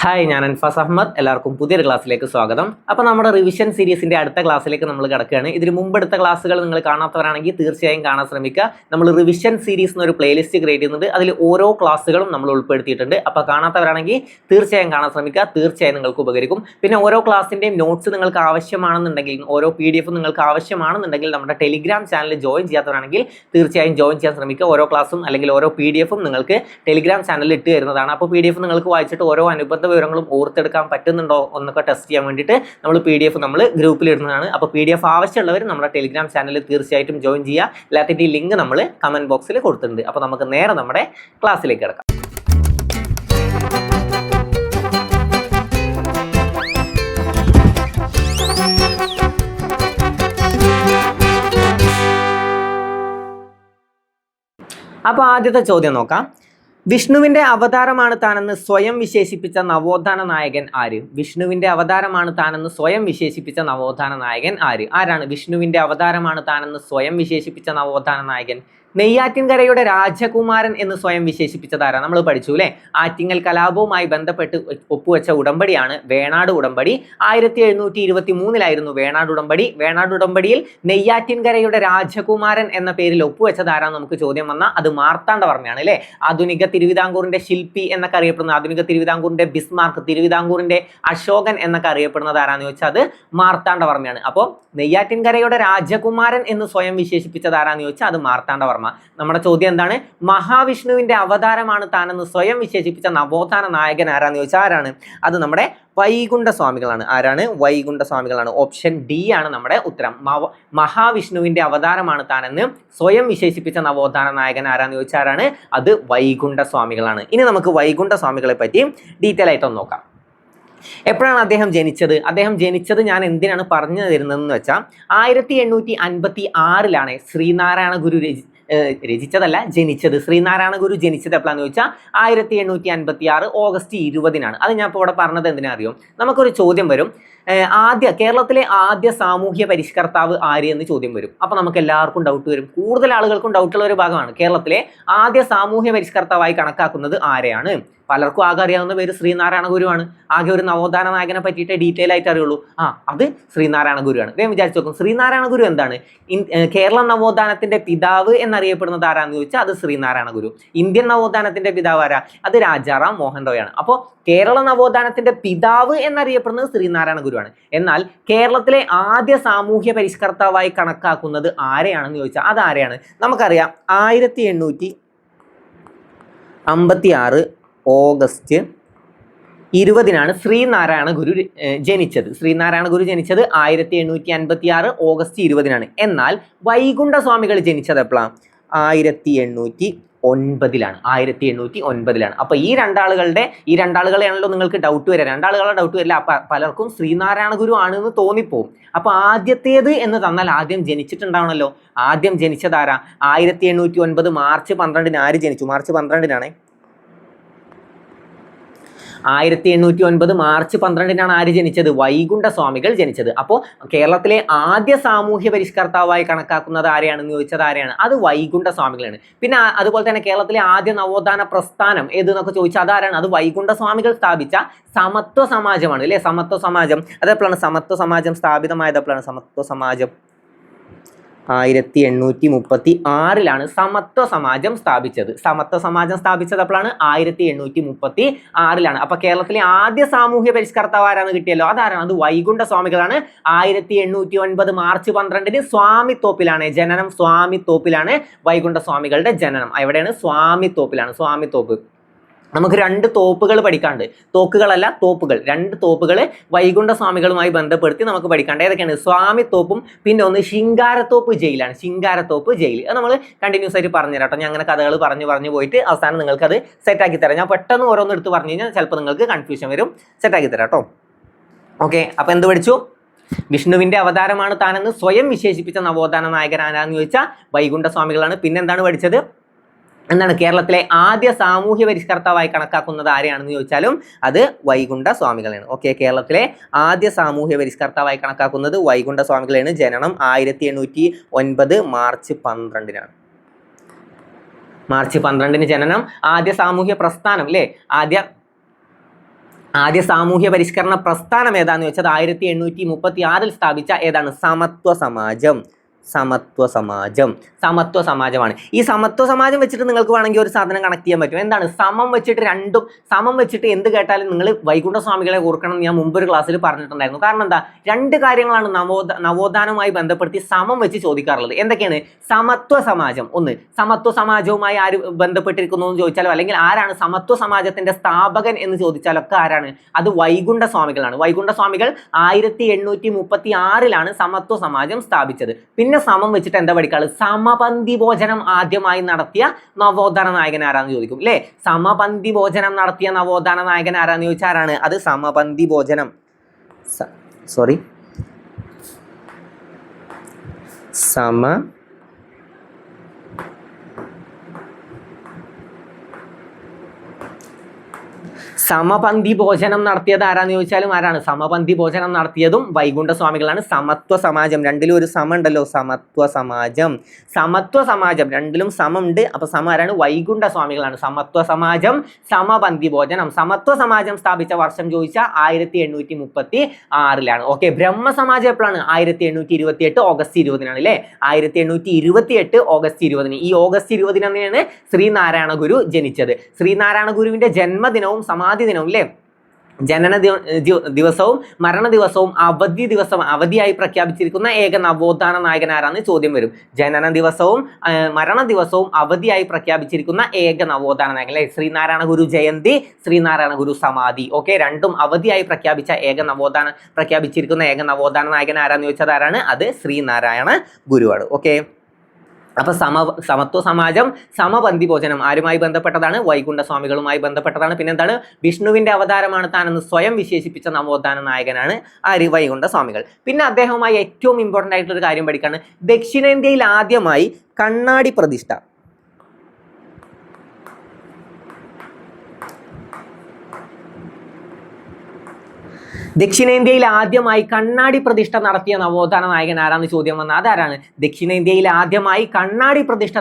Hi, ഞാൻ അൻഫാസ് അഹമ്മദ്. എല്ലാവർക്കും പുതിയൊരു ക്ലാസ്സിലേക്ക് സ്വാഗതം. അപ്പോൾ നമ്മുടെ റിവിഷൻ സീരീസിന്റെ അടുത്ത ക്ലാസ്സിലേക്ക് നമ്മൾ കിടക്കുകയാണ്. ഇതിന് മുമ്പെടുത്ത ക്ലാസ്സുകൾ നിങ്ങൾ കാണാത്തവരാണെങ്കിൽ തീർച്ചയായും കാണാൻ ശ്രമിക്കുക. നമ്മൾ റിവിഷൻ സീരീസ് എന്നൊരു പ്ലേലിസ്റ്റ് ക്രിയേറ്റ് ചെയ്യുന്നുണ്ട്. അതിൽ ഓരോ ക്ലാസ്സുകളും നമ്മൾ ഉൾപ്പെടുത്തിയിട്ടുണ്ട്. അപ്പോൾ കാണാത്തവരാണെങ്കിൽ തീർച്ചയായും കാണാൻ ശ്രമിക്കുക. തീർച്ചയായും നിങ്ങൾക്ക് ഉപകരിക്കും. പിന്നെ ഓരോ ക്ലാസ്സിൻ്റെയും നോട്ട്സ് നിങ്ങൾക്ക് ആവശ്യമാണെന്നുണ്ടെങ്കിൽ, ഓരോ PDF നിങ്ങൾക്ക് ആവശ്യമാണെന്നുണ്ടെങ്കിൽ നമ്മുടെ ടെലിഗ്രാം ചാനൽ ജോയിൻ ചെയ്യാത്തവരാണെങ്കിൽ തീർച്ചയായും ജോയിൻ ചെയ്യാൻ ശ്രമിക്കുക. ഓരോ ക്ലാസ്സും അല്ലെങ്കിൽ ഓരോ PDF നിങ്ങൾക്ക് ടെലിഗ്രാം ചാനലിൽ ഇട്ട് തരുന്നതാണ്. അപ്പോൾ PDF നിങ്ങൾക്ക് വായിച്ചിട്ട് ഓരോ അനുബന്ധ വിവരങ്ങളും ഓർത്തെടുക്കാൻ പറ്റുന്നുണ്ടോ എന്നൊക്കെ ടെസ്റ്റ് ചെയ്യാൻ വേണ്ടിയിട്ട് നമ്മൾ PDF നമ്മൾ ഗ്രൂപ്പിൽ ഇടുന്നതാണ്. അപ്പോൾ PDF ആവശ്യമുള്ളവർ നമ്മുടെ ടെലിഗ്രാം ചാനലിൽ തീർച്ചയായിട്ടും ജോയിൻ ചെയ്യുക. എല്ലാത്തിൻ്റെയും ലിങ്ക് നമ്മൾ കമൻറ്റ് ബോക്സിൽ കൊടുത്തിട്ടുണ്ട്. അപ്പോൾ നമുക്ക് നേരെ നമ്മുടെ ക്ലാസ്സിലേക്ക് കിടക്കാം. അപ്പോൾ ആദ്യത്തെ ചോദ്യം നോക്കാം. വിഷ്ണുവിന്റെ അവതാരമാണ് താനെന്ന് സ്വയം വിശേഷിപ്പിച്ച നവോത്ഥാന നായകൻ ആര്? വിഷ്ണുവിന്റെ അവതാരമാണ് താനെന്ന് സ്വയം വിശേഷിപ്പിച്ച നവോത്ഥാന നായകൻ ആര്? ആരാണ് വിഷ്ണുവിന്റെ അവതാരമാണ് താനെന്ന് സ്വയം വിശേഷിപ്പിച്ച നവോത്ഥാന നായകൻ? നെയ്യാറ്റിൻകരയുടെ രാജകുമാരൻ എന്ന് സ്വയം വിശേഷിപ്പിച്ചതാരാ? നമ്മൾ പഠിച്ചു അല്ലേ? ആറ്റിങ്ങൽ കലാപവുമായി ബന്ധപ്പെട്ട് ഒപ്പുവെച്ച ഉടമ്പടിയാണ് വേണാട് ഉടമ്പടി. 1723 വേണാട് ഉടമ്പടി. വേണാട് ഉടമ്പടിയിൽ നെയ്യാറ്റിൻകരയുടെ രാജകുമാരൻ എന്ന പേരിൽ ഒപ്പുവെച്ചതാരാ നമുക്ക് ചോദ്യം വന്നാൽ അത് മാർത്താണ്ഡവർമ്മയാണ് അല്ലേ? ആധുനിക തിരുവിതാംകൂറിന്റെ ശില്പി എന്നൊക്കെ അറിയപ്പെടുന്ന, ആധുനിക തിരുവിതാംകൂറിന്റെ ബിസ്മാർക്ക്, തിരുവിതാംകൂറിന്റെ അശോകൻ എന്നൊക്കെ അറിയപ്പെടുന്നത് ആരാന്ന് ചോദിച്ചാൽ അത് മാർത്താണ്ഡവർമ്മയാണ്. അപ്പോൾ നെയ്യാറ്റിൻകരയുടെ രാജകുമാരൻ എന്ന് സ്വയം വിശേഷിപ്പിച്ചത് ആരാന്ന് ചോദിച്ചാൽ അത് മാർത്താണ്ഡവർമ്മ. നമ്മുടെ ചോദ്യം എന്താണ്? മഹാവിഷ്ണുവിന്റെ അവതാരമാണ് താനെന്ന് സ്വയം വിശേഷിപ്പിച്ച നവോത്ഥാന നായകൻ ആരാന്ന് ചോദിച്ചാൽ ആരാണ്? അത് നമ്മുടെ വൈകുണ്ഠ സ്വാമികളാണ്. ആരാണ്? വൈകുണ്ഠ സ്വാമികളാണ്. ഓപ്ഷൻ ഡി ആണ് നമ്മുടെ ഉത്തരം. മഹാവിഷ്ണുവിന്റെ അവതാരമാണ് താനെന്ന് സ്വയം വിശേഷിപ്പിച്ച നവോത്ഥാന നായകൻ ആരാന്ന് ചോദിച്ചാൽ ആരാണ്? അത് വൈകുണ്ഠ സ്വാമികളാണ്. ഇനി നമുക്ക് വൈകുണ്ഠ സ്വാമികളെ പറ്റി ഡീറ്റെയിൽ ആയിട്ടൊന്ന് നോക്കാം. എപ്പോഴാണ് അദ്ദേഹം ജനിച്ചത്? അദ്ദേഹം ജനിച്ചത് ഞാൻ എന്തിനാണ് പറഞ്ഞു തരുന്നതെന്ന് വെച്ചാൽ 1856 ശ്രീനാരായണ ഗുരു രചിച്ചതല്ല, ജനിച്ചത്. ശ്രീനാരായണ ഗുരു ജനിച്ചത് എപ്പോഴാന്ന് ചോദിച്ചാൽ 1856 ഓഗസ്റ്റ് 20 അത് ഞാൻ ഇപ്പോൾ ഇവിടെ പറഞ്ഞത് എന്തിനാ അറിയോ? നമുക്കൊരു ചോദ്യം വരും, കേരളത്തിലെ ആദ്യ സാമൂഹ്യ പരിഷ്കർത്താവ് ആര് എന്ന് ചോദ്യം വരും. അപ്പൊ നമുക്ക് എല്ലാവർക്കും ഡൗട്ട് വരും. കൂടുതൽ ആളുകൾക്കും ഡൗട്ടുള്ള ഒരു ഭാഗമാണ് കേരളത്തിലെ ആദ്യ സാമൂഹ്യ പരിഷ്കർത്താവായി കണക്കാക്കുന്നത് ആരെയാണ്? പലർക്കും ആകെ അറിയാവുന്ന പേര് ശ്രീനാരായണ ഗുരുവാണ്. ആകെ ഒരു നവോത്ഥാന നായകനെ പറ്റിയിട്ട് ഡീറ്റെയിൽ ആയിട്ട് അറിയുള്ളൂ. അത് ശ്രീനാരായണ ഗുരുവാണ്. വേഗം വിചാരിച്ചു നോക്കും, ശ്രീനാരായണ ഗുരു എന്താണ്? കേരള നവോത്ഥാനത്തിന്റെ പിതാവ് എന്നറിയപ്പെടുന്നത് ആരാന്ന് ചോദിച്ചാൽ അത് ശ്രീനാരായണ ഗുരു. ഇന്ത്യൻ നവോത്ഥാനത്തിന്റെ പിതാവ് ആരാ? അത് രാജാറാം മോഹൻ റോയാണ്. അപ്പോൾ കേരള നവോത്ഥാനത്തിന്റെ പിതാവ് എന്നറിയപ്പെടുന്നത് ശ്രീനാരായണ ഗുരുവാണ്. എന്നാൽ കേരളത്തിലെ ആദ്യ സാമൂഹ്യ പരിഷ്കർത്താവായി കണക്കാക്കുന്നത് ആരെയാണെന്ന് ചോദിച്ചാൽ അത് ആരെയാണ്? നമുക്കറിയാം 1856 ഓഗസ്റ്റ് 20 ശ്രീനാരായണ ഗുരു ജനിച്ചത്. ശ്രീനാരായണ ഗുരു ജനിച്ചത് 1856 ഓഗസ്റ്റ് 20 എന്നാൽ വൈകുണ്ഠ സ്വാമികൾ ജനിച്ചത് എപ്പോഴാണ്? 1809 അപ്പൊ ഈ രണ്ടാളുകളെയാണല്ലോ നിങ്ങൾക്ക് ഡൗട്ട് വരിക. രണ്ടാളുകളുടെ ഡൗട്ട് വരില്ല. പലർക്കും ശ്രീനാരായണ ഗുരു ആണെന്ന് തോന്നിപ്പോവും. അപ്പൊ ആദ്യത്തേത് എന്ന് തന്നാൽ ആദ്യം ജനിച്ചിട്ടുണ്ടാവണല്ലോ. ആദ്യം ജനിച്ചതാരാ? 1809 മാർച്ച് 12 ആര് ജനിച്ചു? മാർച്ച് 12 1809 മാർച്ച് 12 ആര് ജനിച്ചത്? വൈകുണ്ഠ സ്വാമികൾ ജനിച്ചത്. അപ്പോൾ കേരളത്തിലെ ആദ്യ സാമൂഹ്യ പരിഷ്കർത്താവായി കണക്കാക്കുന്നത് ആരെയാണെന്ന് ചോദിച്ചത് ആരെയാണ്? അത് വൈകുണ്ഠ സ്വാമികളാണ്. പിന്നെ അതുപോലെ തന്നെ കേരളത്തിലെ ആദ്യ നവോത്ഥാന പ്രസ്ഥാനം ഏതെന്നൊക്കെ ചോദിച്ചാൽ അതാരാണ്? അത് വൈകുണ്ഠ സ്വാമികൾ സ്ഥാപിച്ച സമത്വ സമാജമാണ് അല്ലെ? സമത്വ സമാജം അതെപ്പോഴാണ് സമത്വ സമാജം സ്ഥാപിതമായത്? എപ്പോഴാണ് സമത്വ സമാജം? 1836 സമത്വ സമാജം സ്ഥാപിച്ചത്. സമത്വ സമാജം സ്ഥാപിച്ചത് എപ്പോഴാണ്? 1836 അപ്പൊ കേരളത്തിലെ ആദ്യ സാമൂഹ്യ പരിഷ്കർത്താവ് ആരാന്ന് കിട്ടിയല്ലോ. അതാരാണ്? അത് വൈകുണ്ഠ സ്വാമികളാണ്. 1809 മാർച്ച് 12 സ്വാമിത്തോപ്പിലാണ് ജനനം. സ്വാമിത്തോപ്പിലാണ് വൈകുണ്ഠ സ്വാമികളുടെ ജനനം. എവിടെയാണ്? സ്വാമിത്തോപ്പിലാണ്. സ്വാമിത്തോപ്പ്. നമുക്ക് 2 തോപ്പുകൾ പഠിക്കാണ്ട്, തോക്കുകളല്ല തോപ്പുകൾ, 2 തോപ്പുകൾ വൈകുണ്ഠ സ്വാമികളുമായി ബന്ധപ്പെടുത്തി നമുക്ക് പഠിക്കാണ്ട്. ഏതൊക്കെയാണ്? സ്വാമിത്തോപ്പും പിന്നെ ഒന്ന് ശിങ്കാരത്തോപ്പ് ജയിലാണ്. ശിങ്കാരത്തോപ്പ് ജയിൽ. അത് നമ്മൾ കണ്ടിന്യൂസ് ആയിട്ട് പറഞ്ഞു തരാം കേട്ടോ. ഞാൻ അങ്ങനെ കഥകൾ പറഞ്ഞു പോയിട്ട് അവസാനം നിങ്ങൾക്ക് അത് സെറ്റാക്കി തരാം. ഞാൻ പെട്ടെന്ന് ഓരോന്ന് എടുത്ത് പറഞ്ഞു കഴിഞ്ഞാൽ ചിലപ്പോൾ നിങ്ങൾക്ക് കൺഫ്യൂഷൻ വരും. സെറ്റാക്കി തരാം കേട്ടോ. ഓക്കെ, അപ്പൊ എന്ത് പഠിച്ചു? വിഷ്ണുവിന്റെ അവതാരമാണ് താനെന്ന് സ്വയം വിശേഷിപ്പിച്ച നവോത്ഥാന നായകൻ ആരാന്ന് ചോദിച്ചാൽ വൈകുണ്ഠ സ്വാമികളാണ്. പിന്നെന്താണ് പഠിച്ചത്? എന്താണ് കേരളത്തിലെ ആദ്യ സാമൂഹ്യ പരിഷ്കർത്താവായി കണക്കാക്കുന്നത് ആരെയാണെന്ന് ചോദിച്ചാലും അത് വൈകുണ്ഠ സ്വാമികളാണ്. ഓക്കെ, കേരളത്തിലെ ആദ്യ സാമൂഹ്യ പരിഷ്കർത്താവായി കണക്കാക്കുന്നത് വൈകുണ്ഠ സ്വാമികളാണ്. ജനനം 1809 മാർച്ച് 12 മാർച്ച് 12 ജനനം. ആദ്യ സാമൂഹ്യ പ്രസ്ഥാനം അല്ലേ, ആദ്യ സാമൂഹ്യ പരിഷ്കരണ പ്രസ്ഥാനം ഏതാന്ന് വെച്ചാൽ 1836 സ്ഥാപിച്ച ഏതാണ്? സമത്വ സമാജം. സമത്വ സമാജമാണ്. ഈ സമത്വ സമാജം വെച്ചിട്ട് നിങ്ങൾക്ക് വേണമെങ്കിൽ ഒരു സാധനം കണക്ട് ചെയ്യാൻ പറ്റും. എന്താണ് സമം വെച്ചിട്ട്? രണ്ടും സമം വെച്ചിട്ട് എന്ത് കേട്ടാലും നിങ്ങൾ വൈകുണ്ഠ സ്വാമികളെ ഓർക്കണം. ഞാൻ മുമ്പൊരു ക്ലാസ്സിൽ പറഞ്ഞിട്ടുണ്ടായിരുന്നു. കാരണം എന്താ, രണ്ട് കാര്യങ്ങളാണ് നവോത്ഥാനവുമായി ബന്ധപ്പെടുത്തി സമം വെച്ച് ചോദിക്കാറുള്ളത്. എന്തൊക്കെയാണ്? സമത്വ സമാജം. ഒന്ന്, സമത്വ സമാജവുമായി ആര് ബന്ധപ്പെട്ടിരിക്കുന്നു എന്ന് ചോദിച്ചാലോ, അല്ലെങ്കിൽ ആരാണ് സമത്വ സമാജത്തിന്റെ സ്ഥാപകൻ എന്ന് ചോദിച്ചാലൊക്കെ ആരാണ്? അത് വൈകുണ്ഠ സ്വാമികളാണ്. വൈകുണ്ഠ സ്വാമികൾ 1836 സമത്വ സമാജം സ്ഥാപിച്ചത്. പിന്നെ സമം വെച്ചിട്ട് എന്താ പഠിക്കാറ്? സമപന്തി ഭോജനം ആദ്യമായി നടത്തിയ നവോത്ഥാന നായകൻ ആരാന്ന് ചോദിക്കും അല്ലേ? സമപന്തി ഭോജനം നടത്തിയ നവോത്ഥാന നായകൻ ആരാന്ന് ചോദിച്ചാൽ ആരാണ്? അത് സമപന്തി ഭോജനം സമപന്തി ഭോജനം നടത്തിയത് ആരാന്ന് ചോദിച്ചാലും ആരാണ്? സമപന്തി ഭോജനം നടത്തിയതും വൈകുണ്ഠ സ്വാമികളാണ്. സമത്വ സമാജം, രണ്ടിലും ഒരു സമം ഉണ്ടല്ലോ, സമത്വ സമാജം രണ്ടിലും സമം ഉണ്ട്. അപ്പൊ സമ ആരാണ്? വൈകുണ്ഠ സ്വാമികളാണ്. സമത്വ സമാജം, സമപന്തി ഭോജനം. സമത്വ സമാജം സ്ഥാപിച്ച വർഷം ചോദിച്ചാൽ 1836 ഓക്കെ. ബ്രഹ്മസമാജം എപ്പോഴാണ്? 1828 ഓഗസ്റ്റ് 20 അല്ലേ? 1828 ഓഗസ്റ്റ് 20. ഈ ഓഗസ്റ്റ് 20 തന്നെയാണ് ശ്രീനാരായണ ഗുരു ജനിച്ചത്. ശ്രീനാരായണ ഗുരുവിന്റെ ജന്മദിനവും സമാധി ദിനവും അല്ലേ, ജനന ദിവസവും മരണ ദിവസവും അവധിയായി പ്രഖ്യാപിച്ചിരിക്കുന്ന ഏക നവോത്ഥാന നായകൻ ആരാന്ന് ചോദ്യം വരും. ജനന ദിവസവും മരണ ദിവസവും അവധിയായി പ്രഖ്യാപിച്ചിരിക്കുന്ന ഏക നവോത്ഥാന നായകൻ അല്ലെ? ശ്രീനാരായണ ഗുരു ജയന്തി, ശ്രീനാരായണ ഗുരു സമാധി. ഓക്കെ, രണ്ടും അവധിയായി പ്രഖ്യാപിച്ചിരിക്കുന്ന ഏക നവോത്ഥാന നായകൻ ആരാന്ന് ചോദിച്ചാൽ ആരാണ്? അത് ശ്രീനാരായണ ഗുരുവാണ്. ഓക്കെ, അപ്പൊ സമത്വ സമാജം, സമപന്തി ഭോജനം ആരുമായി ബന്ധപ്പെട്ടതാണ്? വൈകുണ്ഠ സ്വാമികളുമായി ബന്ധപ്പെട്ടതാണ്. പിന്നെ എന്താണ്? വിഷ്ണുവിന്റെ അവതാരമാണ് താനെന്ന് സ്വയം വിശേഷിപ്പിച്ച നവോത്ഥാന നായകനാണ് ആര്? വൈകുണ്ഠ സ്വാമികൾ. പിന്നെ അദ്ദേഹവുമായി ഏറ്റവും ഇമ്പോർട്ടന്റ് ആയിട്ടുള്ള ഒരു കാര്യം പഠിക്കാണ്. ദക്ഷിണേന്ത്യയിൽ ആദ്യമായി കണ്ണാടി പ്രതിഷ്ഠ ദക്ഷിണേന്ത്യയിൽ ആദ്യമായി കണ്ണാടി പ്രതിഷ്ഠ നടത്തിയ നവോത്ഥാന നായകൻ ആരാന്ന് ചോദ്യം വന്ന അതാരാണ്? ദക്ഷിണേന്ത്യയിൽ ആദ്യമായി കണ്ണാടി പ്രതിഷ്ഠ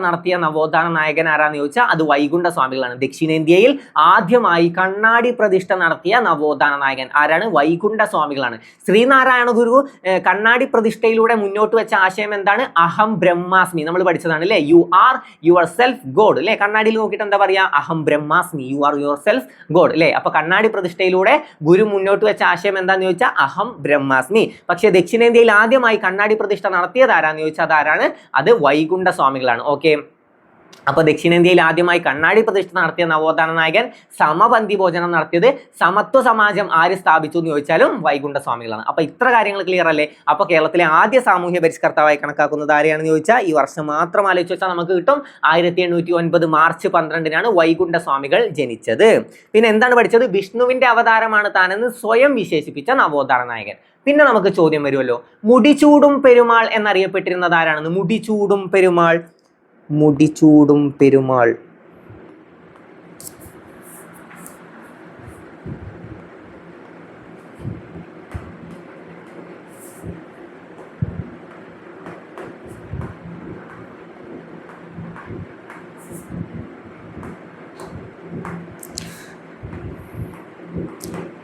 നടത്തിയ നവോത്ഥാന നായകൻ ആരാന്ന് ചോദിച്ചാൽ അത് വൈകുണ്ഠ സ്വാമികളാണ്. ദക്ഷിണേന്ത്യയിൽ ആദ്യമായി കണ്ണാടി പ്രതിഷ്ഠ നടത്തിയ നവോത്ഥാന നായകൻ ആരാണ്? വൈകുണ്ഠ സ്വാമികളാണ്. ശ്രീനാരായണ ഗുരു കണ്ണാടി പ്രതിഷ്ഠയിലൂടെ മുന്നോട്ട് വെച്ച ആശയം എന്താണ്? അഹം ബ്രഹ്മാസ്മി. നമ്മൾ പഠിച്ചതാണ് അല്ലേ? You are your self God അല്ലെ? കണ്ണാടിയിൽ നോക്കിയിട്ട് എന്താ പറയാ? അഹം ബ്രഹ്മാസ്മി, you are your self God അല്ലെ? അപ്പൊ കണ്ണാടി പ്രതിഷ്ഠയിലൂടെ ഗുരു മുന്നോട്ട് വെച്ച ആശയം എന്താന്ന് ചോദിച്ചാൽ അഹം ബ്രഹ്മാസ്മി. പക്ഷേ ദക്ഷിണേന്ത്യയിൽ ആദ്യമായി കണ്ണാടി പ്രതിഷ്ഠ നടത്തിയത് ആരാന്ന് ചോദിച്ചാൽ അതാരാണ്? അത് വൈകുണ്ഠ സ്വാമികളാണ്. ഓക്കെ, അപ്പൊ ദക്ഷിണേന്ത്യയിൽ ആദ്യമായി കണ്ണാടി പ്രതിഷ്ഠ നടത്തിയ നവോത്ഥാന നായകൻ, സമപന്തി ഭോജനം നടത്തിയത് സമത്വ സമാജം ആര് സ്ഥാപിച്ചു എന്ന് ചോദിച്ചാലും വൈകുണ്ഠ സ്വാമികളാണ്. അപ്പൊ ഇത്ര കാര്യങ്ങൾ ക്ലിയർ അല്ലേ? അപ്പൊ കേരളത്തിലെ ആദ്യ സാമൂഹ്യ പരിഷ്കർത്താവായി കണക്കാക്കുന്നത് ആരെയാണെന്ന് ചോദിച്ചാൽ ഈ വർഷം മാത്രം ആലോചിച്ച് വെച്ചാൽ നമുക്ക് കിട്ടും. 1809 മാർച്ച് 12 വൈകുണ്ഠ സ്വാമികൾ ജനിച്ചത്. പിന്നെ എന്താണ് പഠിച്ചത്? വിഷ്ണുവിന്റെ അവതാരമാണ് താനെന്ന് സ്വയം വിശേഷിപ്പിച്ച നവോത്ഥാന നായകൻ. പിന്നെ നമുക്ക് ചോദ്യം വരുമല്ലോ, മുടിചൂടും പെരുമാൾ എന്നറിയപ്പെട്ടിരുന്നത് ആരാണെന്ന്? മുടിചൂടും പെരുമാൾ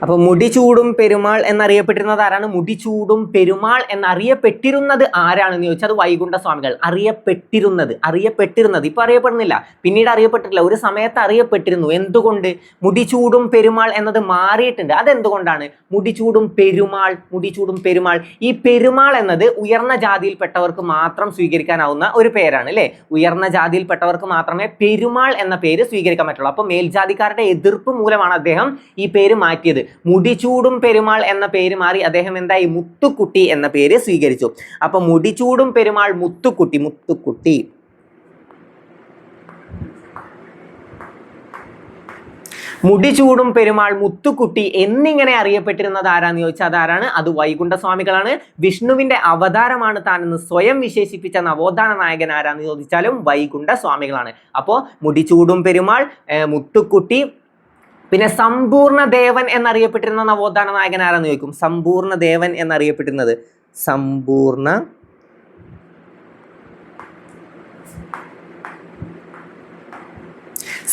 അപ്പൊ മുടിചൂടും പെരുമാൾ എന്നറിയപ്പെട്ടിരുന്നത് ആരാണ്? മുടിചൂടും പെരുമാൾ എന്നറിയപ്പെട്ടിരുന്നത് ആരാണെന്ന് ചോദിച്ചാൽ അത് വൈകുണ്ഠ സ്വാമികൾ. അറിയപ്പെട്ടിരുന്നത് ഇപ്പൊ അറിയപ്പെടുന്നില്ല, പിന്നീട് അറിയപ്പെട്ടിട്ടില്ല, ഒരു സമയത്ത് അറിയപ്പെട്ടിരുന്നു. എന്തുകൊണ്ട്? മുടിചൂടും പെരുമാൾ എന്നത് മാറിയിട്ടുണ്ട്. അതെന്തുകൊണ്ടാണ്? മുടിചൂടും പെരുമാൾ. ഈ പെരുമാൾ എന്നത് ഉയർന്ന ജാതിയിൽപ്പെട്ടവർക്ക് മാത്രം സ്വീകരിക്കാനാവുന്ന ഒരു പേരാണ് അല്ലെ? ഉയർന്ന ജാതിയിൽപ്പെട്ടവർക്ക് മാത്രമേ പെരുമാൾ എന്ന പേര് സ്വീകരിക്കാൻ പറ്റുള്ളൂ. അപ്പൊ മേൽജാതിക്കാരുടെ എതിർപ്പ് മൂലമാണ് അദ്ദേഹം ഈ പേര് മാറ്റിയത്. മുടിചൂടും പെരുമാൾ എന്ന പേര് മാറി അദ്ദേഹം എന്തായി? മുത്തുക്കുട്ടി എന്ന പേര് സ്വീകരിച്ചു. അപ്പൊ മുടിചൂടും പെരുമാൾ മുത്തുക്കുട്ടി മുടിചൂടും പെരുമാൾ മുത്തുക്കുട്ടി എന്നിങ്ങനെ അറിയപ്പെട്ടിരുന്നത് ആരാന്ന് ചോദിച്ചാൽ അതാരാണ്? അത് വൈകുണ്ഠ സ്വാമികളാണ്. വിഷ്ണുവിന്റെ അവതാരമാണ് താനെന്ന് സ്വയം വിശേഷിപ്പിച്ച നവോത്ഥാന നായകൻ ആരാന്ന് ചോദിച്ചാലും വൈകുണ്ഠ സ്വാമികളാണ്. അപ്പോ മുടിചൂടും പെരുമാൾ, മുത്തുക്കുട്ടി, പിന്നെ സമ്പൂർണ്ണ ദേവൻ എന്നറിയപ്പെട്ടിരുന്ന നവോത്ഥാന നായകൻ ആരാന്ന് ചോദിക്കും. സമ്പൂർണ്ണ ദേവൻ എന്നറിയപ്പെട്ടിരുന്നത്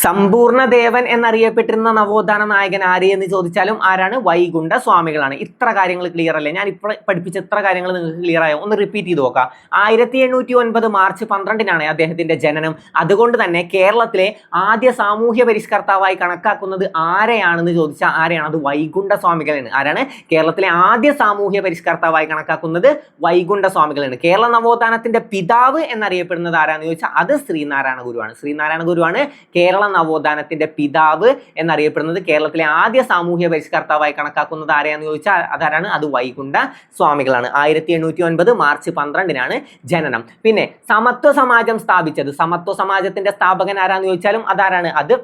സമ്പൂർണ്ണ ദേവൻ എന്നറിയപ്പെട്ടിരുന്ന നവോത്ഥാന നായകൻ ആര് എന്ന് ചോദിച്ചാലും ആരാണ്? വൈകുണ്ഠ സ്വാമികളാണ്. ഇത്ര കാര്യങ്ങൾ ക്ലിയർ അല്ലേ? ഞാൻ ഇപ്പോൾ പഠിപ്പിച്ച ഇത്ര കാര്യങ്ങൾ നിങ്ങൾക്ക് ക്ലിയർ ആയോ? ഒന്ന് റിപ്പീറ്റ് ചെയ്ത് നോക്കാം. 1809 മാർച്ച് 12-നാണ് അദ്ദേഹത്തിന്റെ ജനനം. അതുകൊണ്ട് തന്നെ കേരളത്തിലെ ആദ്യ സാമൂഹ്യ പരിഷ്കർത്താവായി കണക്കാക്കുന്നത് ആരെയാണെന്ന് ചോദിച്ചാൽ ആരെയാണ്? അത് വൈകുണ്ഠ സ്വാമികളാണ്. ആരാണ് കേരളത്തിലെ ആദ്യ സാമൂഹ്യ പരിഷ്കർത്താവായി കണക്കാക്കുന്നത്? വൈകുണ്ഠ സ്വാമികളാണ്. കേരള നവോത്ഥാനത്തിന്റെ പിതാവ് എന്നറിയപ്പെടുന്നത് ആരാന്ന് ചോദിച്ചാൽ അത് ശ്രീനാരായണ ഗുരുവാണ്. ശ്രീനാരായണ ഗുരുവാണ് കേരള നവോത്ഥാനത്തിന്റെ പിതാവ് എന്നറിയപ്പെടുന്നത്. കേരളത്തിലെ ആദ്യ സാമൂഹ്യ പരിഷ്കർത്താവായി കണക്കാക്കുന്നത് ആരെയാന്ന് ചോദിച്ചാൽ അതാരാണ്? അത് വൈകുണ്ഠ സ്വാമികളാണ്. 1809 മാർച്ച് 12-നാണ് ജനനം. പിന്നെ സമത്വ സമാജം സ്ഥാപിച്ചത്, സമത്വ സമാജത്തിന്റെ സ്ഥാപകൻ ആരാന്ന് ചോദിച്ചാലും അതാരാണ്? അത്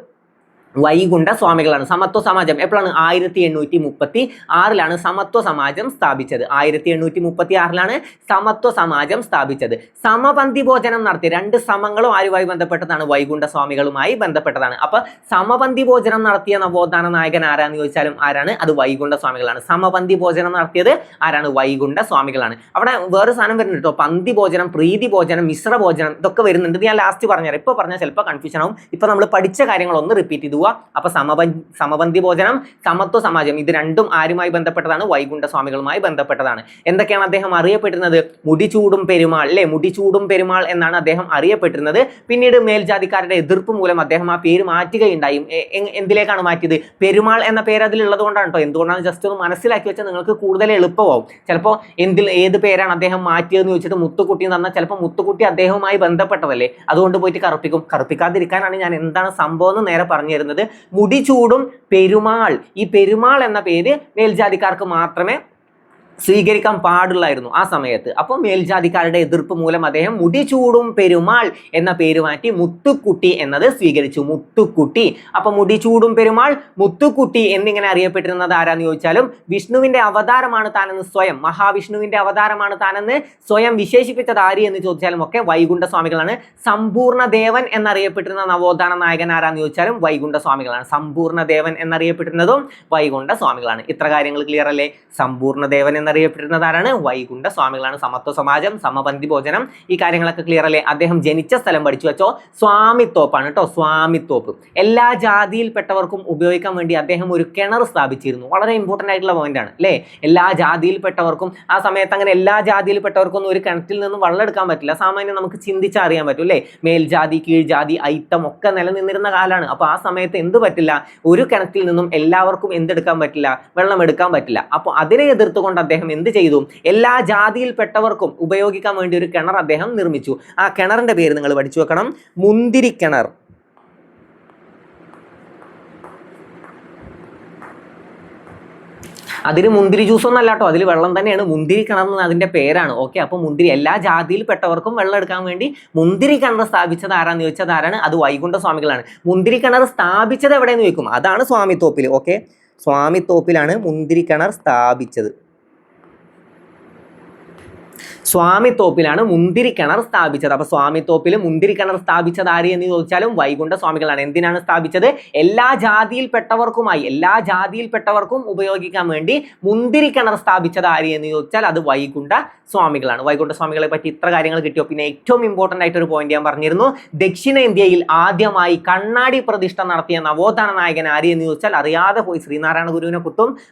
വൈകുണ്ഠ സ്വാമികളാണ്. സമത്വ സമാജം എപ്പോഴാണ്? 1836-ലാണ് സമത്വ സമാജം സ്ഥാപിച്ചത്. 1836-ലാണ് സമത്വ സമാജം സ്ഥാപിച്ചത്. സമപന്തി ഭോജനം നടത്തി, രണ്ട് സമങ്ങളും ആരുമായി ബന്ധപ്പെട്ടതാണ്? വൈകുണ്ഠ സ്വാമികളുമായി ബന്ധപ്പെട്ടതാണ്. അപ്പൊ സമപന്തി ഭോജനം നടത്തിയ നവോത്ഥാന നായകൻ ആരാന്ന് ചോദിച്ചാലും ആരാണ്? അത് വൈകുണ്ഠ സ്വാമികളാണ്. സമപന്തി ഭോജനം നടത്തിയത് ആരാണ്? വൈകുണ്ഠ സ്വാമികളാണ്. അവിടെ വേറെ സാധനം വരുന്നുണ്ട് കേട്ടോ. പന്തി ഭോജനം, പ്രീതി ഭോജനം, മിശ്ര ഭോജനം ഇതൊക്കെ വരുന്നുണ്ട്. ഞാൻ ലാസ്റ്റ് പറഞ്ഞുതരാം. ഇപ്പൊ പറഞ്ഞാൽ ചിലപ്പോൾ കൺഫ്യൂഷൻ ആവും. ഇപ്പൊ നമ്മൾ പഠിച്ച കാര്യങ്ങളൊന്ന് റിപ്പീറ്റ് ചെയ്തു. അപ്പൊ സമപന്തി ഭോജനം, സമത്വ സമാജം ഇത് രണ്ടും ആരുമായി ബന്ധപ്പെട്ടതാണ്? വൈകുണ്ഠ സ്വാമികളുമായി ബന്ധപ്പെട്ടതാണ്. എന്തൊക്കെയാണ് അദ്ദേഹം അറിയപ്പെട്ടിരുന്നത്? മുടിചൂടും പെരുമാൾ അല്ലെ, മുടിചൂടും പെരുമാൾ എന്നാണ് അദ്ദേഹം അറിയപ്പെട്ടിരുന്നത്. പിന്നീട് മേൽജാതിക്കാരുടെ എതിർപ്പ് മൂലം അദ്ദേഹം ആ പേര് മാറ്റുകയുണ്ടായി. എന്തിലേക്കാണ് മാറ്റിയത്? പെരുമാൾ എന്ന പേര് അതിലുള്ളത് കൊണ്ടാണ് കേട്ടോ. എന്തുകൊണ്ടാണ് ജസ്റ്റ് ഒന്ന് മനസ്സിലാക്കി വെച്ചാൽ നിങ്ങൾക്ക് കൂടുതൽ എളുപ്പമാവും. ചിലപ്പോൾ ഏത് പേരാണ് അദ്ദേഹം മാറ്റിയതെന്ന് ചോദിച്ചിട്ട് മുത്തുക്കുട്ടി തന്നാൽ ചിലപ്പോൾ മുത്തുക്കുട്ടി അദ്ദേഹവുമായി ബന്ധപ്പെട്ടതല്ലേ, അതുകൊണ്ട് പോയിട്ട് കറുപ്പിക്കാതിരിക്കാനാണ് ഞാൻ എന്താണ് സംഭവം എന്ന് നേരെ പറഞ്ഞു തരുന്നത്. മുടിചൂടും പെരുമാൾ, ഈ പെരുമാൾ എന്ന പേര് മേൽജാതിക്കാർക്ക് മാത്രമേ സ്വീകരിക്കാൻ പാടുള്ളായിരുന്നു ആ സമയത്ത്. അപ്പോൾ മേൽജാതിക്കാരുടെ എതിർപ്പ് മൂലം അദ്ദേഹം മുടിചൂടും പെരുമാൾ എന്ന പേര് മാറ്റി മുത്തുക്കുട്ടി എന്നത് സ്വീകരിച്ചു. മുത്തുക്കുട്ടി. അപ്പൊ മുടിചൂടും പെരുമാൾ, മുത്തുക്കുട്ടി എന്നിങ്ങനെ അറിയപ്പെട്ടിരുന്നത് ആരാന്ന് ചോദിച്ചാലും വിഷ്ണുവിന്റെ അവതാരമാണ് താനെന്ന് സ്വയം, മഹാവിഷ്ണുവിന്റെ അവതാരമാണ് താനെന്ന് സ്വയം വിശേഷിപ്പിച്ചത് ആര് എന്ന് ചോദിച്ചാലും ഒക്കെ വൈകുണ്ഠ സ്വാമികളാണ്. സമ്പൂർണ്ണ ദേവൻ എന്നറിയപ്പെട്ടിരുന്ന നവോത്ഥാന നായകൻ ആരാന്ന് ചോദിച്ചാലും വൈകുണ്ഠ സ്വാമികളാണ്. സമ്പൂർണ്ണ ദേവൻ എന്നറിയപ്പെട്ടിരുന്നതും വൈകുണ്ഠ സ്വാമികളാണ്. ഇത്ര കാര്യങ്ങൾ ക്ലിയർ അല്ലേ? സമ്പൂർണ്ണ ദേവൻ എന്നറിയപ്പെടുന്നത് ആരാണ്? വൈകുണ്ഠ സ്വാമികളാണ്. സമത്വ സമാജം, സമപന്തി ഭോജനം ഈ കാര്യങ്ങളൊക്കെ ക്ലിയർ അല്ലേ? അദ്ദേഹം ജനിച്ച സ്ഥലം പഠിച്ചു വെച്ചോ. സ്വാമിത്തോപ്പാണ് കേട്ടോ. സ്വാമിത്തോപ്പ്. എല്ലാ ജാതിയിൽപ്പെട്ടവർക്കും ഉപയോഗിക്കാൻ വേണ്ടി അദ്ദേഹം ഒരു കിണർ സ്ഥാപിച്ചിരുന്നു. വളരെ ഇമ്പോർട്ടന്റ് ആയിട്ടുള്ള പോയിന്റ് ആണ് അല്ലേ? എല്ലാ ജാതിയിൽപ്പെട്ടവർക്കും ആ സമയത്ത് അങ്ങനെ എല്ലാ ജാതിയിൽപ്പെട്ടവർക്കൊന്നും ഒരു കിണറ്റിൽ നിന്നും വെള്ളം എടുക്കാൻ പറ്റില്ല. സാമാന്യം നമുക്ക് ചിന്തിച്ചറിയാൻ പറ്റും അല്ലേ? മേൽജാതി, കീഴ്ജാതി, ഐത്തം ഒക്കെ നിലനിന്നിരുന്ന കാലമാണ്. അപ്പൊ ആ സമയത്ത് എന്ത് പറ്റില്ല? ഒരു കിണറ്റിൽ നിന്നും എല്ലാവർക്കും എന്തെടുക്കാൻ പറ്റില്ല? വെള്ളം എടുക്കാൻ പറ്റില്ല. അപ്പൊ അതിനെ എതിർത്തുകൊണ്ട് അദ്ദേഹം എന്ത് ചെയ്തു? എല്ലാ ജാതിയിൽപ്പെട്ടവർക്കും ഉപയോഗിക്കാൻ വേണ്ടി ഒരു കിണർ അദ്ദേഹം നിർമ്മിച്ചു. ആ കിണറിന്റെ പേര് നിങ്ങൾ പഠിച്ചു വെക്കണം. മുന്തിരിക്കിണർ. അതിന് മുന്തിരി ജ്യൂസ് ഒന്നും അല്ല കേട്ടോ, അതിൽ വെള്ളം തന്നെയാണ്. മുന്തിരി കിണർ എന്ന് അതിന്റെ പേരാണ്. ഓക്കെ, അപ്പൊ മുന്തിരി എല്ലാ ജാതിയിൽപ്പെട്ടവർക്കും വെള്ളം എടുക്കാൻ വേണ്ടി മുന്തിരി കിണർ സ്ഥാപിച്ചത് ആരാന്ന് ചോദിച്ചത് ആരാണ്? അത് വൈകുണ്ഠ സ്വാമികളാണ്. മുന്തിരി കിണർ സ്ഥാപിച്ചത് എവിടെയെന്ന് ചോദിക്കും, അതാണ് സ്വാമിത്തോപ്പിൽ. ഓക്കെ, സ്വാമിത്തോപ്പിലാണ് മുന്തിരി കിണർ സ്ഥാപിച്ചത്. സ്വാമിത്തോപ്പിലാണ് മുന്തിരി കിണർ സ്ഥാപിച്ചത്. അപ്പൊ സ്വാമിത്തോപ്പിൽ മുന്തിരി കിണർ സ്ഥാപിച്ചത് ആര് എന്ന് ചോദിച്ചാലും വൈകുണ്ഠ സ്വാമികളാണ്. എന്തിനാണ് സ്ഥാപിച്ചത്? എല്ലാ ജാതിയിൽപ്പെട്ടവർക്കും ഉപയോഗിക്കാൻ വേണ്ടി മുന്തിരി കിണർ സ്ഥാപിച്ചത് ആര് എന്ന് ചോദിച്ചാൽ അത് വൈകുണ്ഠ സ്വാമികളാണ്. വൈകുണ്ഠ സ്വാമികളെ പറ്റി ഇത്ര കാര്യങ്ങൾ കിട്ടിയോ? പിന്നെ ഏറ്റവും ഇമ്പോർട്ടന്റ് ആയിട്ട് ഒരു പോയിന്റ് ഞാൻ പറഞ്ഞിരുന്നു. ദക്ഷിണേന്ത്യയിൽ ആദ്യമായി കണ്ണാടി പ്രതിഷ്ഠ നടത്തിയ നവോത്ഥാന നായകൻ ആര് എന്ന് ചോദിച്ചാൽ അറിയാതെ പോയി ശ്രീനാരായണ ഗുരുവിനെ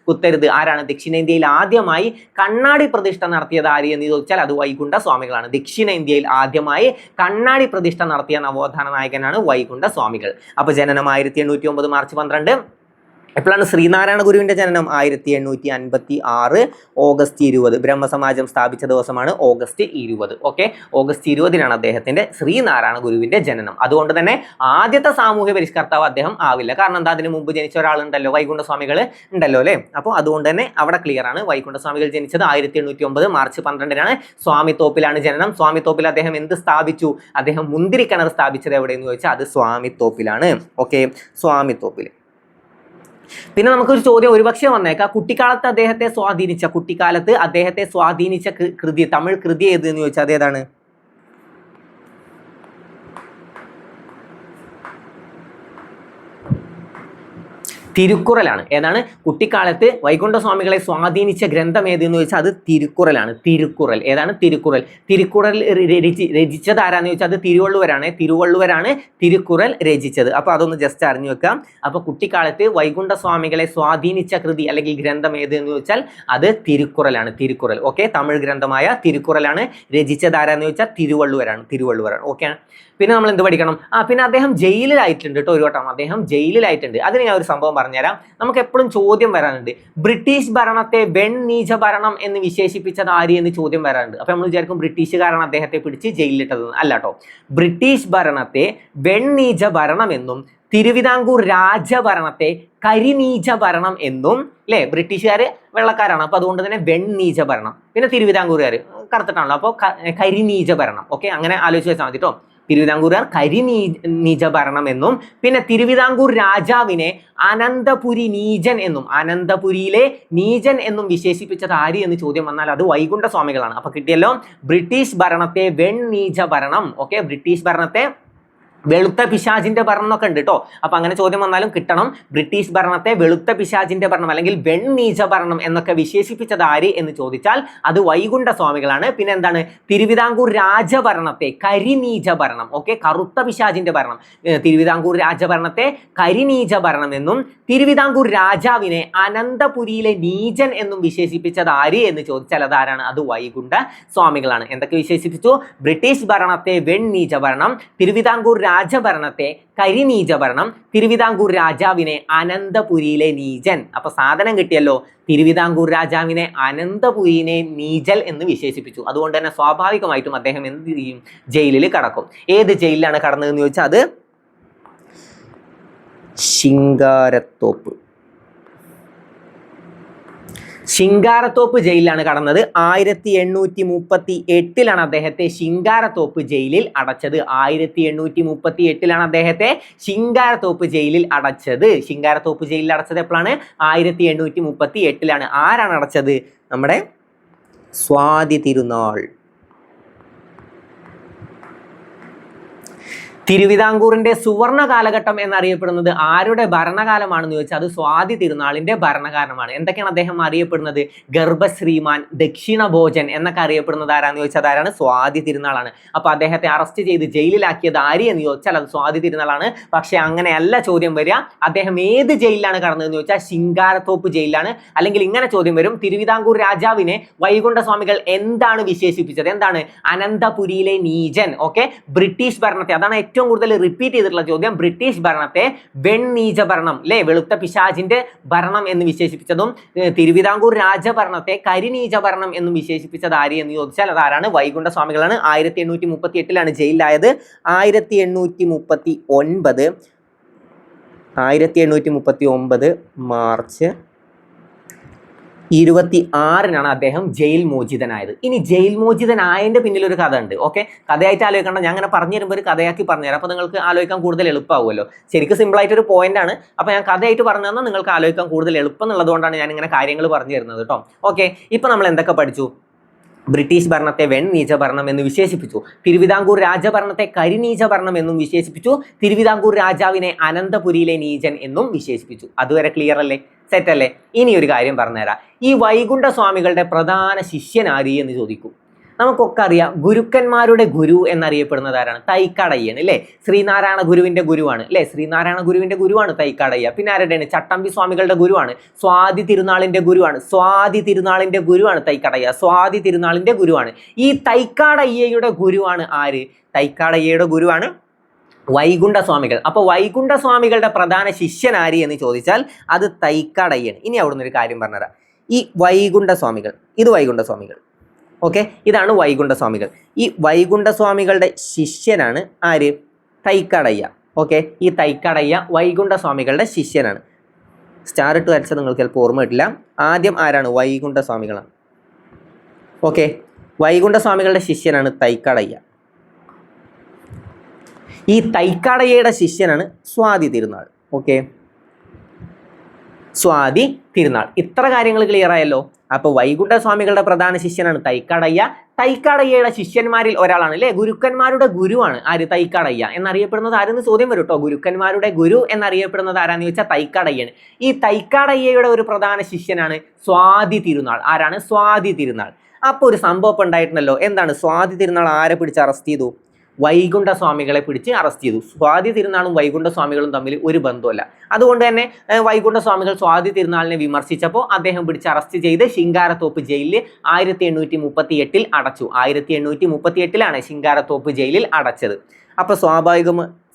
കുത്തരുത്. ആരാണ് ദക്ഷിണേന്ത്യയിൽ ആദ്യമായി കണ്ണാടി പ്രതിഷ്ഠ നടത്തിയത് ആര് എന്ന് ചോദിച്ചാൽ അത് വൈകുണ്ഠ സ്വാമികളാണ്. ദക്ഷിണേന്ത്യയിൽ ആദ്യമായി കണ്ണാടി പ്രതിഷ്ഠ നടത്തിയ നവോത്ഥാന നായകനാണ് വൈകുണ്ഠ സ്വാമികൾ. അപ്പൊ ജനനം 1809 മാർച്ച് 12. എപ്പോഴാണ് ശ്രീനാരായണ ഗുരുവിന്റെ ജനനം? 1856 ഓഗസ്റ്റ് 20. ബ്രഹ്മസമാജം സ്ഥാപിച്ച ദിവസമാണ് ഓഗസ്റ്റ് 20. ഓക്കെ, ഓഗസ്റ്റ് 20-നാണ് അദ്ദേഹത്തിന്റെ ശ്രീനാരായണ ഗുരുവിന്റെ ജനനം. അതുകൊണ്ട് തന്നെ ആദ്യത്തെ സാമൂഹ്യ പരിഷ്കർത്താവ് അദ്ദേഹം ആവില്ല. കാരണം എന്താ? അതിന് മുമ്പ് ജനിച്ച ഒരാളുണ്ടല്ലോ, വൈകുണ്ഠ സ്വാമികൾ ഉണ്ടല്ലോ അല്ലെ. അപ്പോൾ അതുകൊണ്ട് തന്നെ അവിടെ ക്ലിയർ ആണ്. വൈകുണ്ഠ സ്വാമികൾ ജനിച്ചത് 1809 മാർച്ച് 12-നാണ്. സ്വാമിത്തോപ്പിലാണ് ജനനം. സ്വാമിത്തോപ്പിൽ അദ്ദേഹം എന്ത് സ്ഥാപിച്ചു? അദ്ദേഹം മുന്തിരി കിണർ സ്ഥാപിച്ചത് എവിടെയെന്ന് ചോദിച്ചാൽ അത് സ്വാമിത്തോപ്പിലാണ്. ഓക്കെ, സ്വാമിത്തോപ്പിൽ. പിന്നെ നമുക്കൊരു ചോദ്യം ഒരുപക്ഷെ വന്നേക്കാം, കുട്ടിക്കാലത്ത് അദ്ദേഹത്തെ സ്വാധീനിച്ച കൃതി, തമിഴ് കൃതി ഏത് എന്ന് ചോദിച്ചാൽ അതേതാണ്? തിരുക്കുറലാണ്. ഏതാണ്? കുട്ടിക്കാലത്ത് വൈകുണ്ഠസ്വാമികളെ സ്വാധീനിച്ച ഗ്രന്ഥം ഏതെന്ന് ചോദിച്ചാൽ അത് തിരുക്കുറലാണ്. തിരുക്കുറൽ. ഏതാണ്? തിരുക്കുറൽ. തിരുക്കുറൽ രചിച്ചത് ആരാന്ന് ചോദിച്ചാൽ അത് തിരുവള്ളുവരാണ്. തിരുവള്ളുവരാണ് തിരുക്കുറൽ രചിച്ചത്. അപ്പോൾ അതൊന്ന് ജസ്റ്റ് അറിഞ്ഞു വെക്കാം. അപ്പോൾ കുട്ടിക്കാലത്ത് വൈകുണ്ഠസ്വാമികളെ സ്വാധീനിച്ച കൃതി അല്ലെങ്കിൽ ഗ്രന്ഥം ഏത് എന്ന് ചോദിച്ചാൽ അത് തിരുക്കുറലാണ്. തിരുക്കുറൽ. ഓക്കെ, തമിഴ് ഗ്രന്ഥമായ തിരുക്കുറലാണ്. രചിച്ചത് ആരാന്ന് ചോദിച്ചാൽ തിരുവള്ളുവരാണ്. തിരുവള്ളുവരാണ്. ഓക്കെ. പിന്നെ നമ്മൾ എന്ത് പഠിക്കണം? പിന്നെ അദ്ദേഹം ജയിലിലായിട്ടുണ്ട് കേട്ടോ. ഒരു വട്ടം അദ്ദേഹം ജയിലിലായിട്ടുണ്ട്. അതിന് ഞാൻ ഒരു സംഭവം പറഞ്ഞുതരാം. നമുക്ക് എപ്പോഴും ചോദ്യം വരാനുണ്ട്, ബ്രിട്ടീഷ് ഭരണത്തെ വെണ്ണീച ഭരണം എന്ന് വിശേഷിപ്പിച്ചത് ആര് എന്ന് ചോദ്യം വരാനുണ്ട്. അപ്പൊ നമ്മൾ വിചാരിക്കും ബ്രിട്ടീഷുകാരാണ് അദ്ദേഹത്തെ പിടിച്ച് ജയിലിലിട്ടത്. അല്ല കേട്ടോ. ബ്രിട്ടീഷ് ഭരണത്തെ വെണ്ണീച ഭരണം എന്നും തിരുവിതാംകൂർ രാജഭരണത്തെ കരിനീച ഭരണം എന്നും, അല്ലേ? ബ്രിട്ടീഷുകാർ വെള്ളക്കാരാണ്, അപ്പൊ അതുകൊണ്ട് തന്നെ വെണ്ണീച ഭരണം. പിന്നെ തിരുവിതാംകൂറുകാർ കറുത്തിട്ടാണല്ലോ, അപ്പോൾ കരിനീച ഭരണം. ഓക്കെ, അങ്ങനെ ആലോചിച്ച് വെച്ചാൽ മതി കേട്ടോ. തിരുവിതാംകൂറുകാർ കരിനീച ഭരണം എന്നും പിന്നെ തിരുവിതാംകൂർ രാജാവിനെ അനന്തപുരി നീചൻ എന്നും, അനന്തപുരിയിലെ നീചൻ എന്നും വിശേഷിപ്പിച്ചത് ആര് എന്ന് ചോദ്യം വന്നാൽ അത് വൈകുണ്ഠസ്വാമികളാണ്. അപ്പൊ കിട്ടിയല്ലോ. ബ്രിട്ടീഷ് ഭരണത്തെ വെണ്ണീച ഭരണം. ഓക്കെ, ബ്രിട്ടീഷ് ഭരണത്തെ വെളുത്ത പിശാചിന്റെ ഭരണം എന്നൊക്കെ ഉണ്ട് കേട്ടോ. അപ്പൊ അങ്ങനെ ചോദ്യം വന്നാലും കിട്ടണം. ബ്രിട്ടീഷ് ഭരണത്തെ വെളുത്ത പിശാചിന്റെ ഭരണം അല്ലെങ്കിൽ വെണ്ണീച ഭരണം എന്നൊക്കെ വിശേഷിപ്പിച്ചത് ആര് എന്ന് ചോദിച്ചാൽ അത് വൈകുണ്ഠസ്വാമികളാണ്. പിന്നെ എന്താണ്? തിരുവിതാംകൂർ രാജഭരണത്തെ കരിനീച ഭരണം. ഓക്കെ, കറുത്ത പിശാചിന്റെ ഭരണം. തിരുവിതാംകൂർ രാജഭരണത്തെ കരിനീച ഭരണം എന്നും തിരുവിതാംകൂർ രാജാവിനെ അനന്തപുരിയിലെ നീചൻ എന്നും വിശേഷിപ്പിച്ചത് ആര് എന്ന് ചോദിച്ചാൽ അതാരാണ്? അത് വൈകുണ്ഠ സ്വാമികളാണ്. എന്തൊക്കെ വിശേഷിപ്പിച്ചു? ബ്രിട്ടീഷ് ഭരണത്തെ വെണ്ണീച ഭരണം, തിരുവിതാംകൂർ രാജഭരണത്തെ കരിനീച ഭരണം, തിരുവിതാംകൂർ രാജാവിനെ അനന്തപുരിയിലെ നീചൻ. അപ്പൊ സാധനം കിട്ടിയല്ലോ. തിരുവിതാംകൂർ രാജാവിനെ അനന്തപുരിയിലെ നീചൽ എന്ന് വിശേഷിപ്പിച്ചു. അതുകൊണ്ട് തന്നെ സ്വാഭാവികമായിട്ടും അദ്ദേഹം എന്ത് ചെയ്യും? ജയിലിൽ കടക്കും. ഏത് ജയിലിലാണ് കടന്നതെന്ന് ചോദിച്ചാൽ അത് ശിങ്കാരത്തോപ്പ്. ശിങ്കാരത്തോപ്പ് ജയിലിലാണ് കടന്നത്. 1838 അദ്ദേഹത്തെ ശിങ്കാരത്തോപ്പ് ജയിലിൽ അടച്ചത്. 1838 അദ്ദേഹത്തെ ശിങ്കാരത്തോപ്പ് ജയിലിൽ അടച്ചത്. ശിങ്കാരത്തോപ്പ് ജയിലിൽ അടച്ചത് എപ്പോഴാണ്? 1838. ആരാണ് അടച്ചത്? നമ്മുടെ സ്വാതി തിരുനാൾ. തിരുവിതാംകൂറിന്റെ സുവർണ കാലഘട്ടം എന്നറിയപ്പെടുന്നത് ആരുടെ ഭരണകാലമാണെന്ന് ചോദിച്ചാൽ അത് സ്വാതി തിരുനാളിന്റെ ഭരണകാലമാണ്. എന്തൊക്കെയാണ് അദ്ദേഹം അറിയപ്പെടുന്നത്? ഗർഭശ്രീമാൻ, ദക്ഷിണ ഭോജൻ എന്നൊക്കെ അറിയപ്പെടുന്നത് ആരാന്ന് ചോദിച്ചാൽ ആരാണ്? സ്വാതി തിരുനാളാണ്. അപ്പൊ അദ്ദേഹത്തെ അറസ്റ്റ് ചെയ്ത് ജയിലിലാക്കിയത് ആര് എന്ന് ചോദിച്ചാൽ അത് സ്വാതി തിരുനാളാണ്. പക്ഷെ അങ്ങനെയല്ല ചോദ്യം വരിക. അദ്ദേഹം ഏത് ജയിലിലാണ് കടന്നതെന്ന് ചോദിച്ചാൽ ശിങ്കാരത്തോപ്പ് ജയിലിലാണ്. അല്ലെങ്കിൽ ഇങ്ങനെ ചോദ്യം വരും, തിരുവിതാംകൂർ രാജാവിനെ വൈകുണ്ഠസ്വാമികൾ എന്താണ് വിശേഷിപ്പിച്ചത്? എന്താണ്? അനന്തപുരിയിലെ നീചൻ. ഓക്കെ, ബ്രിട്ടീഷ് ഭരണത്തെ, അതാണ് ഏറ്റവും കൂടുതൽ റിപ്പീറ്റ് ചെയ്തിട്ടുള്ള ചോദ്യം. ബ്രിട്ടീഷ് ഭരണത്തെ വെണ്ണീച ഭരണം, അല്ലെ, വെളുത്ത പിശാചിന്റെ ഭരണം എന്ന് വിശേഷിപ്പിച്ചതും തിരുവിതാംകൂർ രാജഭരണത്തെ കരിനീച ഭരണം എന്നും വിശേഷിപ്പിച്ചത് ആര് എന്ന് ചോദിച്ചാൽ അതാരാണ്? വൈകുണ്ഠസ്വാമികളാണ്. 1838 ജയിലിലായത്. 1839 മാർച്ച് 26 അദ്ദേഹം ജയിൽ മോചിതനായത്. ഇനി ജയിൽ മോചിതനായതിന്റെ പിന്നിൽ ഒരു കഥ ഉണ്ട്. ഓക്കെ, കഥയായിട്ട് ആലോചിക്കേണ്ട, ഞാൻ അങ്ങനെ പറഞ്ഞു തരുമ്പോൾ ഒരു കഥയാക്കി പറഞ്ഞുതരാം. അപ്പോൾ നിങ്ങൾക്ക് ആലോചിക്കാൻ കൂടുതൽ എളുപ്പമാവുമല്ലോ. ശരിക്കും സിമ്പിൾ ആയിട്ട് ഒരു പോയിന്റ് ആണ്. അപ്പോൾ ഞാൻ കഥയായിട്ട് പറഞ്ഞു തന്നാൽ നിങ്ങൾക്ക് ആലോചിക്കാൻ കൂടുതൽ എളുപ്പം എന്നുള്ളതുകൊണ്ടാണ് ഞാൻ ഇങ്ങനെ കാര്യങ്ങൾ പറഞ്ഞു തരുന്നത് കേട്ടോ. ഓക്കെ, ഇപ്പൊ നമ്മൾ എന്തൊക്കെ പഠിച്ചു? ബ്രിട്ടീഷ് ഭരണത്തെ വെണ്ണീച ഭരണം എന്ന് വിശേഷിപ്പിച്ചു. തിരുവിതാംകൂർ രാജഭരണത്തെ കരിനീച ഭരണം എന്നും വിശേഷിപ്പിച്ചു. തിരുവിതാംകൂർ രാജാവിനെ അനന്തപുരിയിലെ നീചൻ എന്നും വിശേഷിപ്പിച്ചു. അതുവരെ ക്ലിയർ അല്ലേ? സെറ്റ് അല്ലേ? ഇനി ഒരു കാര്യം പറഞ്ഞുതരാം. ഈ വൈകുണ്ഠസ്വാമികളുടെ പ്രധാന ശിഷ്യൻ ആര് എന്ന് ചോദിക്കും. നമുക്കൊക്കെ അറിയാം, ഗുരുക്കന്മാരുടെ ഗുരു എന്നറിയപ്പെടുന്നത് ആരാണ്? തൈക്കാടയ്യൻ, അല്ലേ? ശ്രീനാരായണ ഗുരുവിന്റെ ഗുരുവാണ്, അല്ലേ? ശ്രീനാരായണ ഗുരുവിന്റെ ഗുരുവാണ് തൈക്കാടയ്യ. പിന്നെ ആരുടെയാണ്? ചട്ടമ്പി സ്വാമികളുടെ ഗുരുവാണ്. സ്വാതി തിരുനാളിന്റെ ഗുരുവാണ്. സ്വാതി തിരുനാളിന്റെ ഗുരുവാണ് തൈക്കാടയ്യ. സ്വാതി തിരുനാളിന്റെ ഗുരുവാണ്. ഈ തൈക്കാടയ്യയുടെ ഗുരുവാണ് ആര്? തൈക്കാടയ്യയുടെ ഗുരുവാണ് വൈകുണ്ഠസ്വാമികൾ. അപ്പൊ വൈകുണ്ഠസ്വാമികളുടെ പ്രധാന ശിഷ്യൻ ആര് എന്ന് ചോദിച്ചാൽ അത് തൈക്കാടയ്യൻ. ഇനി അവിടുന്ന് ഒരു കാര്യം പറഞ്ഞുതരാം. ഈ വൈകുണ്ഠസ്വാമികൾ, ഇത് വൈകുണ്ഠസ്വാമികൾ. ഓക്കെ, ഇതാണ് വൈകുണ്ഠസ്വാമികൾ. ഈ വൈകുണ്ഠസ്വാമികളുടെ ശിഷ്യനാണ് ആര്? തൈക്കാടയ്യ. ഓക്കെ, ഈ തൈക്കാടയ്യ വൈകുണ്ഠസ്വാമികളുടെ ശിഷ്യനാണ്. സ്റ്റാർ ഇട്ട് വരച്ചത് നിങ്ങൾക്ക് ചിലപ്പോൾ ഓർമ്മ കിട്ടില്ല. ആദ്യം ആരാണ്? വൈകുണ്ഠസ്വാമികളാണ്. ഓക്കെ, വൈകുണ്ഠസ്വാമികളുടെ ശിഷ്യനാണ് തൈക്കാടയ്യ. ഈ തൈക്കാടയ്യയുടെ ശിഷ്യനാണ് സ്വാതി തിരുനാൾ. ഓക്കെ, സ്വാതി തിരുനാൾ. ഇത്ര കാര്യങ്ങൾ ക്ലിയർ ആയല്ലോ. അപ്പോൾ വൈകുണ്ഠസ്വാമികളുടെ പ്രധാന ശിഷ്യനാണ് തൈക്കാടയ്യ. തൈക്കാടയ്യയുടെ ശിഷ്യന്മാരിൽ ഒരാളാണ് അല്ലെ, ഗുരുക്കന്മാരുടെ ഗുരുവാണ് ആര്, തൈക്കാടയ്യ എന്നറിയപ്പെടുന്നത് ആരെന്ന് ചോദ്യം വരും കേട്ടോ. ഗുരുക്കന്മാരുടെ ഗുരു എന്നറിയപ്പെടുന്നത് ആരാന്ന് ചോദിച്ചാൽ തൈക്കാടയ്യാണ്. ഈ തൈക്കാടയ്യയുടെ ഒരു പ്രധാന ശിഷ്യനാണ് സ്വാതി തിരുനാൾ. ആരാണ്? സ്വാതി തിരുനാൾ. അപ്പോൾ ഒരു സംഭവം ഉണ്ടായിട്ടുണ്ടല്ലോ. എന്താണ്? സ്വാതി തിരുനാൾ ആരെ പിടിച്ച് അറസ്റ്റ് ചെയ്തു? വൈകുണ്ഠ സ്വാമികളെ പിടിച്ച് അറസ്റ്റ് ചെയ്തു. സ്വാതി തിരുനാളും വൈകുണ്ഠ സ്വാമികളും തമ്മിൽ ഒരു ബന്ധമല്ല. അതുകൊണ്ട് തന്നെ വൈകുണ്ഠ സ്വാമികൾ സ്വാതി തിരുനാളിനെ വിമർശിച്ചപ്പോൾ അദ്ദേഹം പിടിച്ച് അറസ്റ്റ് ചെയ്ത് ശിങ്കാരത്തോപ്പ് ജയിലിൽ 1838 അടച്ചു. 1838 ശിങ്കാരത്തോപ്പ് ജയിലിൽ അടച്ചത്. അപ്പോൾ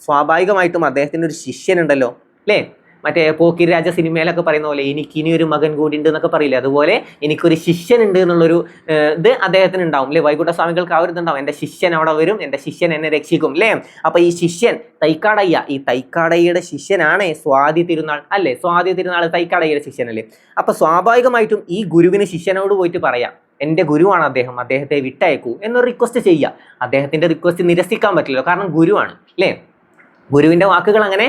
സ്വാഭാവികമായിട്ടും അദ്ദേഹത്തിന് ഒരു ശിഷ്യനുണ്ടല്ലോ അല്ലേ. മറ്റേ പോക്കിരി രാജ സിനിമയിലൊക്കെ പറയുന്ന പോലെ എനിക്ക് ഇനി ഒരു മകൻ കൂടി ഉണ്ട് എന്നൊക്കെ പറയില്ലേ, അതുപോലെ എനിക്കൊരു ശിഷ്യൻ ഉണ്ട് എന്നുള്ളൊരു ഇത് അദ്ദേഹത്തിന് ഉണ്ടാവും അല്ലേ. വൈകുണ്ഠ സ്വാമികൾക്ക് ആ ഒരു ഇതുണ്ടാവും, എൻ്റെ ശിഷ്യൻ അവിടെ വരും, എൻ്റെ ശിഷ്യൻ എന്നെ രക്ഷിക്കും അല്ലേ. അപ്പൊ ഈ ശിഷ്യൻ തൈക്കാടയ്യ, ഈ തൈക്കാടയ്യയുടെ ശിഷ്യനാണ് സ്വാതി തിരുനാൾ അല്ലേ. സ്വാതി തിരുനാൾ തൈക്കാടയ്യയുടെ ശിഷ്യനല്ലേ. അപ്പൊ സ്വാഭാവികമായിട്ടും ഈ ഗുരുവിന് ശിഷ്യനോട് പോയിട്ട് പറയാം, എൻ്റെ ഗുരുവാണ് അദ്ദേഹം, അദ്ദേഹത്തെ വിട്ടയക്കൂ എന്നൊരു റിക്വസ്റ്റ് ചെയ്യുക. അദ്ദേഹത്തിന്റെ റിക്വസ്റ്റ് നിരസിക്കാൻ പറ്റില്ലല്ലോ, കാരണം ഗുരുവാണ് അല്ലേ. ഗുരുവിന്റെ വാക്കുകൾ അങ്ങനെ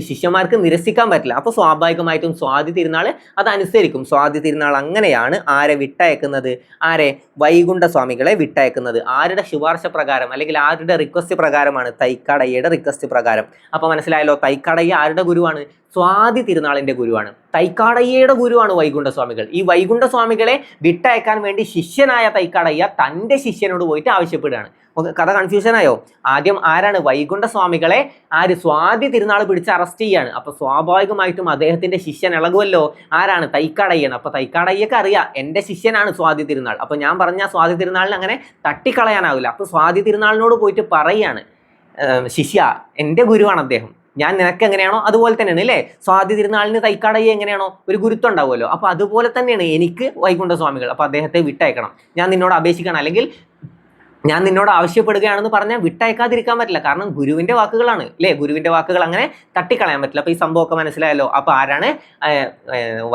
ശിഷ്യന്മാർക്ക് നിരസിക്കാൻ പറ്റില്ല. അപ്പോൾ സ്വാഭാവികമായിട്ടും സ്വാതി തിരുനാൾ അതനുസരിക്കും. സ്വാതി തിരുനാൾ അങ്ങനെയാണ് ആരെ വിട്ടയക്കുന്നത്? ആരെ? വൈകുണ്ഠ സ്വാമികളെ വിട്ടയക്കുന്നത്. ആരുടെ ശുപാർശ പ്രകാരം അല്ലെങ്കിൽ ആരുടെ റിക്വസ്റ്റ് പ്രകാരമാണ്? തൈക്കാടയ്യയുടെ റിക്വസ്റ്റ് പ്രകാരം. അപ്പോൾ മനസ്സിലായല്ലോ, തൈക്കാടയ്യ ആരുടെ ഗുരുവാണ്? സ്വാതി തിരുനാളിന്റെ ഗുരുവാണ്. തൈക്കാടയ്യയുടെ ഗുരുവാണ് വൈകുണ്ഠ സ്വാമികൾ. ഈ വൈകുണ്ഠ സ്വാമികളെ വിട്ടയക്കാൻ വേണ്ടി ശിഷ്യനായ തൈക്കാടയ്യ തൻ്റെ ശിഷ്യനോട് പോയിട്ട് ആവശ്യപ്പെടുകയാണ്. കഥ കൺഫ്യൂഷൻ ആയോ? ആദ്യം ആരാണ്? വൈകുണ്ഠ സ്വാമികളെ സ്വാതി തിരുനാൾ പിടിച്ച് അറസ്റ്റ് ചെയ്യാണ്. അപ്പൊ സ്വാഭാവികമായിട്ടും അദ്ദേഹത്തിന്റെ ശിഷ്യൻ ഇളകുമല്ലോ. ആരാണ്? തൈക്കാടയ്യാണ്. അപ്പൊ തൈക്കാടയ്യക്ക് അറിയാം എൻ്റെ ശിഷ്യനാണ് സ്വാതി തിരുനാൾ. അപ്പൊ ഞാൻ പറഞ്ഞ സ്വാതി തിരുനാളിനെ അങ്ങനെ തട്ടിക്കളയാനാവില്ല. അപ്പൊ സ്വാതി തിരുനാളിനോട് പോയിട്ട് പറയാണ്, ശിഷ്യ എൻ്റെ ഗുരുവാണ് അദ്ദേഹം, ഞാൻ നിനക്ക് എങ്ങനെയാണോ അതുപോലെ തന്നെയാണ് അല്ലേ. സ്വാതി തിരുനാളിന് തൈക്കാടയ്യ എങ്ങനെയാണോ ഒരു ഗുരുത്വം ഉണ്ടാവുമല്ലോ, അപ്പൊ അതുപോലെ തന്നെയാണ് എനിക്ക് വൈകുണ്ഠ സ്വാമികൾ. അപ്പൊ അദ്ദേഹത്തെ വിട്ടയക്കണം, ഞാൻ നിന്നോട് അപേക്ഷിക്കണം, അല്ലെങ്കിൽ ഞാൻ നിന്നോട് ആവശ്യപ്പെടുകയാണെന്ന് പറഞ്ഞാൽ വിട്ടയക്കാതിരിക്കാൻ പറ്റില്ല. കാരണം ഗുരുവിന്റെ വാക്കുകളാണ് അല്ലേ. ഗുരുവിന്റെ വാക്കുകൾ അങ്ങനെ തട്ടിക്കളയാൻ പറ്റില്ല. അപ്പൊ ഈ സംഭവമൊക്കെ മനസ്സിലായല്ലോ. അപ്പൊ ആരാണ്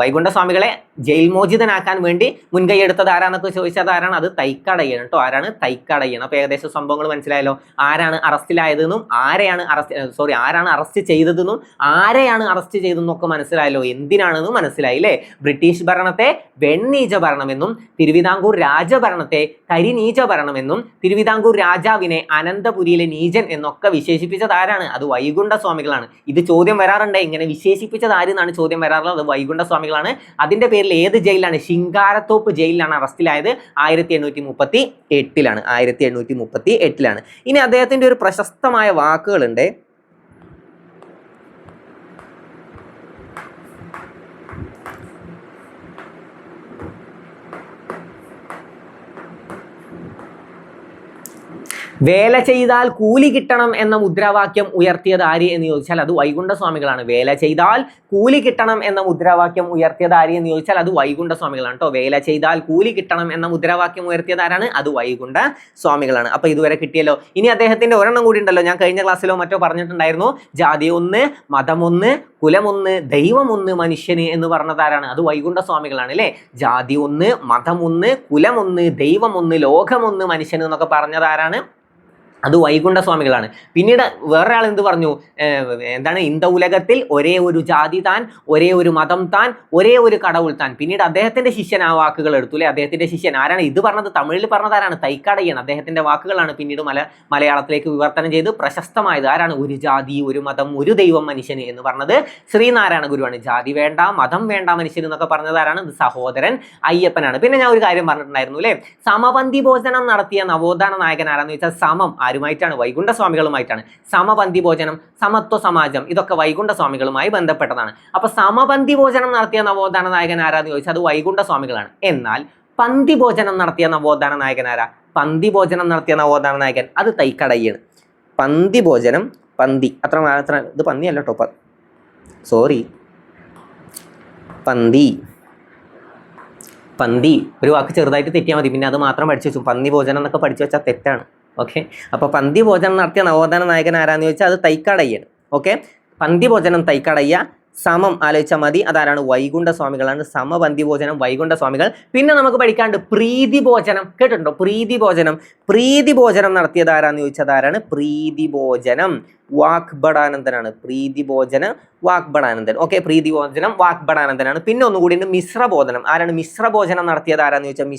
വൈകുണ്ഠ സ്വാമികളെ ജയിൽ മോചിതനാക്കാൻ വേണ്ടി മുൻകൈ എടുത്തത് ആരാന്നൊക്കെ ചോദിച്ചത് ആരാണ്? അത് തൈക്കാടയ്യാണ് കേട്ടോ. ആരാണ്? തൈക്കാടയ്യാണ്. അപ്പൊ ഏകദേശം സംഭവങ്ങൾ മനസ്സിലായല്ലോ. ആരാണ് അറസ്റ്റിലായതെന്നും ആരാണ് അറസ്റ്റ് ചെയ്തതെന്നും ആരെയാണ് അറസ്റ്റ് ചെയ്തതെന്നും ഒക്കെ മനസ്സിലായല്ലോ. എന്തിനാണെന്നും മനസ്സിലായി അല്ലേ. ബ്രിട്ടീഷ് ഭരണത്തെ വെണ്ണീച ഭരണമെന്നും തിരുവിതാംകൂർ രാജഭരണത്തെ കരിനീച ഭരണമെന്നും തിരുവിതാംകൂർ രാജാവിനെ അനന്തപുരിയിലെ നീചൻ എന്നൊക്കെ വിശേഷിപ്പിച്ചത് ആരാണ്? അത് വൈകുണ്ഠ സ്വാമികളാണ്. ഇത് ചോദ്യം വരാറുണ്ട്, ഇങ്ങനെ വിശേഷിപ്പിച്ചത് ആരെന്നാണ് ചോദ്യം വരാറുള്ളത്. അത് വൈകുണ്ഠ സ്വാമികളാണ്. അതിന്റെ പേരിൽ ഏത് ജയിലാണ്? ശിങ്കാരത്തോപ്പ് ജയിലിലാണ് അറസ്റ്റിലായത്. 1838 1838. ഇനി അദ്ദേഹത്തിന്റെ ഒരു പ്രശസ്തമായ വാക്കുകളുണ്ട്. വേല ചെയ്താൽ കൂലി കിട്ടണം എന്ന മുദ്രാവാക്യം ഉയർത്തിയത് ആര് എന്ന് ചോദിച്ചാൽ അത് വൈകുണ്ഠ സ്വാമികളാണ്. വേല ചെയ്താൽ കൂലി കിട്ടണം എന്ന മുദ്രാവാക്യം ഉയർത്തിയത് ആര് എന്ന് ചോദിച്ചാൽ അത് വൈകുണ്ഠ സ്വാമികളാണ് കേട്ടോ. വേല ചെയ്താൽ കൂലി കിട്ടണം എന്ന മുദ്രാവാക്യം ഉയർത്തിയത് ആരാണ്? അത് വൈകുണ്ഠ സ്വാമികളാണ്. അപ്പൊ ഇതുവരെ കിട്ടിയല്ലോ. ഇനി അദ്ദേഹത്തിന്റെ ഒരെണ്ണം കൂടി ഉണ്ടല്ലോ, ഞാൻ കഴിഞ്ഞ ക്ലാസ്സിലോ മറ്റോ പറഞ്ഞിട്ടുണ്ടായിരുന്നു. ജാതി ഒന്ന്, മതം ഒന്ന്, കുലമൊന്ന്, ദൈവമൊന്ന് മനുഷ്യന് എന്ന് പറഞ്ഞത് ആരാണ്? അത് വൈകുണ്ഠ സ്വാമികളാണ് അല്ലേ. ജാതി ഒന്ന്, മതം ഒന്ന്, കുലമൊന്ന്, ദൈവമൊന്ന്, ലോകമൊന്ന് മനുഷ്യന് എന്നൊക്കെ പറഞ്ഞത് ആരാണ്? അത് വൈകുണ്ഠ സ്വാമികളാണ്. പിന്നീട് വേറൊരാൾ എന്ത് പറഞ്ഞു? എന്താണ്? ഇന്ത ഉലകത്തിൽ ഒരേ ഒരു ജാതി താൻ, ഒരേ ഒരു മതം താൻ, ഒരേ ഒരു കടവുൾ താൻ. പിന്നീട് അദ്ദേഹത്തിന്റെ ശിഷ്യൻ ആ വാക്കുകൾ എടുത്തു അല്ലെ. അദ്ദേഹത്തിന്റെ ശിഷ്യൻ ആരാണ്? ഇത് പറഞ്ഞത് തമിഴിൽ പറഞ്ഞത് ആരാണ്? തൈക്കാടയ്യാണ്. അദ്ദേഹത്തിന്റെ വാക്കുകളാണ് പിന്നീട് മലയാളത്തിലേക്ക് വിവർത്തനം ചെയ്ത് പ്രശസ്തമായത്. ആരാണ്? ഒരു ജാതി, ഒരു മതം, ഒരു ദൈവം മനുഷ്യന് എന്ന് പറഞ്ഞത് ശ്രീനാരായണ ഗുരുവാണ്. ജാതി വേണ്ട, മതം വേണ്ട മനുഷ്യന് എന്നൊക്കെ പറഞ്ഞത് ആരാണ്? സഹോദരൻ അയ്യപ്പനാണ്. പിന്നെ ഞാൻ ഒരു കാര്യം പറഞ്ഞിട്ടുണ്ടായിരുന്നു അല്ലെ, സമപന്തി ഭോജനം നടത്തിയ നവോത്ഥാന നായകൻ ആരാന്ന് ചോദിച്ചാൽ സമം ആരുമായിട്ടാണ്? വൈകുണ്ഠ സ്വാമികളുമായിട്ടാണ്. സമപന്തി ഭോജനം, സമത്വ സമാജം ഇതൊക്കെ വൈകുണ്ഠ സ്വാമികളുമായി ബന്ധപ്പെട്ടതാണ്. അപ്പൊ സമപന്തി ഭോജനം നടത്തിയ നവോത്ഥാന നായകൻ ആരാന്ന് ചോദിച്ചാൽ അത് വൈകുണ്ഠ സ്വാമികളാണ്. എന്നാൽ പന്തി ഭോജനം നടത്തിയ നവോത്ഥാന നായകൻ ആരാ? പന്തി ഭോജനം നടത്തിയ നവോത്ഥാന നായകൻ അത് തൈക്കാടയ്യാണ്. പന്തി ഭോജനം, പന്തി അത്ര ഇത് പന്നിയല്ല കേട്ടോ, സോറി, പന്തി ഒരു വാക്ക് ചെറുതായിട്ട് തെറ്റിയാൽ മതി, പിന്നെ അത് മാത്രം പഠിച്ചു വെച്ചു. പന്നി ഭോജനം എന്നൊക്കെ പഠിച്ചു വെച്ചാൽ തെറ്റാണ്. ഓക്കെ. അപ്പൊ പന്തി ഭോജനം നടത്തിയ നവോത്ഥാന നായകൻ ആരാന്ന് ചോദിച്ചാൽ അത് തൈക്കാടയ്യാണ്. ഓക്കെ. പന്തി ഭോജനം തൈക്കാടയ്യ, സമം ആലോചിച്ചാൽ മതി, അതാരാണ്? വൈകുണ്ഠ സ്വാമികളാണ്. സമപന്തി ഭോജനം വൈകുണ്ഠ സ്വാമികൾ. പിന്നെ നമുക്ക് പഠിക്കാണ്ട് പ്രീതി ഭോജനം, കേട്ടിട്ടുണ്ടോ? പ്രീതി ഭോജനം നടത്തിയത് ആരാന്ന് ചോദിച്ചത് ആരാണ്? പ്രീതി ഭോജനം വാഗ്ഭടാനന്ദനാണ്. പ്രീതി ഭോജനം വാഗ്ഭടാനന്ദൻ. ഓക്കെ. പ്രീതി ഭോജനം വാഗ്ഭടാനന്ദനാണ്. പിന്നെ ഒന്നുകൂടി ഉണ്ട് മിശ്ര ഭോജനം. ആരാണ് മിശ്ര ഭോജനം നടത്തിയത് ആരാന്ന് ചോദിച്ചാൽ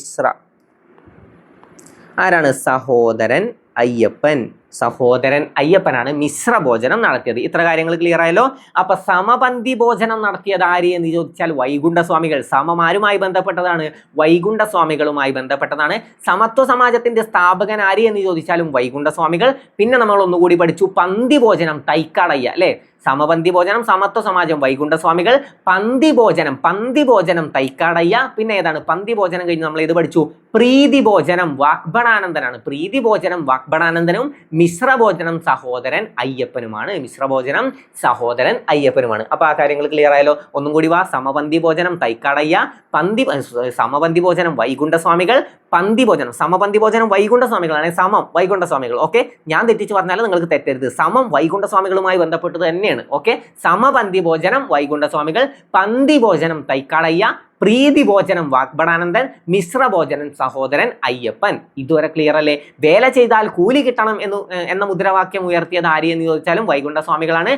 ആരാണ്? സഹോദരൻ അയ്യപ്പൻ. സഹോദരൻ അയ്യപ്പനാണ് മിശ്ര ഭോജനം നടത്തിയത്. ഇത്ര കാര്യങ്ങൾ ക്ലിയർ ആയല്ലോ. അപ്പൊ സമപന്തി ഭോജനം നടത്തിയത് ആര് എന്ന് ചോദിച്ചാൽ വൈകുണ്ഠസ്വാമികൾ. സമമാരുമായി ബന്ധപ്പെട്ടതാണ്? വൈകുണ്ഠസ്വാമികളുമായി ബന്ധപ്പെട്ടതാണ്. സമത്വ സമാജത്തിന്റെ സ്ഥാപകൻ ആര് എന്ന് ചോദിച്ചാലും വൈകുണ്ഠസ്വാമികൾ. പിന്നെ നമ്മൾ ഒന്നുകൂടി പഠിച്ചു പന്തി ഭോജനം തൈക്കാടയ്യ അല്ലെ. സമപന്തി ഭോജനം സമത്വ സമാജം വൈകുണ്ഠസ്വാമികൾ. പന്തി ഭോജനം തൈക്കാടയ്യ. പിന്നെ ഏതാണ്? പന്തി ഭോജനം കഴിഞ്ഞ് നമ്മൾ ഇത് പഠിച്ചു പ്രീതി ഭോജനം വാഗ്ഭടാനന്ദനാണ്. പ്രീതി ഭോജനം വാഗ്ഭടാനന്ദനും മിശ്രഭോജനം സഹോദരൻ അയ്യപ്പനുമാണ്. മിശ്രഭോജനം സഹോദരൻ അയ്യപ്പനുമാണ്. അപ്പൊ ആ കാര്യങ്ങൾ ക്ലിയർ ആയല്ലോ. ഒന്നും കൂടി വാ. സമപന്തി ഭോജനം തൈക്കാടയ്യ, സമപന്തി ഭോജനം വൈകുണ്ഠസ്വാമികൾ, പന്തി ഭോജനം സമപന്തി ഭോജനം വൈകുണ്ഠസ്വാമികളാണ്. സമം വൈകുണ്ഠസ്വാമികൾ. ഓക്കെ, ഞാൻ തെറ്റിച്ച് പറഞ്ഞാലും നിങ്ങൾക്ക് തെറ്റരുത്. സമം വൈകുണ്ഠസ്വാമികളുമായി ബന്ധപ്പെട്ടത് തന്നെയാണ്. ഓക്കെ, സമപന്തി ഭോജനം വൈകുണ്ഠസ്വാമികൾ, പന്തി ഭോജനം തൈക്കാടയ്യ, പ്രീതി ഭോജനം വാഗ്ഭടാനന്ദൻ, മിശ്ര ഭോജനം സഹോദരൻ അയ്യപ്പൻ. ഇതുവരെ ക്ലിയർ അല്ലേ? വേല ചെയ്താൽ കൂലി കിട്ടണം എന്ന മുദ്രാവാക്യം ഉയർത്തിയത് ആര് എന്ന് ചോദിച്ചാലും വൈകുണ്ഠസ്വാമികളാണ്.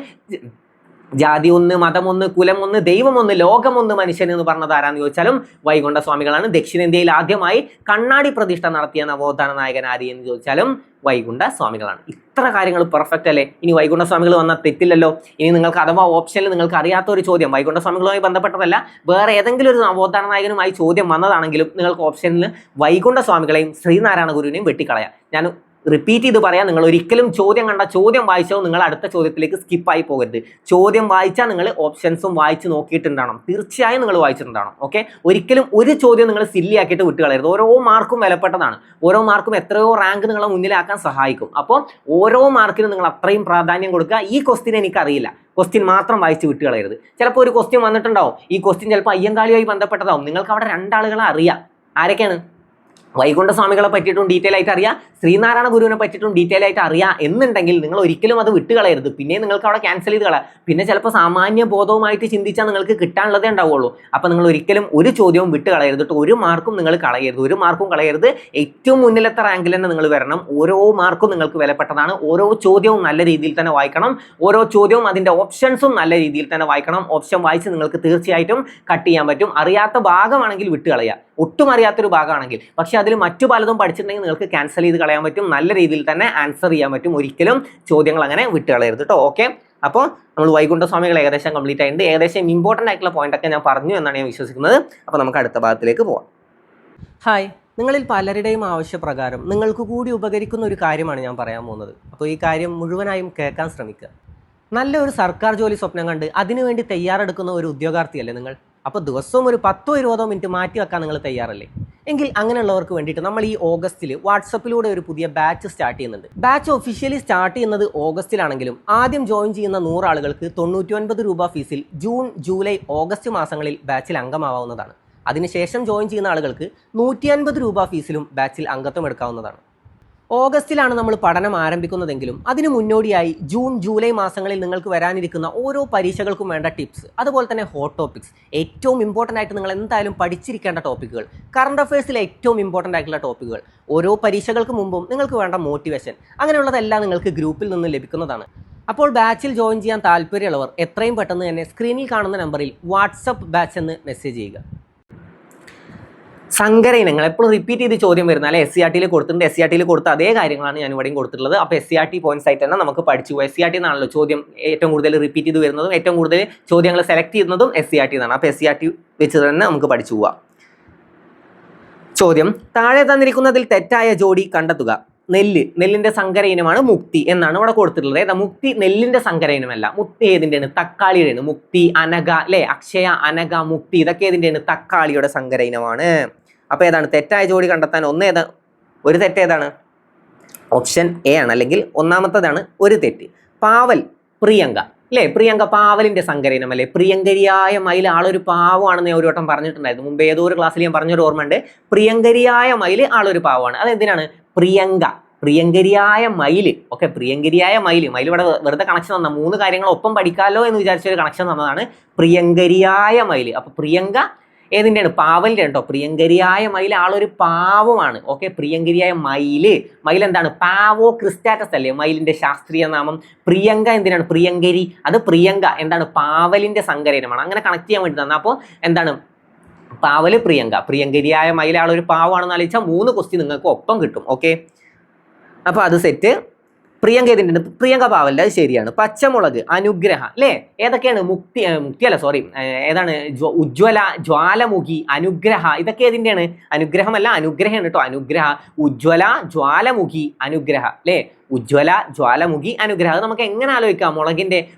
ജാതി ഒന്ന്, മതം ഒന്ന്, കുലം ഒന്ന്, ദൈവം ഒന്ന്, ലോകം ഒന്ന്, മനുഷ്യൻ എന്ന് പറഞ്ഞത് ആരാന്ന് ചോദിച്ചാലും വൈകുണ്ഠസ്വാമികളാണ്. ദക്ഷിണേന്ത്യയിൽ ആദ്യമായി കണ്ണാടി പ്രതിഷ്ഠ നടത്തിയ നവോത്ഥാന നായകൻ ആര് എന്ന് ചോദിച്ചാലും വൈകുണ്ഠസ്വാമികളാണ്. ഇത്ര കാര്യങ്ങൾ പെർഫെക്റ്റ് അല്ലേ? ഇനി വൈകുണ്ഠസ്വാമികൾ വന്നാൽ തെറ്റില്ലല്ലോ. ഇനി നിങ്ങൾക്ക് അഥവാ ഓപ്ഷനിൽ നിങ്ങൾക്ക് അറിയാത്ത ഒരു ചോദ്യം വൈകുണ്ഠസ്വാമികളുമായി ബന്ധപ്പെട്ടതല്ല, വേറെ ഏതെങ്കിലും ഒരു നവോത്ഥാന നായകനുമായി ചോദ്യം വന്നതാണെങ്കിലും നിങ്ങൾക്ക് ഓപ്ഷനിൽ വൈകുണ്ഠസ്വാമികളെയും ശ്രീനാരായണ ഗുരുവിനെയും വെട്ടിക്കളയാം. ഞാൻ റിപ്പീറ്റ് ചെയ്ത് പറയാം, നിങ്ങൾ ഒരിക്കലും ചോദ്യം കണ്ട ചോദ്യം വായിച്ചോ നിങ്ങൾ അടുത്ത ചോദ്യത്തിലേക്ക് സ്കിപ്പായി പോകരുത്. ചോദ്യം വായിച്ചാൽ നിങ്ങൾ ഓപ്ഷൻസും വായിച്ച് നോക്കിയിട്ടുണ്ടാവണം. തീർച്ചയായും നിങ്ങൾ വായിച്ചിട്ടുണ്ടാവണം. ഓക്കെ, ഒരിക്കലും ഒരു ചോദ്യം നിങ്ങൾ സില്ലി ആക്കിയിട്ട് വിട്ടുകളയരുത്. ഓരോ മാർക്കും വിലപ്പെട്ടതാണ്. ഓരോ മാർക്കും എത്രയോ റാങ്ക് നിങ്ങളെ മുന്നിലാക്കാൻ സഹായിക്കും. അപ്പോൾ ഓരോ മാർക്കിനും നിങ്ങൾ അത്രയും പ്രാധാന്യം കൊടുക്കുക. ഈ ക്വസ്റ്റ്യൻ എനിക്കറിയില്ല, ക്വസ്റ്റ്യൻ മാത്രം വായിച്ച് വിട്ടുകളയരുത്. ചിലപ്പോൾ ഒരു ക്വസ്റ്റ്യൻ വന്നിട്ടുണ്ടാവും, ഈ ക്വസ്റ്റ്യൻ ചിലപ്പോൾ അയ്യങ്കാളിയുമായി ബന്ധപ്പെട്ടതാവും. നിങ്ങൾക്ക് അവിടെ രണ്ടാളുകളെ അറിയാം. ആരൊക്കെയാണ്? വൈകുണ്ഠസ്വാമികളെ പറ്റിയിട്ടും ഡീറ്റെയിൽ ആയിട്ട് അറിയാം, ശ്രീനാരായണ ഗുരുവിനെ പറ്റിയിട്ടും ഡീറ്റെയിൽ ആയിട്ട് അറിയാം എന്നുണ്ടെങ്കിൽ നിങ്ങൾ ഒരിക്കലും അത് വിട്ടുകളയരുത്. പിന്നെ നിങ്ങൾക്ക് അവിടെ ക്യാൻസൽ ചെയ്ത് കളയാം. പിന്നെ ചിലപ്പോൾ സാമാന്യ ബോധവുമായിട്ട് ചിന്തിച്ചാൽ നിങ്ങൾക്ക് കിട്ടാനുള്ളതേ ഉണ്ടാവുള്ളൂ. അപ്പോൾ നിങ്ങൾ ഒരിക്കലും ഒരു ചോദ്യവും വിട്ടുകളയരുത്. ഒരു മാർക്കും നിങ്ങൾ കളയരുത്. ഒരു മാർക്കും കളയരുത്. ഏറ്റവും മുന്നിലത്തെ റാങ്കിൽ തന്നെ നിങ്ങൾ വരണം. ഓരോ മാർക്കും നിങ്ങൾക്ക് വിലപ്പെട്ടതാണ്. ഓരോ ചോദ്യവും നല്ല രീതിയിൽ തന്നെ വായിക്കണം. ഓരോ ചോദ്യവും അതിൻ്റെ ഓപ്ഷൻസും നല്ല രീതിയിൽ തന്നെ വായിക്കണം. ഓപ്ഷൻ വായിച്ച് നിങ്ങൾക്ക് തീർച്ചയായിട്ടും കട്ട് ചെയ്യാൻ പറ്റും. അറിയാത്ത ഭാഗമാണെങ്കിൽ വിട്ടുകളയുക, ഒട്ടും അറിയാത്തൊരു ഭാഗമാണെങ്കിൽ. പക്ഷെ അതിൽ മറ്റു പലതും പഠിച്ചിട്ടുണ്ടെങ്കിൽ നിങ്ങൾക്ക് ക്യാൻസൽ ചെയ്ത് കളയാൻ പറ്റും. നല്ല രീതിയിൽ തന്നെ ആൻസർ ചെയ്യാൻ പറ്റും. ഒരിക്കലും ചോദ്യങ്ങൾ അങ്ങനെ വിട്ടുകളയരുത് കേട്ടോ. ഓക്കെ, അപ്പോൾ നമ്മൾ വൈകുണ്ഠസ്വാമികൾ ഏകദേശം കംപ്ലീറ്റ് ആയിട്ടുണ്ട്. ഏകദേശം ഇമ്പോർട്ടൻ്റ് ആയിട്ടുള്ള പോയിന്റ് ഒക്കെ ഞാൻ പറഞ്ഞു എന്നാണ് ഞാൻ വിശ്വസിക്കുന്നത്. അപ്പോൾ നമുക്ക് അടുത്ത ഭാഗത്തിലേക്ക് പോവാം. ഹായ്, നിങ്ങളിൽ പലരുടെയും ആവശ്യപ്രകാരം നിങ്ങൾക്ക് കൂടി ഉപകരിക്കുന്ന ഒരു കാര്യമാണ് ഞാൻ പറയാൻ പോകുന്നത്. അപ്പോൾ ഈ കാര്യം മുഴുവനായും കേൾക്കാൻ ശ്രമിക്കുക. നല്ലൊരു സർക്കാർ ജോലി സ്വപ്നം കണ്ട് അതിനുവേണ്ടി തയ്യാറെടുക്കുന്ന ഒരു ഉദ്യോഗാർത്ഥിയല്ലേ നിങ്ങൾ? അപ്പോൾ ദിവസവും ഒരു 10-20 മിനിറ്റ് മാറ്റി വെക്കാൻ നിങ്ങൾ തയ്യാറല്ലേ? എങ്കിൽ അങ്ങനെയുള്ളവർക്ക് വേണ്ടിയിട്ട് നമ്മൾ ഈ ഓഗസ്റ്റിൽ വാട്സപ്പിലൂടെ ഒരു പുതിയ ബാച്ച് സ്റ്റാർട്ട് ചെയ്യുന്നുണ്ട്. ബാച്ച് ഒഫീഷ്യലി സ്റ്റാർട്ട് ചെയ്യുന്നത് ഓഗസ്റ്റിലാണെങ്കിലും ആദ്യം ജോയിൻ ചെയ്യുന്ന 100 ആളുകൾക്ക് 99 രൂപ ഫീസിൽ ജൂൺ, ജൂലൈ, ഓഗസ്റ്റ് മാസങ്ങളിൽ ബാച്ചിൽ അംഗമാവാവുന്നതാണ്. അതിനുശേഷം ജോയിൻ ചെയ്യുന്ന ആളുകൾക്ക് 150 രൂപ ഫീസിലും ബാച്ചിൽ അംഗത്വം എടുക്കാവുന്നതാണ്. ഓഗസ്റ്റിലാണ് നമ്മൾ പഠനം ആരംഭിക്കുന്നതെങ്കിലും അതിനു മുന്നോടിയായി ജൂൺ, ജൂലൈ മാസങ്ങളിൽ നിങ്ങൾക്ക് വരാനിരിക്കുന്ന ഓരോ പരീക്ഷകൾക്കും വേണ്ട ടിപ്സ്, അതുപോലെ തന്നെ ഹോട്ട് ടോപ്പിക്സ്, ഏറ്റവും ഇമ്പോർട്ടൻ്റ് ആയിട്ട് നിങ്ങൾ എന്തായാലും പഠിച്ചിരിക്കേണ്ട ടോപ്പിക്കുകൾ, കറണ്ട് അഫയേഴ്സിലെ ഏറ്റവും ഇമ്പോർട്ടൻ്റ് ആയിട്ടുള്ള ടോപ്പിക്കുകൾ, ഓരോ പരീക്ഷകൾക്ക് മുമ്പും നിങ്ങൾക്ക് വേണ്ട മോട്ടിവേഷൻ, അങ്ങനെയുള്ളതെല്ലാം നിങ്ങൾക്ക് ഗ്രൂപ്പിൽ നിന്ന് ലഭിക്കുന്നതാണ്. അപ്പോൾ ബാച്ചിൽ ജോയിൻ ചെയ്യാൻ താല്പര്യമുള്ളവർ എത്രയും പെട്ടെന്ന് തന്നെ സ്ക്രീനിൽ കാണുന്ന നമ്പറിൽ വാട്സപ്പ് ബാച്ച് എന്ന് മെസ്സേജ് ചെയ്യുക. സങ്കര ഇനങ്ങൾ എപ്പോഴും റിപ്പീറ്റ് ചെയ്ത് ചോദ്യം വരുന്ന അല്ലെ, SCRT കൊടുത്തിട്ടുണ്ട്. SCRT കൊടുത്ത അതേ കാര്യങ്ങളാണ് ഞാൻ ഇവിടെയും കൊടുത്തിട്ടുള്ളത്. അപ്പോൾ SCRT പോയിന്റ്സ് ആയിട്ട് തന്നെ നമുക്ക് പഠിച്ചു പോകും. SCRT എന്നാണല്ലോ ചോദ്യം ഏറ്റവും കൂടുതൽ റിപ്പീറ്റ് ചെയ്ത് വരുന്നതും ഏറ്റവും കൂടുതൽ ചോദ്യങ്ങൾ സെലക്ട് ചെയ്യുന്നതും SCRT എന്നാണ്. അപ്പോൾ SCRT വെച്ച് തന്നെ നമുക്ക് പഠിച്ചു പോവാം. ചോദ്യം: താഴെ തന്നിരിക്കുന്നതിൽ തെറ്റായ ജോഡി കണ്ടെത്തുക. നെല്ലിന്റെ സങ്കര ഇനമാണ് മുക്തി എന്നാണ് ഇവിടെ കൊടുത്തിട്ടുള്ളത്. ഏതാ മുക്തി? നെല്ലിന്റെ സങ്കര ഇനമല്ല. മുക്തി ഏതിൻ്റെയാണ്? തക്കാളിയുടെയാണ്. മുക്തി, അനഘ അല്ലെ, അക്ഷയ, അനഘ, മുക്തി ഇതൊക്കെ ഏതിൻ്റെയാണ്? തക്കാളിയുടെ സങ്കര ഇനമാണ്. അപ്പോൾ ഏതാണ് തെറ്റായ ജോഡി കണ്ടെത്താൻ? ഒരു തെറ്റ് ഏതാണ്? ഓപ്ഷൻ എ ആണ്, അല്ലെങ്കിൽ ഒന്നാമത്തേതാണ് ഒരു തെറ്റ്. പാവൽ, പ്രിയങ്ക അല്ലേ? പ്രിയങ്ക പാവലിന്റെ സങ്കര ഇനം അല്ലേ? പ്രിയങ്കരിയായ മയിൽ ആളൊരു പാവമാണെന്ന് ഞാൻ ഒരു വട്ടം പറഞ്ഞിട്ടുണ്ടായിരുന്നു. മുമ്പ് ഏതോ ഒരു ക്ലാസ്സിൽ ഞാൻ പറഞ്ഞൊരു ഓർമ്മയുണ്ട്. പ്രിയങ്കരിയായ മയിൽ ആളൊരു പാവമാണ്. അതെന്തിനാണ്? പ്രിയങ്കരിയായ മയിൽ. ഓക്കെ, പ്രിയങ്കരിയായ മയിൽ ഇവിടെ വെറുതെ കണക്ഷൻ തന്ന 3 കാര്യങ്ങൾ ഒപ്പം പഠിക്കാമല്ലോ എന്ന് വിചാരിച്ചൊരു കണക്ഷൻ തന്നതാണ്. പ്രിയങ്കരിയായ മയിൽ. അപ്പൊ പ്രിയങ്ക ഏതിൻ്റെയാണ്? പാവലിൻ്റെ കേട്ടോ. പ്രിയങ്കരിയായ മയിൽ ആളൊരു പാവമാണ്. ഓക്കെ, പ്രിയങ്കരിയായ മയിൽ എന്താണ്? പാവോ ക്രിസ്റ്റാറ്റസ് അല്ലേ മയിലിന്റെ ശാസ്ത്രീയ നാമം. പ്രിയങ്ക എന്തിനാണ്? പ്രിയങ്കരി. അത് പ്രിയങ്ക എന്താണ്? പാവലിന്റെ സങ്കര ഇനമാണ്. അങ്ങനെ കണക്ട് ചെയ്യാൻ വേണ്ടി തന്നെ. അപ്പോൾ എന്താണ്? പാവല് പ്രിയങ്ക, പ്രിയങ്കരിയായ മയിലാൾ ഒരു പാവമാണെന്ന് ആലോചിച്ചാൽ 3 ക്വസ്റ്റ്യൻ നിങ്ങൾക്ക് ഒപ്പം കിട്ടും. ഓക്കെ, അപ്പോൾ അത് സെറ്റ്. പ്രിയങ്ക ഇതിൻ്റെ പ്രിയങ്ക പാവലിൻ്റെ അത് ശരിയാണ്. പച്ചമുളക് അനുഗ്രഹ അല്ലേ, ഏതൊക്കെയാണ്? മുക്തി അല്ല, സോറി, ഏതാണ്? ഉജ്ജ്വല, ജ്വാലമുഖി, അനുഗ്രഹ, ഇതൊക്കെ ഏതിൻ്റെയാണ്? അനുഗ്രഹമല്ല, അനുഗ്രഹമാണ് കേട്ടോ. അനുഗ്രഹ, ഉജ്ജ്വല, ജ്വാലമുഖി, അനുഗ്രഹ അല്ലേ. ഉജ്ജ്വല, ജ്വാലമുഖി, അനുഗ്രഹം. അത് നമുക്ക് എങ്ങനെ ആലോചിക്കാം?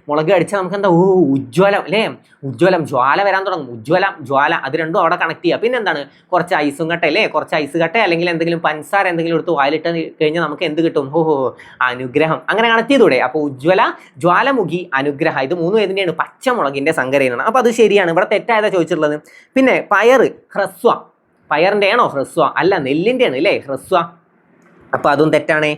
മുളക് അടിച്ചാൽ നമുക്ക് എന്താ? ഉജ്ജ്വലം അല്ലേ, ഉജ്ജ്വലം, ജ്വാല വരാൻ തുടങ്ങും. ഉജ്ജ്വലം, ജ്വാല, അത് രണ്ടും അവിടെ കണക്ട് ചെയ്യുക. പിന്നെ എന്താണ്? കുറച്ച് ഐസും കട്ട അല്ലേ, കുറച്ച് ഐസ് കട്ട അല്ലെങ്കിൽ എന്തെങ്കിലും പഞ്ചസാര എന്തെങ്കിലും എടുത്ത് വായിലിട്ട് കഴിഞ്ഞാൽ നമുക്ക് എന്ത് കിട്ടും? അനുഗ്രഹം. അങ്ങനെ കണക്ട് ചെയ്തൂടെ? അപ്പോൾ ഉജ്ജ്വല, ജ്വാലമുഖി, അനുഗ്രഹ, ഇത് 3 ഏതിൻ്റെയാണ്? പച്ചമുളകിന്റെ സങ്കരയിനാണ്. അപ്പോൾ അത് ശരിയാണ്. ഇവിടെ തെറ്റായതാ ചോദിച്ചിട്ടുള്ളത്. പിന്നെ പയറ്, ഹ്രസ്വ, പയറിന്റെ ആണോ ഹ്രസ്വ? അല്ല, നെല്ലിന്റെ ആണ് അല്ലേ ഹ്രസ്വ. അപ്പോൾ അതും തെറ്റാണേ.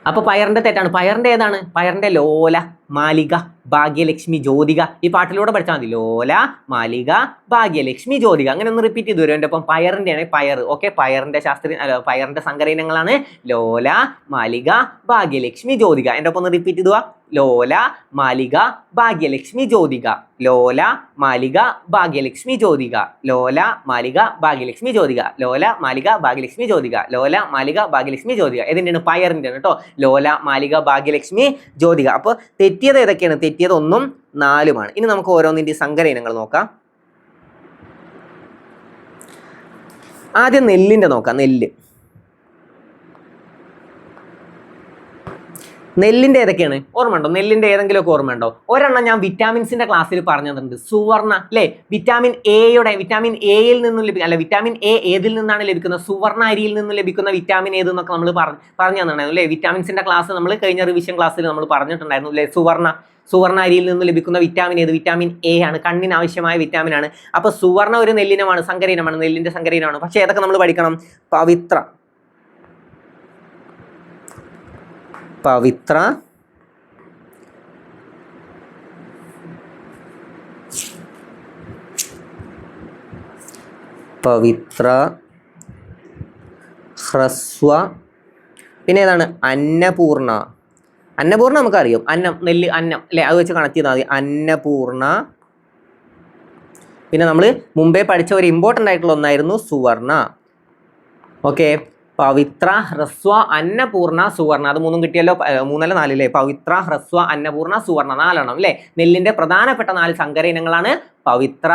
അപ്പോൾ പയറിന്റെ തെറ്റാണ്. പയറിന്റെ ഏതാണ്? പയറിന്റെ ലോല, മാലിക, ഭാഗ്യലക്ഷ്മി, ജ്യോതിക. ഈ പാട്ടിലൂടെ പഠിച്ചാൽ മതി. ലോല, മാലിക, ഭാഗ്യലക്ഷ്മി, ജ്യോതിക. അങ്ങനെ ഒന്ന് റിപ്പീറ്റ് ചെയ്ത് വരും. എൻ്റെ ഒപ്പം പയറിന്റെ ആണ് പയർ. ഓക്കെ, പയറിന്റെ സങ്കരയിനങ്ങളാണ് ലോല, മാലിക, ഭാഗ്യലക്ഷ്മി, ജ്യോതിക. എൻ്റെ ഒപ്പം ഒന്ന് റിപ്പീറ്റ് ചെയ്തുക. ലോല, മാലിക, ഭാഗ്യലക്ഷ്മി, ജ്യോതിക. ലോല, മാലിക, ഭാഗ്യലക്ഷ്മി, ജ്യോതിക. ലോല, മാലിക, ഭാഗ്യലക്ഷ്മി, ജ്യോതിക. ലോല, മാലിക, ഭാഗ്യലക്ഷ്മി, ജ്യോതിക. ലോല, മാലിക, ഭാഗ്യലക്ഷ്മി, ജ്യോതിക. ഇതിൻ്റെയാണ്? പയറിൻ്റെ ആണ് കേട്ടോ. ലോല, മാലിക, ഭാഗ്യലക്ഷ്മി, ജ്യോതിക. അപ്പോൾ തെറ്റിയത് ഏതൊക്കെയാണ്? തെറ്റിയത് 1ഉം 4ഉമാണ്. ഇനി നമുക്ക് ഓരോന്നിൻ്റെ സങ്കര ഇനങ്ങൾ നോക്കാം. ആദ്യം നെല്ലിൻ്റെ നോക്കാം. നെല്ലിൻ്റെ ഏതൊക്കെയാണ്? ഓർമ്മയുണ്ടോ? നെല്ലിൻ്റെ ഏതെങ്കിലുമൊക്കെ ഓർമ്മയുണ്ടോ? ഒരെണ്ണം ഞാൻ വിറ്റാമിൻസിന്റെ ക്ലാസ്സിൽ പറഞ്ഞു തന്നിട്ടുണ്ട്. സുവർണ അല്ലേ. വിറ്റാമിൻ എയിൽ നിന്നും വിറ്റാമിൻ എ ഏതിൽ നിന്നാണ് ലഭിക്കുന്നത്? സുവർണ അരിയിൽ നിന്ന് ലഭിക്കുന്ന വിറ്റാമിൻ ഏതെന്നൊക്കെ നമ്മൾ പറഞ്ഞു തന്നിട്ടുണ്ടായിരുന്നു അല്ലേ. വിറ്റാമിൻസിന്റെ ക്ലാസ് നമ്മൾ കഴിഞ്ഞ റിവിഷൻ ക്ലാസ്സിൽ നമ്മൾ പറഞ്ഞിട്ടുണ്ടായിരുന്നു അല്ലേ. സുവർണ അരിയിൽ നിന്ന് ലഭിക്കുന്ന വിറ്റാമിൻ ഏത്? വിറ്റാമിൻ എ ആണ്. കണ്ണിന് ആവശ്യമായ വിറ്റാമിൻ ആണ്. അപ്പോൾ സുവർണ ഒരു നെല്ലിനമാണ്, സങ്കരയിനമാണ്, നെല്ലിന്റെ സങ്കരയിനമാണ്. പക്ഷേ ഏതൊക്കെ നമ്മൾ പഠിക്കണം? പവിത്ര, ഹ്രസ്വ, പിന്നെ ഏതാണ്? അന്നപൂർണ നമുക്കറിയാം. നെല്ല്, അന്നം അല്ലേ, അത് വെച്ച് കണക്ട് ചെയ്താൽ മതി. അന്നപൂർണ. പിന്നെ നമ്മൾ മുമ്പേ പഠിച്ച ഒരു ഇമ്പോർട്ടൻ്റ് ആയിട്ടുള്ള ഒന്നായിരുന്നു സുവർണ. ഓക്കെ, പവിത്ര, ഹ്രസ്വ, അന്നപൂർണ, സുവർണ. അത് 3 കിട്ടിയല്ലോ. 3 അല്ല 4 അല്ലേ. പവിത്ര, ഹ്രസ്വ, അന്നപൂർണ, സുവർണ, 4 എണ്ണം അല്ലേ. നെല്ലിന്റെ പ്രധാനപ്പെട്ട 4 സങ്കര ഇനങ്ങളാണ് പവിത്ര,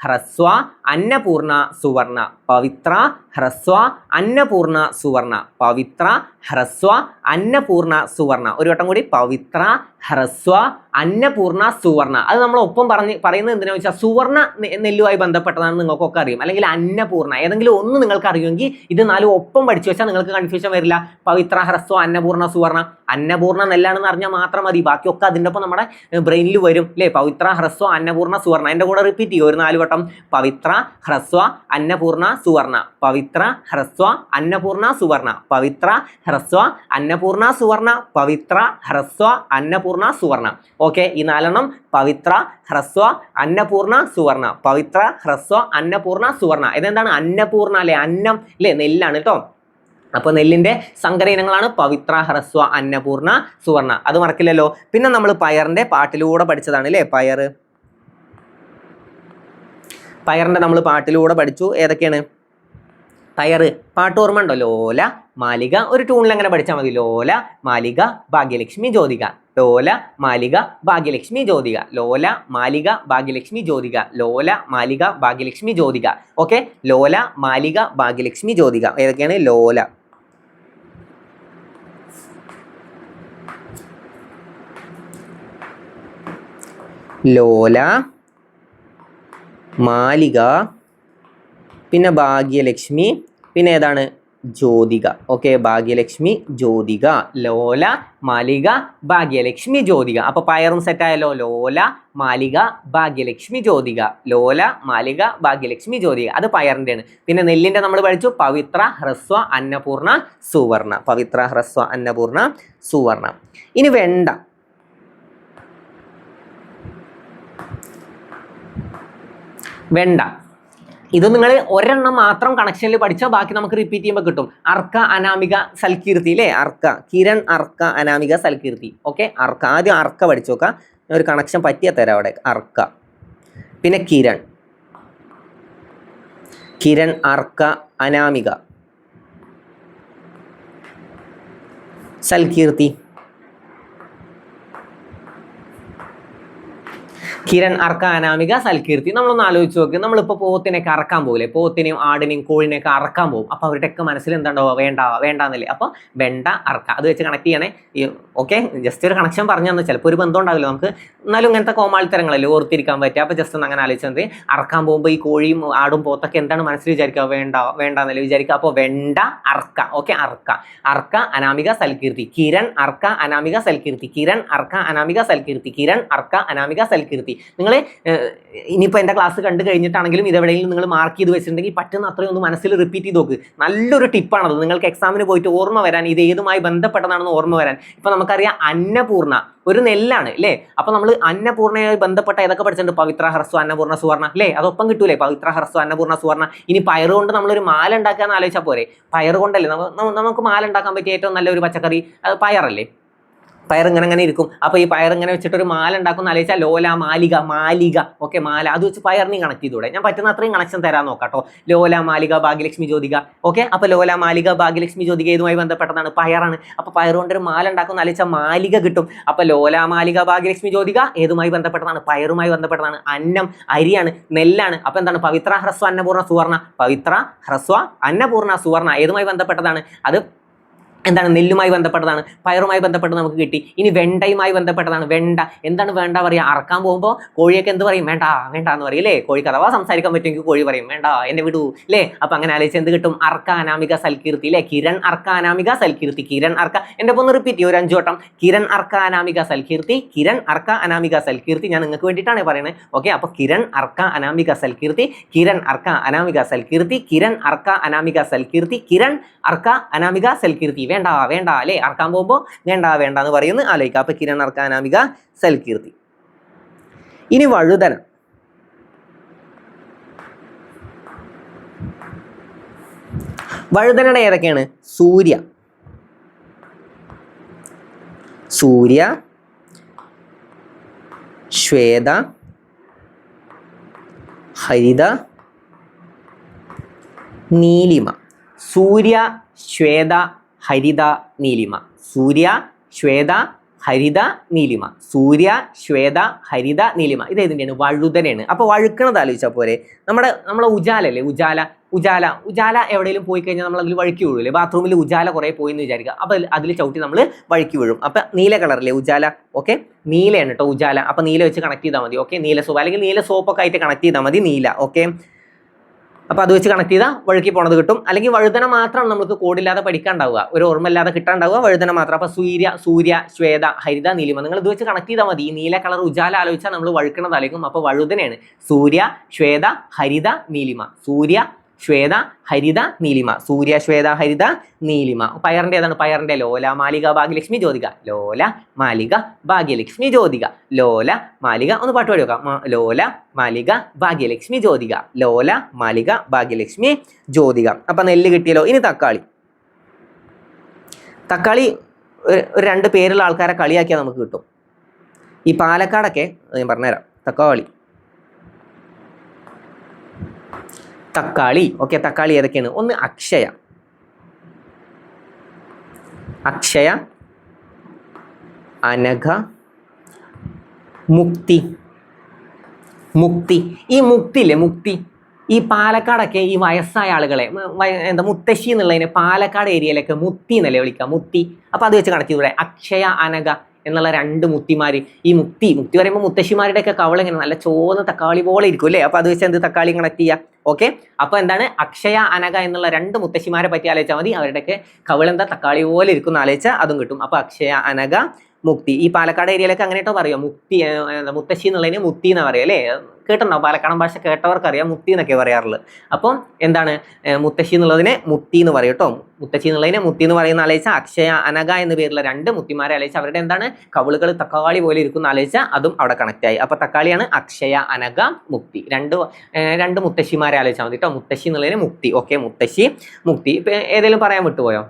ഹ്രസ്വ, അന്നപൂർണ, സുവർണ. പവിത്ര, ഹ്രസ്വ, അന്നപൂർണ, സുവർണ. പവിത്ര, ഹ്രസ്വ, അന്നപൂർണ, സുവർണ. ഒരു വട്ടം കൂടി. പവിത്ര, ഹ്രസ്വ, അന്നപൂർണ, സുവർണ. അത് നമ്മൾ ഒപ്പം പറയുന്നത് എന്തിനാ വെച്ചാൽ സുവർണ നെല്ലുമായി ബന്ധപ്പെട്ടതാണെന്ന് നിങ്ങൾക്കൊക്കെ അറിയും. അല്ലെങ്കിൽ അന്നപൂർണ, ഏതെങ്കിലും ഒന്ന് നിങ്ങൾക്ക് അറിയുമെങ്കിൽ ഇത് 4 ഒപ്പം പഠിച്ചു വെച്ചാൽ നിങ്ങൾക്ക് കൺഫ്യൂഷൻ വരില്ല. പവിത്ര, ഹ്രസ്വ, അന്നപൂർണ, സുവർണ. അന്നപൂർണ നെല്ലാണെന്ന് അറിഞ്ഞാൽ മാത്രം മതി. ബാക്കിയൊക്കെ അതിൻ്റെ ഒപ്പം നമ്മുടെ ബ്രെയിനിൽ വരും അല്ലേ. പവിത്ര, ഹ്രസ്വ, അന്നപൂർണ, സുവർണ. എൻ്റെ കൂടെ റിപ്പീറ്റ് ചെയ്യും ഒരു 4 വട്ടം. പവിത്ര, ഹ്രസ്വ, അന്നപൂർണ, സുവർണ. പവിത്ര, ഹ്രസ്വ, അന്നപൂർണ, സുവർണ. പവിത്ര, ഹ്രസ്വ, അന്നപൂർണ, സുവർണ. പവിത്ര, ഹ്രസ്വ, അന്നപൂർണ, സുവർണ. ഓക്കെ, ഈ 4 എണ്ണം പവിത്ര, ഹ്രസ്വ, അന്നപൂർണ, സുവർണ. പവിത്ര, ഹ്രസ്വ, അന്നപൂർണ, സുവർണ. ഇതെന്താണ്? അന്നപൂർണ അല്ലേ, അന്നം അല്ലേ, നെല്ലാണ് കേട്ടോ. അപ്പോൾ നെല്ലിന്റെ സങ്കര ഇനങ്ങളാണ് പവിത്ര, ഹ്രസ്വ, അന്നപൂർണ, സുവർണ. അത് മറക്കില്ലല്ലോ. പിന്നെ നമ്മൾ പയറിന്റെ പാട്ടിലൂടെ പഠിച്ചതാണ് അല്ലേ. പയറിന്റെ നമ്മൾ പാട്ടിലൂടെ പഠിച്ചു. ഏതൊക്കെയാണ്? പയറ് പാട്ട് ഓർമ്മ ഉണ്ടോ? ലോല, മാലിക. ഒരു ട്യൂണിൽ അങ്ങനെ പഠിച്ചാൽ മതി. ലോല, മാലിക, ഭാഗ്യലക്ഷ്മി, ജ്യോതിക. ലോല, മാലിക, ഭാഗ്യലക്ഷ്മി, ജ്യോതിക. ലോല, മാലിക, ഭാഗ്യലക്ഷ്മി, ജ്യോതിക. ലോല, മാലിക, ഭാഗ്യലക്ഷ്മി, ജ്യോതിക. ഓക്കെ, ലോല, മാലിക, ഭാഗ്യലക്ഷ്മി, ജ്യോതിക. ഏതൊക്കെയാണ്? ലോല, മാലിക, പിന്നെ ഭാഗ്യലക്ഷ്മി, പിന്നെ ഏതാണ്? ജ്യോതിക. ഓക്കെ, ഭാഗ്യലക്ഷ്മി, ജ്യോതിക. ലോല, മാലിക, ഭാഗ്യലക്ഷ്മി, ജ്യോതിക. അപ്പോൾ പയറും സെറ്റായല്ലോ. ലോല, മാലിക, ഭാഗ്യലക്ഷ്മി, ജ്യോതിക. ലോല, മാലിക, ഭാഗ്യലക്ഷ്മി, ജ്യോതിക. അത് പയറിൻ്റെ ആണ്. പിന്നെ നെല്ലിൻ്റെ നമ്മൾ പഠിച്ചു. പവിത്ര, ഹ്രസ്വ, അന്നപൂർണ, സുവർണ. പവിത്ര, ഹ്രസ്വ, അന്നപൂർണ, സുവർണ. ഇനി വെണ്ട. ഇത് നിങ്ങൾ ഒരെണ്ണം മാത്രം കണക്ഷനിൽ പഠിച്ചാൽ ബാക്കി നമുക്ക് റിപ്പീറ്റ് ചെയ്യുമ്പോൾ കിട്ടും. അർക്ക, അനാമിക, സൽകീർത്തി അല്ലേ. കിരൺ, അർക്ക, അനാമിക, സൽകീർത്തി. ഓക്കെ, ആദ്യം അർക്ക പഠിച്ചു നോക്കാം. ഒരു കണക്ഷൻ പറ്റിയ തരാം അവിടെ. അർക്ക, പിന്നെ കിരൺ, കിരൺ, അർക്ക, അനാമിക, സൽകീർത്തി. കിരൺ, അർക്ക, അനാമിക, സൽകീർത്തി. നമ്മളൊന്ന് ആലോചിച്ച് നോക്ക്. നമ്മളിപ്പോൾ പോത്തിനെയൊക്കെ അറക്കാൻ പോകില്ലേ, പോത്തിനെയും ആടിനെയും കോഴിനെയൊക്കെ അറക്കാൻ പോകും. അപ്പോൾ അവരുടെയൊക്കെ മനസ്സിൽ എന്താണ്ടാവുക, വേണ്ട വേണ്ടാന്നല്ലേ. അപ്പോൾ വെണ്ട, അറക്ക, അത് വെച്ച് കണക്ട് ചെയ്യണേ. ഓക്കെ, ജസ്റ്റ് ഒരു കണക്ഷൻ പറഞ്ഞു തന്നെ, ചിലപ്പോൾ ഒരു ബന്ധം ഉണ്ടാവില്ല നമുക്ക്, എന്നാലും ഇങ്ങനത്തെ കോമാളിത്തരങ്ങളല്ലേ ഓർത്തിരിക്കാൻ പറ്റുക. അപ്പോൾ ജസ്റ്റ് ഒന്ന് അങ്ങനെ ആലോചിച്ചത്, അറക്കാൻ പോകുമ്പോൾ ഈ കോഴിയും ആടും പോത്തൊക്കെ എന്താണ് മനസ്സിൽ വിചാരിക്കുക, വേണ്ട വേണ്ടാന്നല്ലേ വിചാരിക്കുക. അപ്പോൾ വെണ്ട, അർക്ക. ഓക്കെ, അർക്ക, അർക്ക, അനാമിക, സൽകീർത്തി. കിരൺ, അർക്ക, അനാമിക, സൽകീർത്തി. കിരൺ, അർക്ക, അനാമിക, സൽകീർത്തി. കിരൺ, അർക്ക, അനാമിക, സൽകീർത്തി. നിങ്ങൾ ഇനിയിപ്പോൾ എൻ്റെ ക്ലാസ് കണ്ടു കഴിഞ്ഞിട്ടാണെങ്കിലും ഇതെവിടെയെങ്കിലും നിങ്ങൾ മാർക്ക് ചെയ്ത് വെച്ചിട്ടുണ്ടെങ്കിൽ പറ്റുന്ന അത്രയും ഒന്ന് മനസ്സിൽ റിപ്പീറ്റ് ചെയ്ത് നോക്ക്. നല്ലൊരു ടിപ്പാണത്. നിങ്ങൾക്ക് എക്സാമിന് പോയിട്ട് ഓർമ്മ വരാൻ, ഇത് ഏതുമായി ബന്ധപ്പെട്ടതാണെന്ന് ഓർമ്മ വരാൻ. ഇപ്പം നമുക്കറിയാം അന്നപൂർണ്ണ ഒരു നെല്ലാണ് അല്ലേ. അപ്പോൾ നമ്മൾ അന്നപൂർണ്ണയുമായി ബന്ധപ്പെട്ട ഏതൊക്കെ പഠിച്ചിട്ടുണ്ട്, പവിത്ര, ഹ്രസ്വ, അന്നപൂർണ്ണ, സുവർണ്ണ അല്ലേ. അതൊപ്പം കിട്ടൂലേ, പവിത്ര, ഹ്രസ്വ, അന്നപൂർണ്ണ, സുവർണ്ണ. ഇനി പയറ് കൊണ്ട് നമ്മളൊരു മാല ഉണ്ടാക്കാന്ന് ആലോചിച്ചാൽ പോരെ. പയറ് കൊണ്ടല്ലേ നമുക്ക് മാല ഉണ്ടാക്കാൻ പറ്റിയ ഏറ്റവും നല്ലൊരു പച്ചക്കറി പയറല്ലേ. പയർ ഇങ്ങനെ ഇരിക്കും. അപ്പോൾ ഈ പയർ ഇങ്ങനെ വെച്ചിട്ട് ഒരു മാല ഉണ്ടാക്കുന്ന ആലോചിച്ചാൽ ലോല, മാലിക, മാലിക. ഓക്കെ, മാല, അത് വെച്ച് പയറിനെയും കണക്ട് ചെയ്തൂടെ. ഞാൻ പറ്റുന്ന അത്രയും കണക്ഷൻ തരാൻ നോക്കാട്ടോ. ലോല, മാലിക, ഭാഗ്യലക്ഷ്മി, ജ്യോതിക. ഓക്കെ, അപ്പോൾ ലോല, മാലിക, ഭാഗ്യലക്ഷ്മി, ജ്യോതിക ഏതുമായി ബന്ധപ്പെട്ടതാണ്, പയറാണ്. അപ്പോൾ പയർ കൊണ്ടൊരു മാല ഉണ്ടാക്കുന്ന ആലോചിച്ചാൽ മാലിക കിട്ടും. അപ്പോൾ ലോല, മാലിക, ഭാഗ്യലക്ഷ്മി, ജ്യോതിക ഏതുമായി ബന്ധപ്പെട്ടതാണ്, പയറുമായി ബന്ധപ്പെട്ടതാണ്. അന്നം അരിയാണ്, നെല്ലാണ്. അപ്പോൾ എന്താണ്, പവിത്ര, ഹ്രസ്വ, അന്നപൂർണ്ണ, സുവർണ്ണ. പവിത്ര, ഹ്രസ്വ, അന്നപൂർണ്ണ, സുവർണ്ണ ഏതുമായി ബന്ധപ്പെട്ടതാണ്, അത് എന്താണ്, നെല്ലുമായി ബന്ധപ്പെട്ടതാണ്. പയറുമായി ബന്ധപ്പെട്ട് നമുക്ക് കിട്ടി. ഇനി വെണ്ടയുമായി ബന്ധപ്പെട്ടതാണ്. വെണ്ട എന്താണ് വേണ്ട പറയുക, അറക്കാൻ പോകുമ്പോൾ കോഴിയൊക്കെ എന്ത് പറയും, വേണ്ട വേണ്ട എന്ന് പറയും അല്ലേ. കോഴിക്ക് അഥവാ സംസാരിക്കാൻ പറ്റുമെങ്കിൽ കോഴി പറയും വേണ്ട, എന്നെ വിടൂ അല്ലേ. അപ്പം അങ്ങനെ ആലോചിച്ച് എന്ത് കിട്ടും, അർക്ക, അനാമിക, സൽകീർത്തി അല്ലേ. കിരൺ, അർക്ക, അനാമിക, സൽകീർത്തി. കിരൺ, അർക്ക, എൻ്റെ ഒപ്പം ഒന്ന് റിപ്പീറ്റ് ചെയ്യും ഒരു 5 വട്ടം. കിരൺ, അർക്ക, അനാമിക, സൽകീർത്തി. കിരൺ, അർക്ക, അനാമിക, സൽകീർത്തി. ഞാൻ നിങ്ങൾക്ക് വേണ്ടിയിട്ടാണ് പറയുന്നത്. ഓക്കെ, അപ്പോൾ കിരൺ, അർക്ക, അനാമിക, സൽകീർത്തി. കിരൺ, അർക്ക, അനാമിക, സൽകീർത്തി. കിരൺ, അർക്ക, അനാമിക, സൽകീർത്തി. കിരൺ, അർക്ക, അനാമിക, സൽകീർത്തി. വേണ്ട വേണ്ട അല്ലേ, അറക്കാൻ പോകുമ്പോൾ വേണ്ട വേണ്ട എന്ന് പറയുന്നു ആലോചിക്കുക. അപ്പൊ കിരൺ, അർക്ക, അനാമിക, സൽകീർത്തി. ഇനി വഴുതന. വഴുതനയുടെ ഏതൊക്കെയാണ്, സൂര്യ, സൂര്യ, ശ്വേത, ഹരിത, നീലിമ. സൂര്യ, ശ്വേത, ഹരിത, നീലിമ. സൂര്യ, ശ്വേത, ഹരിത, നീലിമ. സൂര്യ, ശ്വേത, ഹരിത, നീലിമ. ഇത് ഏതിൻ്റെയാണ്, വഴുതനയാണ്. അപ്പോൾ വഴുക്കണത് ആലോചിച്ചാൽ പോരെ. നമ്മളെ ഉജാലല്ലേ, ഉജാല എവിടെയെങ്കിലും പോയി കഴിഞ്ഞാൽ നമ്മൾ അതിൽ വഴുക്കി വീഴൂല്ലേ. ബാത്റൂമിൽ ഉജാല കുറേ പോയി എന്ന് വിചാരിക്കുക. അപ്പോൾ അതിൽ ചവിട്ടി നമ്മൾ വഴുക്കി വീഴും. അപ്പം നീല കളറല്ലേ ഉജാല. ഓക്കെ, നീലയാണ് കേട്ടോ ഉജാല. അപ്പം നീല വെച്ച് കണക്ട് ചെയ്താൽ മതി. ഓക്കെ, നീല സോപ്പ് അല്ലെങ്കിൽ നീല സോപ്പൊക്കെ ആയിട്ട് കണക്ട് ചെയ്താൽ മതി, നീല. ഓക്കെ, അപ്പോൾ അത് വെച്ച് കണക്ട് ചെയ്താൽ വഴുക്കി പോണത് കിട്ടും. അല്ലെങ്കിൽ വഴുതന മാത്രമാണ് നമുക്ക് കോഡില്ലാതെ പഠിക്കാണ്ടാവുക, ഒരു ഓർമ്മയില്ലാതെ കിട്ടാണ്ടാവുക വഴുതന മാത്രം. അപ്പോൾ സൂര്യ, ശ്വേത, ഹരിത, നീലിമ. നിങ്ങൾ ഇത് വെച്ച് കണക്ട് ചെയ്താൽ മതി. ഈ നീല കളർ ഉജാല ആലോചിച്ചാൽ നമ്മൾ വഴുക്കണതായിരിക്കും. അപ്പോൾ വഴുതനയാണ്. സൂര്യ, ശ്വേത, ഹരിത, നീലിമ. സൂര്യ, ശ്വേത, ഹരിത, നീലിമ. സൂര്യ, ശ്വേത, ഹരിത, നീലിമ. പയറിൻ്റെ ഏതാണ്, പയറിൻ്റെ ലോല, മാലിക, ഭാഗ്യലക്ഷ്മി, ജ്യോതിക. ലോല, മാലിക, ഭാഗ്യലക്ഷ്മി, ജ്യോതിക. ലോല, മാലിക. ഒന്ന് പാട്ട് പാടി വെക്കാം. ലോല, മാലിക, ഭാഗ്യലക്ഷ്മി, ജ്യോതിക. ലോല, മാലിക, ഭാഗ്യലക്ഷ്മി, ജ്യോതിക. അപ്പം നെല്ല് കിട്ടിയല്ലോ. ഇനി തക്കാളി. തക്കാളി ഒരു 2 പേരുള്ള ആൾക്കാരെ കളിയാക്കിയാൽ നമുക്ക് കിട്ടും. ഈ പാലക്കാടൊക്കെ ഞാൻ പറഞ്ഞുതരാം. തക്കാളി. ഓക്കെ, തക്കാളി ഏതൊക്കെയാണ്, ഒന്ന് അക്ഷയ, അനഘ, മുക്തി. ഈ മുക്തിയില്ലേ, മുക്തി. ഈ പാലക്കാടൊക്കെ ഈ വയസ്സായ ആളുകളെ മുത്തശ്ശി എന്നുള്ളതിനെ പാലക്കാട് ഏരിയയിലൊക്കെ മുത്തി എന്നല്ലേ വിളിക്കുക, മുത്തി. അപ്പോൾ അത് വെച്ച് കണക്ട് ചെയ്തൂടെ, അക്ഷയ, അനഘ എന്നുള്ള 2 മുത്തിമാർ. ഈ മുക്തി പറയുമ്പോൾ മുത്തശ്ശിമാരുടെ ഒക്കെ കവള ഇങ്ങനെ നല്ല ചോന്ന തക്കാളി പോലെ ഇരിക്കും അല്ലേ. അപ്പോൾ അത് വെച്ച് എന്ത് തക്കാളി കണക്ട് ചെയ്യുക. ഓക്കെ, അപ്പോൾ എന്താണ്, അക്ഷയ, അനഘ എന്നുള്ള 2 മുത്തശ്ശിമാരെ പറ്റി ആലോചിച്ചാൽ മതി. അവരുടെയൊക്കെ കവളെന്താ തക്കാളി പോലെ ഇരിക്കുന്ന ആലോചിച്ചാൽ അതും കിട്ടും. അപ്പോൾ അക്ഷയ, അനഘ, മുക്തി. ഈ പാലക്കാട് ഏരിയയിലൊക്കെ അങ്ങനെയായിട്ടോ പറയുക, മുത്തശ്ശി എന്നുള്ളതിന് മുത്തി എന്ന് പറയുക അല്ലേ. കേട്ടിട്ടുണ്ടാവും, പാലക്കാടൻ ഭാഷ കേട്ടവർക്കറിയാം, മുത്തി എന്നൊക്കെ പറയാറുള്ളത്. അപ്പം എന്താണ്, മുത്തശ്ശി എന്നുള്ളതിനെ മുത്തി എന്ന് പറയും കേട്ടോ. മുത്തശ്ശി എന്നുള്ളതിനെ മുത്തി എന്ന് പറയുന്ന ആലോചിച്ചാൽ അക്ഷയ, അനഘ എന്ന പേരുള്ള 2 മുത്തിമാരെ ആലോചിച്ചാൽ അവരുടെ എന്താണ്, കവിളുകൾ തക്കാളി പോലെ ഇരിക്കുന്ന ആലോചിച്ചാൽ അതും അവിടെ കണക്ട് ആയി. അപ്പോൾ തക്കാളിയാണ് അക്ഷയ, അനഘ, മുക്തി. 2 മുത്തശ്ശിമാരെ ആലോചിച്ചാൽ മതി കേട്ടോ. മുത്തശ്ശി എന്നുള്ളതിന് മുക്തി. ഓക്കെ, മുത്തശ്ശി, മുക്തി. ഇപ്പം ഏതെങ്കിലും പറയാൻ വിട്ടുപോയോ,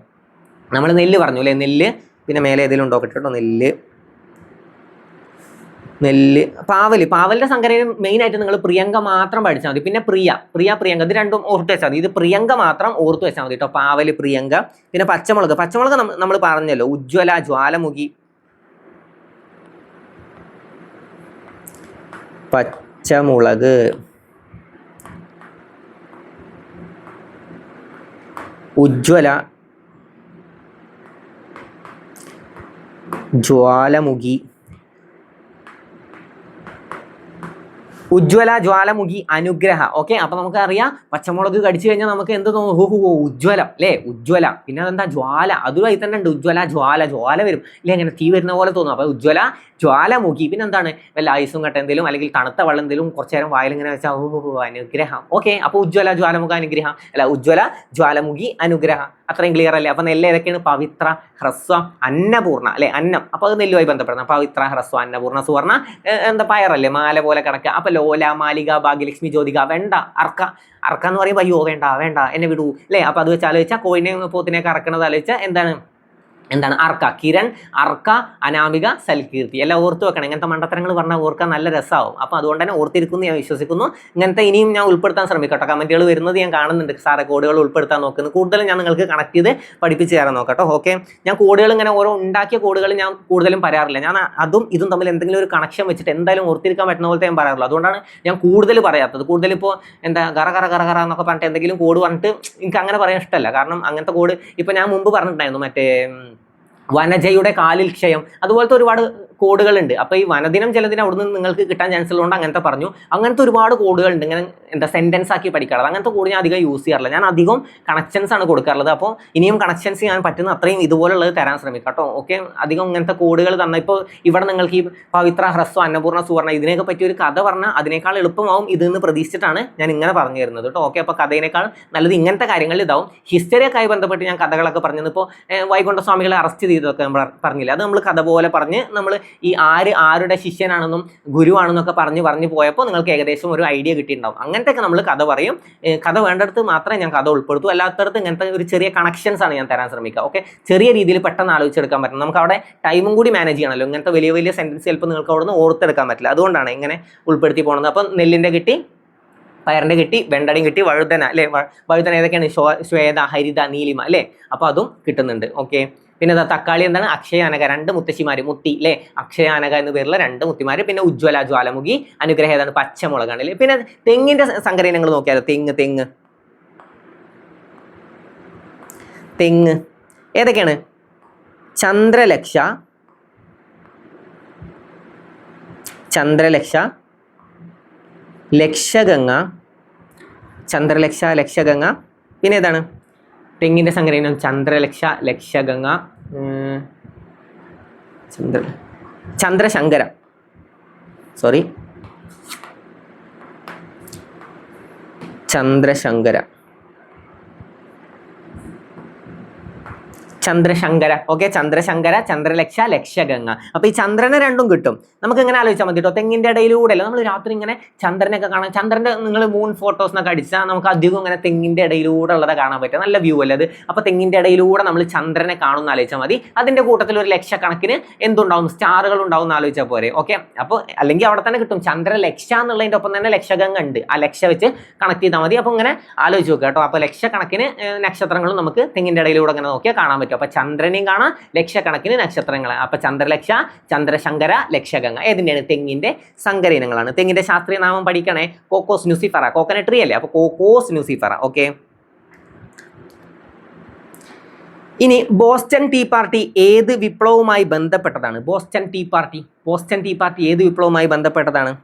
നമ്മൾ നെല്ല് പറഞ്ഞു അല്ലേ. നെല്ല്, പിന്നെ മേലെ ഏതെങ്കിലും ഉണ്ടോ കേട്ടോ, നെല്ല്, നെല്ല്, പാവലിന്റെ സംഘടന മെയിൻ ആയിട്ട് നിങ്ങൾ പ്രിയങ്ക മാത്രം പഠിച്ചാൽ മതി. പിന്നെ പ്രിയങ്ക, ഇത് രണ്ടും ഓർത്ത് വെച്ചാൽ മതി. ഇത് പ്രിയങ്ക മാത്രം ഓർത്ത് വെച്ചാൽ മതി കേട്ടോ. പാവല്, പ്രിയങ്ക. പിന്നെ പച്ചമുളക് നമ്മൾ പറഞ്ഞല്ലോ, ഉജ്ജ്വല, ജ്വാലമുഖി, പച്ചമുളക്, ഉജ്ജ്വല, ജ്വാലമുഖി, അനുഗ്രഹ. ഓക്കെ, അപ്പൊ നമുക്കറിയാം പച്ചമുളക് കടിച്ചു കഴിഞ്ഞാൽ നമുക്ക് എന്ത് തോന്നും? ഉജ്ജ്വലം അല്ലേ, ഉജ്ജ്വല. പിന്നെ അതെന്താ? ജ്വാല. അതുമായി തന്നെ ഉണ്ട് ഉജ്ജ്വല, ജ്വാല വരും ഇല്ലേ, അങ്ങനെ തീ വരുന്ന പോലെ തോന്നും. അപ്പൊ ഉജ്ജ്വല, ജ്വാലമുഖി. പിന്നെ എന്താണ്? വല്ല ഐസും കട്ട എന്തെങ്കിലും അല്ലെങ്കിൽ തണുത്ത വെള്ളം എന്തെങ്കിലും കുറച്ചു നേരം വായിൽ ഇങ്ങനെ വെച്ചാൽ അനുഗ്രഹം. ഓക്കെ, അപ്പൊ ഉജ്ജ്വല, ജ്വാലമുഖ, അനുഗ്രഹം. അല്ല, ഉജ്ജ്വല, ജ്വാലമുഖി, അനുഗ്രഹ. അത്രയും ക്ലിയർ അല്ലേ? അപ്പൊ നെല്ല് ഏതൊക്കെയാണ്? പവിത്ര, ഹ്രസ്വം, അന്നപൂർണ അല്ലെ, അന്നം. അപ്പൊ അത് നെല്ലുമായി ബന്ധപ്പെടുന്ന പവിത്ര, ഹ്രസ്വം, അന്നപൂർണ, സുവർണ, എന്താ പയറല്ലേ, മാല പോലെ കിടക്കുക. അപ്പൊ ലോല, മാലിക, ഭാഗ്യലക്ഷ്മി, ജ്യോതിക, വെണ്ട, അർക്ക. എന്ന് പറയുമ്പോൾ അയ്യോ വേണ്ട എന്നെ വിടൂ അല്ലേ. അപ്പൊ അത് വെച്ച് ആലോചിച്ചാൽ കോഴിനെ പോത്തിനെയൊക്കെ അറക്കണത് ആലോചിച്ചാൽ എന്താണ്? അർക്ക, കിരൺ, അർക്ക, അനാമിക, സൽകീർത്തി. എല്ലാം ഓർത്ത് വെക്കണം. ഇങ്ങനത്തെ മണ്ടത്തരങ്ങൾ പറഞ്ഞാൽ ഓർക്കാൻ നല്ല രസമാവും. അപ്പോൾ അതുകൊണ്ട് തന്നെ ഓർത്തിരിക്കുന്നു ഞാൻ വിശ്വസിക്കുന്നു. ഇങ്ങനത്തെ ഇനിയും ഞാൻ ഉൾപ്പെടുത്താൻ ശ്രമിക്കട്ടോ. കമന്റുകൾ വരുന്നത് ഞാൻ കാണുന്നുണ്ട്. സാറെ കോഡുകൾ ഉൾപ്പെടുത്താൻ നോക്കുന്നു. കൂടുതലും ഞാൻ നിങ്ങൾക്ക് കണക്ട് ചെയ്ത് പഠിപ്പിച്ച് തരാൻ നോക്കട്ടോ. ഓക്കെ, ഞാൻ കോഡുകൾ ഇങ്ങനെ ഓരോ ഉണ്ടാക്കിയ കോഡുകൾ ഞാൻ കൂടുതലും പറയാറില്ല. ഞാൻ അതും ഇതും തമ്മിൽ എന്തെങ്കിലും ഒരു കണക്ഷൻ വെച്ചിട്ട് എന്തായാലും ഓർത്തിരിക്കാൻ പറ്റുന്ന പോലത്തെ ഞാൻ പറയാറുള്ളൂ. അതുകൊണ്ടാണ് ഞാൻ കൂടുതൽ പറയാത്തത്. കൂടുതലിപ്പോൾ എന്താ ഗറ എന്നൊക്കെ പറഞ്ഞിട്ട് എന്തെങ്കിലും കോഡ് പറഞ്ഞിട്ട് എനിക്ക് അങ്ങനെ പറയാൻ ഇഷ്ടമല്ല. കാരണം അങ്ങനത്തെ കോഡ് ഇപ്പോൾ ഞാൻ മുമ്പ് പറഞ്ഞിട്ടുണ്ടായിരുന്നു, മറ്റേ വനജയുടെ കാലിൽ ക്ഷയം, അതുപോലത്തെ ഒരുപാട് കോഡുകളുണ്ട്. അപ്പോൾ ഈ വനദിനം ജലദിനം അവിടെ നിന്ന് നിങ്ങൾക്ക് കിട്ടാൻ ചാൻസ് ഉള്ളതുകൊണ്ട് അങ്ങനത്തെ പറഞ്ഞു. അങ്ങനത്തെ ഒരുപാട് കോഡുകളുണ്ട്. ഇങ്ങനെ എന്താ സെന്റൻസ് ആക്കി പഠിക്കാറുള്ളത്. അങ്ങനത്തെ കോഡ് ഞാൻ അധികം യൂസ് ചെയ്യാറില്ല. ഞാൻ അധികം കണക്ഷൻസ് ആണ് കൊടുക്കാറുള്ളത്. അപ്പോൾ ഇനിയും കണക്ഷൻസ് ചെയ്യാൻ പറ്റുന്ന അത്രയും ഇതുപോലുള്ളത് തരാൻ ശ്രമിക്കാം കേട്ടോ. ഓക്കെ, അധികം ഇങ്ങനത്തെ കോഡുകൾ തന്നാൽ ഇപ്പോൾ ഇവിടെ നിങ്ങൾക്ക് ഈ പവിത്ര, ഹ്രസ്വം, അന്നപൂർണ്ണ, സുവർണ്ണ ഇതിനെയൊക്കെ പറ്റി ഒരു കഥ പറഞ്ഞാൽ അതിനേക്കാൾ എളുപ്പമാവും ഇതെന്ന് പ്രതീക്ഷിച്ചിട്ടാണ് ഞാൻ ഇങ്ങനെ പറഞ്ഞു തരുന്നത് കേട്ടോ. ഓക്കെ, അപ്പോൾ കഥയിനേക്കാൾ നല്ലത് ഇങ്ങനത്തെ കാര്യങ്ങളിൽ ഇതാവും. ഹിസ്റ്ററിയൊക്കെ ആയി ബന്ധപ്പെട്ട് ഞാൻ കഥകളൊക്കെ പറഞ്ഞത്, ഇപ്പോൾ വൈകുണ്ഠ സ്വാമികളെ അറസ്റ്റ് ചെയ്തതൊക്കെ നമ്മൾ പറഞ്ഞില്ല, അത് നമ്മൾ കഥ പോലെ പറഞ്ഞ് നമ്മൾ ഈ ആരുടെ ശിഷ്യനാണെന്നും ഗുരുവാണെന്നൊക്കെ പറഞ്ഞു പോയപ്പോൾ നിങ്ങൾക്ക് ഏകദേശം ഒരു ഐഡിയ കിട്ടിയിട്ടുണ്ടാവും. അങ്ങനത്തെയൊക്കെ നമ്മൾ കഥ പറയും. കഥ വേണ്ടടുത്ത് മാത്രമേ ഞാൻ കഥ ഉൾപ്പെടുത്തൂ. അല്ലാത്തടത്ത് ഇങ്ങനത്തെ ഒരു ചെറിയ കണക്ഷൻസ് ആണ് ഞാൻ തരാൻ ശ്രമിക്കുക. ഓക്കെ, ചെറിയ രീതിയിൽ പെട്ടെന്ന് ആലോചിച്ചെടുക്കാൻ പറ്റും. നമുക്ക് അവിടെ ടൈമും കൂടി മാനേജ് ചെയ്യണമല്ലോ. ഇങ്ങനത്തെ വലിയ സെൻറ്റൻസ് ചിലപ്പോൾ നിങ്ങൾക്ക് അവിടെ നിന്ന് ഓർത്തെടുക്കാൻ പറ്റില്ല. അതുകൊണ്ടാണ് ഇങ്ങനെ ഉൾപ്പെടുത്തി പോകുന്നത്. അപ്പം നെല്ലിൻ്റെ കിട്ടി, പയറിൻ്റെ കിട്ടി, വെണ്ടടിയും കിട്ടി, വഴുതന അല്ലേ. വഴുതന ഏതൊക്കെയാണ്? ശ്വേത, ഹരിത, നീലിമ അല്ലേ. അപ്പോൾ അതും കിട്ടുന്നുണ്ട്. ഓക്കെ, പിന്നെ തക്കാളി എന്താണ്? അക്ഷയ, അനക, 2 മുത്തശ്ശിമാർ, മുത്തി അല്ലേ. അക്ഷയ, അനക എന്ന് പേരുള്ള 2 മുത്തിമാർ. പിന്നെ ഉജ്ജ്വല, ജ്വാലമുഖി, അനുഗ്രഹ ഏതാണ്? പച്ചമുളകാണ് അല്ലേ. പിന്നെ തെങ്ങിന്റെ സംഘടന നിങ്ങൾ നോക്കിയാലോ. തെങ്ങ് ഏതൊക്കെയാണ്? ചന്ദ്രലക്ഷ, ലക്ഷഗംഗ, ലക്ഷഗംഗ. പിന്നെ ഏതാണ് തെങ്ങിന്റെ സംഘടന? ചന്ദ്രലക്ഷ, ലക്ഷഗംഗ, ചന്ദ്രശങ്കര. ഓക്കെ, ചന്ദ്രശങ്കര, ചന്ദ്രലക്ഷ, ലക്ഷഗംഗ. അപ്പൊ ഈ ചന്ദ്രനെ രണ്ടും കിട്ടും. നമുക്ക് ഇങ്ങനെ ആലോചിച്ചാൽ മതി കേട്ടോ. തെങ്ങിന്റെ ഇടയിലൂടെ അല്ല നമ്മൾ രാത്രി ഇങ്ങനെ ചന്ദ്രനൊക്കെ കാണാം. ചന്ദ്രന്റെ നിങ്ങൾ മൂൺ ഫോട്ടോസിനൊക്കെ അടിച്ചാൽ നമുക്ക് അധികം ഇങ്ങനെ തെങ്ങിന്റെ ഇടയിലൂടെ ഉള്ളതെ കാണാൻ പറ്റും. നല്ല വ്യൂ അല്ലേ അത്. അപ്പൊ തെങ്ങിന്റെ ഇടയിലൂടെ നമ്മൾ ചന്ദ്രനെ കാണുന്ന ആലോചിച്ചാൽ മതി. അതിന്റെ കൂട്ടത്തിൽ ഒരു ലക്ഷക്കണക്കിന് എന്തുണ്ടാവും? സ്റ്റാറുകൾ ഉണ്ടാവും എന്ന് ആലോചിച്ചാൽ പോരെ. ഓക്കെ, അപ്പോൾ അല്ലെങ്കിൽ അവിടെ തന്നെ കിട്ടും. ചന്ദ്രലക്ഷ എന്നുള്ളതിന്റെ ഒപ്പം തന്നെ ലക്ഷഗംഗ ഉണ്ട്. ആ ലക്ഷ വെച്ച് കണക്ട് ചെയ്താൽ മതി. അപ്പൊ ഇങ്ങനെ ആലോചിച്ച് നോക്കുക കേട്ടോ. അപ്പൊ ലക്ഷക്കണക്കിന് നക്ഷത്രങ്ങളും നമുക്ക് തെങ്ങിന്റെ ഇടയിലൂടെ ഇങ്ങനെ നോക്കിയാൽ കാണാൻ പറ്റും. അപ്പൊ ചന്ദ്രനെയും കാണാം, ലക്ഷക്കണക്കിന് നക്ഷത്രങ്ങൾ. അപ്പൊ ചന്ദ്രലക്ഷ, ചന്ദ്രശങ്കര, ലക്ഷഗംഗ ഏതിന്റെയാണ്? തെങ്ങിന്റെ സങ്കര ഇനങ്ങളാണ്. തെങ്ങിന്റെ ശാസ്ത്രീയ നാമം പഠിക്കണേ. Cocos nucifera. കോക്കനട്ട് ട്രീ അല്ലേ, അപ്പൊ കോക്കോസ് ന്യൂസിഫറ. ഓക്കെ, ഇനി ബോസ്റ്റൺ ടീ പാർട്ടി ഏത് വിപ്ലവവുമായി ബന്ധപ്പെട്ടതാണ്? ബോസ്റ്റൺ ടീ പാർട്ടി ഏത് വിപ്ലവവുമായി ബന്ധപ്പെട്ടതാണ്?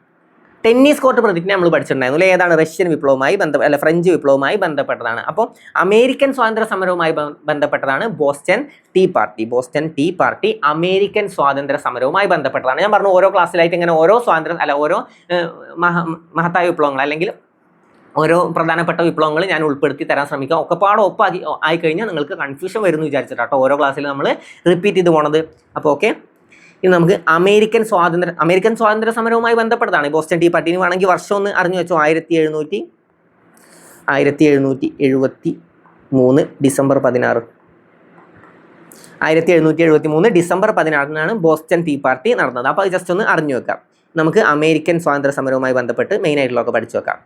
ടെന്നീസ് കോർട്ട് പ്രതിജ്ഞ നമ്മൾ പഠിച്ചിട്ടുണ്ടായിരുന്നു അല്ലേ. ഏതാണ്? റഷ്യൻ വിപ്ലവവുമായി ഫ്രഞ്ച് വിപ്ലവവുമായി ബന്ധപ്പെട്ടതാണ്. അപ്പോൾ അമേരിക്കൻ സ്വാതന്ത്ര്യ സമരവുമായി ബന്ധപ്പെട്ടതാണ് ബോസ്റ്റൺ ടീ പാർട്ടി അമേരിക്കൻ സ്വാതന്ത്ര്യ സമരവുമായി ബന്ധപ്പെട്ടതാണ്. ഞാൻ പറഞ്ഞു ഓരോ ക്ലാസ്സിലായിട്ട് ഇങ്ങനെ ഓരോ ഓരോ മഹത്തായ വിപ്ലവങ്ങൾ അല്ലെങ്കിൽ ഓരോ പ്രധാനപ്പെട്ട വിപ്ലവങ്ങൾ ഞാൻ ഉൾപ്പെടുത്തി തരാൻ ശ്രമിക്കാം. ഒപ്പാക്കി ആയിക്കഴിഞ്ഞാൽ നിങ്ങൾക്ക് കൺഫ്യൂഷൻ വരുന്നു വിചാരിച്ചിട്ടാട്ടോ ഓരോ ക്ലാസ്സിൽ നമ്മൾ റിപ്പീറ്റ് ചെയ്ത് പോണത്. അപ്പോൾ ഓക്കെ, ഇനി നമുക്ക് അമേരിക്കൻ സ്വാതന്ത്ര്യ സമരവുമായി ബന്ധപ്പെട്ടതാണ് ബോസ്റ്റൺ ടീ പാർട്ടി. ഇനി വേണമെങ്കിൽ വർഷം ഒന്ന് അറിഞ്ഞു വെച്ചോ. 1773 December 16. 1773 December 16 Boston tea party നടന്നത്. അപ്പോൾ അത് ജസ്റ്റ് ഒന്ന് അറിഞ്ഞു വെക്കാം. നമുക്ക് അമേരിക്കൻ സ്വാതന്ത്ര്യ സമരവുമായി ബന്ധപ്പെട്ട് മെയിൻ ആയിട്ടുള്ളതൊക്കെ പഠിച്ചു വെക്കാം.